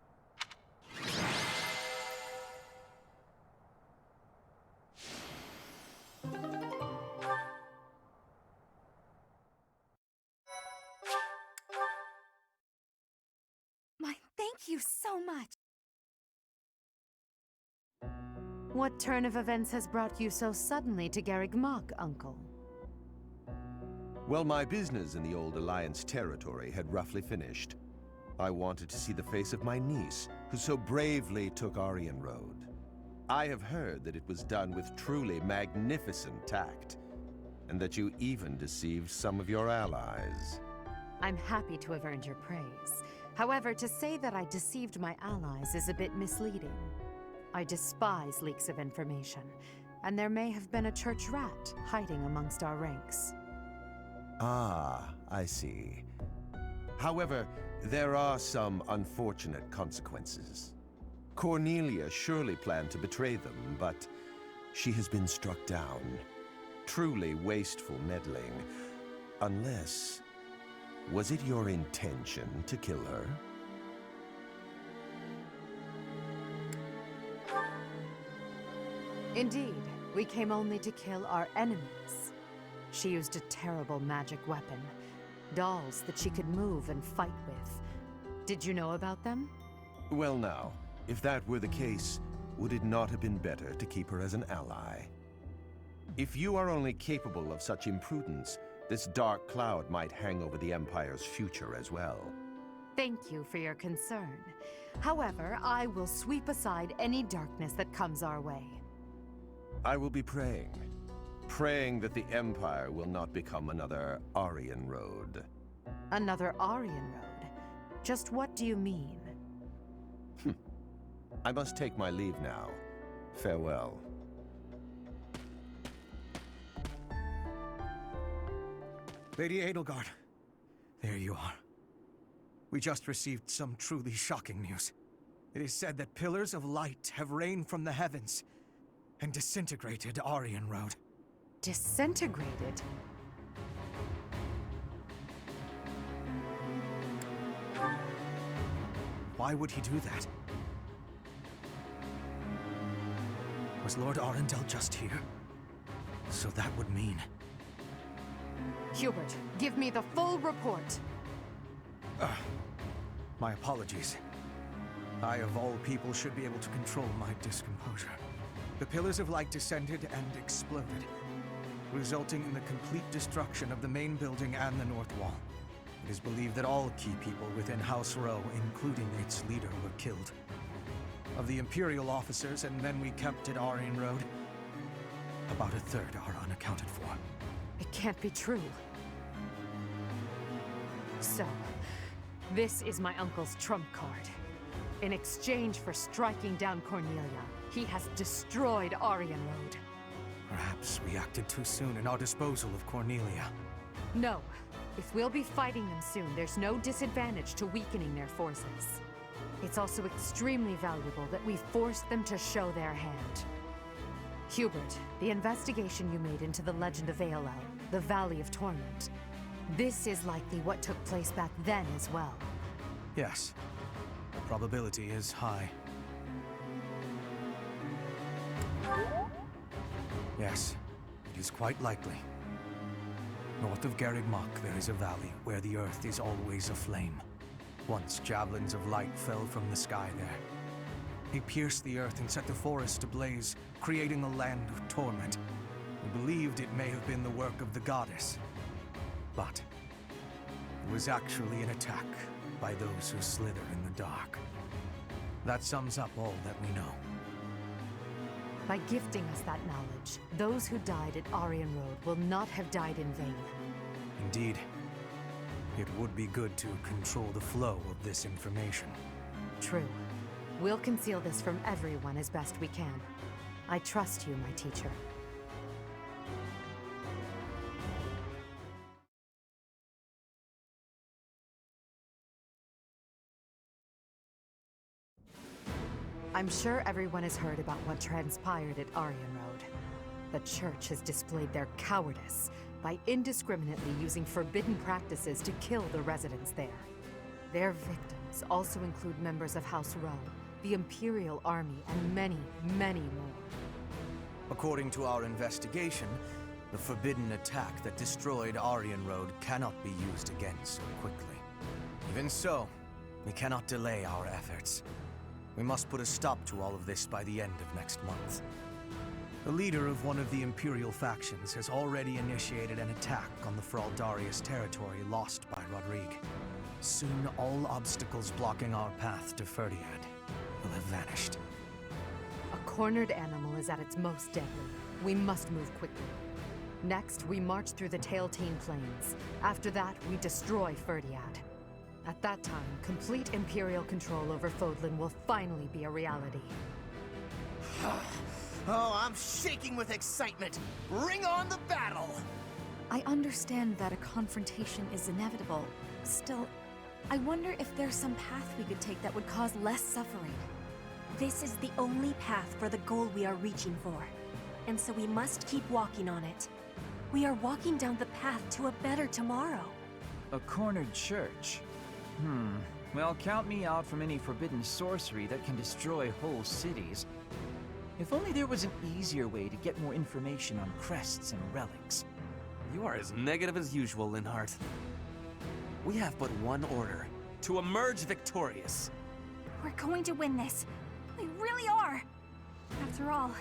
Thank you so much. What turn of events has brought you so suddenly to Garreg Mach, Uncle? Well, my business in the old Alliance territory had roughly finished. I wanted to see the face of my niece, who so bravely took Aryan Road. I have heard that it was done with truly magnificent tact, and that you even deceived some of your allies. I'm happy to have earned your praise. However, to say that I deceived my allies is a bit misleading. I despise leaks of information, and there may have been a church rat hiding amongst our ranks. Ah, I see. However, there are some unfortunate consequences. Cornelia surely planned to betray them, but she has been struck down. Truly wasteful meddling. Unless... was it your intention to kill her? Indeed, we came only to kill our enemies. She used a terrible magic weapon. Dolls that she could move and fight with. Did you know about them? Well now, if that were the case, would it not have been better to keep her as an ally? If you are only capable of such imprudence, this dark cloud might hang over the Empire's future as well. Thank you for your concern. However, I will sweep aside any darkness that comes our way. I will be praying. Praying that the Empire will not become another Aryan Road. Another Aryan Road? Just what do you mean? I must take my leave now. Farewell. Lady Edelgard, there you are. We just received some truly shocking news. It is said that pillars of light have rained from the heavens and disintegrated Aryan Road. Disintegrated? Why would he do that? Was Lord Arundel just here? So that would mean... Hubert, give me the full report. My apologies. I, of all people, should be able to control my discomposure. The pillars of light descended and exploded, resulting in the complete destruction of the main building and the north wall. It is believed that all key people within House Row, including its leader, were killed. Of the Imperial officers and men we kept at Aryan Road, about a third are unaccounted for. It can't be true. So, this is my uncle's trump card. In exchange for striking down Cornelia, he has destroyed Aryan Road. Perhaps we acted too soon in our disposal of Cornelia. No. If we'll be fighting them soon, there's no disadvantage to weakening their forces. It's also extremely valuable that we force them to show their hand. Hubert, the investigation you made into the legend of Aelel, the Valley of Torment, this is likely what took place back then as well. Yes. The probability is high. Yes, it is quite likely. North of Garreg Mach, there is a valley where the earth is always aflame. Once javelins of light fell from the sky there. They pierced the earth and set the forest ablaze, creating a land of torment. We believed it may have been the work of the goddess. But it was actually an attack by those who slither in the dark. That sums up all that we know. By gifting us that knowledge, those who died at Aryan Road will not have died in vain. Indeed. It would be good to control the flow of this information. True. We'll conceal this from everyone as best we can. I trust you, my teacher. I'm sure everyone has heard about what transpired at Aryan Road. The Church has displayed their cowardice by indiscriminately using forbidden practices to kill the residents there. Their victims also include members of House Row, the Imperial Army, and many, many more. According to our investigation, the forbidden attack that destroyed Aryan Road cannot be used again so quickly. Even so, we cannot delay our efforts. We must put a stop to all of this by the end of next month. The leader of one of the Imperial factions has already initiated an attack on the Fraldarius territory lost by Rodrigue. Soon, all obstacles blocking our path to Ferdiad will have vanished. A cornered animal is at its most deadly. We must move quickly. Next, we march through the Tailtean Plains. After that, we destroy Ferdiad. At that time, complete Imperial control over Fodlan will finally be a reality. Oh, I'm shaking with excitement! Bring on the battle! I understand that a confrontation is inevitable. Still, I wonder if there's some path we could take that would cause less suffering. This is the only path for the goal we are reaching for. And so we must keep walking on it. We are walking down the path to a better tomorrow. A cornered church? Well, count me out from any forbidden sorcery that can destroy whole cities. If only there was an easier way to get more information on crests and relics. You are as negative as usual, Linhardt. We have but one order: to emerge victorious. We're going to win this. We really are. After all,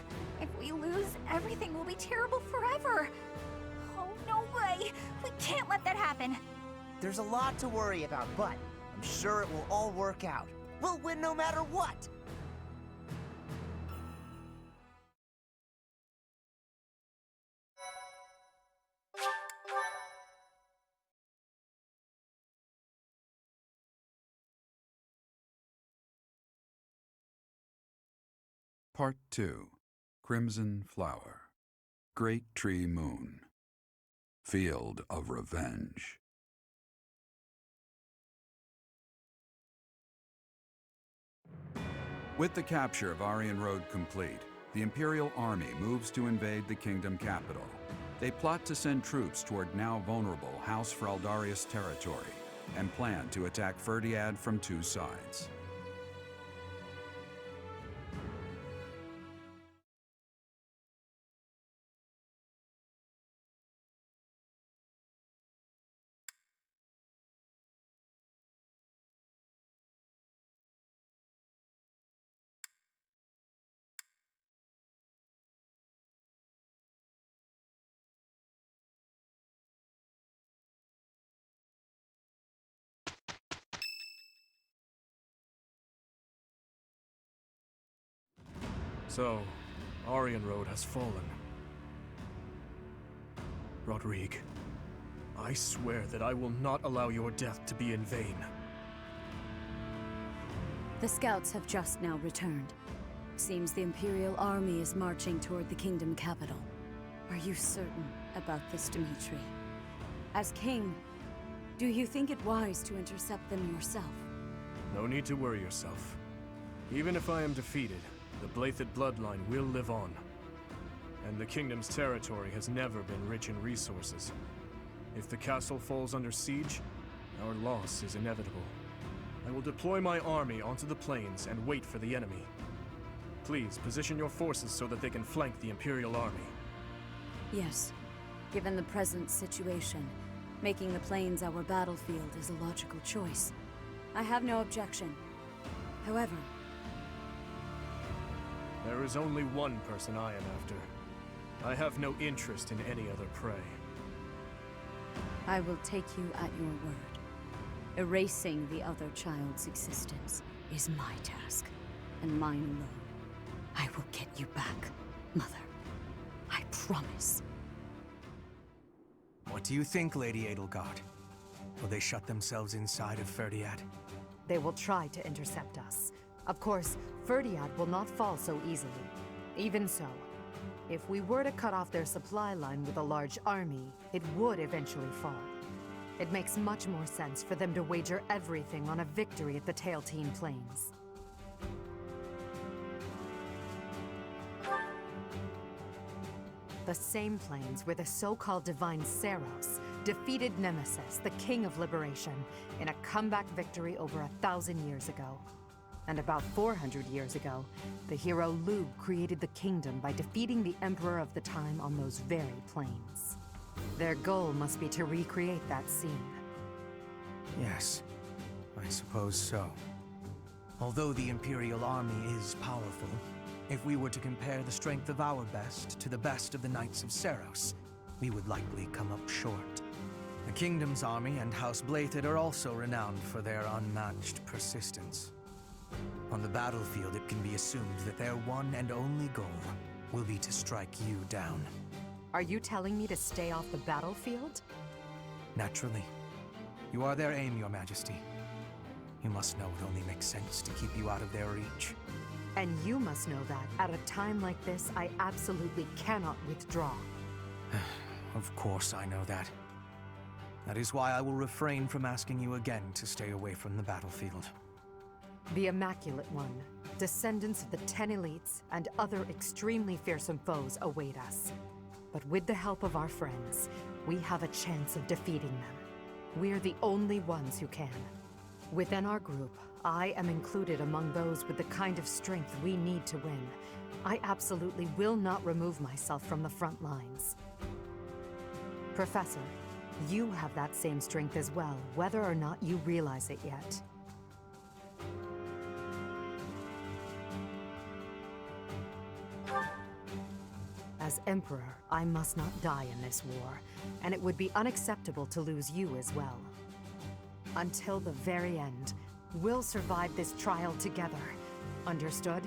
if we lose, everything will be terrible forever. Oh, no way! We can't let that happen. There's a lot to worry about, but I'm sure it will all work out. We'll win no matter what! Part 2. Crimson Flower. Great Tree Moon. Field of Revenge. With the capture of Aryan Road complete, the Imperial Army moves to invade the kingdom capital. They plot to send troops toward now vulnerable House Fraldarius territory and plan to attack Ferdiad from two sides. So, Aryan Road has fallen. Rodrigue, I swear that I will not allow your death to be in vain. The scouts have just now returned. Seems the Imperial army is marching toward the kingdom capital. Are you certain about this, Dimitri? As king, do you think it wise to intercept them yourself? No need to worry yourself. Even if I am defeated, the Blythed bloodline will live on. And the kingdom's territory has never been rich in resources. If the castle falls under siege, our loss is inevitable. I will deploy my army onto the plains and wait for the enemy. Please, position your forces so that they can flank the Imperial army. Yes. Given the present situation, making the plains our battlefield is a logical choice. I have no objection. However, there is only one person I am after. I have no interest in any other prey. I will take you at your word. Erasing the other child's existence is my task, and mine alone. I will get you back, Mother. I promise. What do you think, Lady Edelgard? Will they shut themselves inside of Ferdiad? They will try to intercept us. Of course, Ferdiad will not fall so easily. Even so, if we were to cut off their supply line with a large army, it would eventually fall. It makes much more sense for them to wager everything on a victory at the Tailtean Plains. The same plains where the so-called divine Seros defeated Nemesis, the King of Liberation, in a comeback victory over 1,000 years ago. And about 400 years ago, the hero Lugh created the kingdom by defeating the Emperor of the time on those very plains. Their goal must be to recreate that scene. Yes, I suppose so. Although the Imperial army is powerful, if we were to compare the strength of our best to the best of the Knights of Seros, we would likely come up short. The Kingdom's army and House Blythed are also renowned for their unmatched persistence. On the battlefield, it can be assumed that their one and only goal will be to strike you down. Are you telling me to stay off the battlefield? Naturally. You are their aim, Your Majesty. You must know it only makes sense to keep you out of their reach. And you must know that, at a time like this, I absolutely cannot withdraw. Of course I know that. That is why I will refrain from asking you again to stay away from the battlefield. The Immaculate One, descendants of the 10 elites, and other extremely fearsome foes await us. But with the help of our friends, we have a chance of defeating them. We're the only ones who can. Within our group, I am included among those with the kind of strength we need to win. I absolutely will not remove myself from the front lines. Professor, you have that same strength as well, whether or not you realize it yet. As Emperor, I must not die in this war, and it would be unacceptable to lose you as well. Until the very end, we'll survive this trial together. Understood?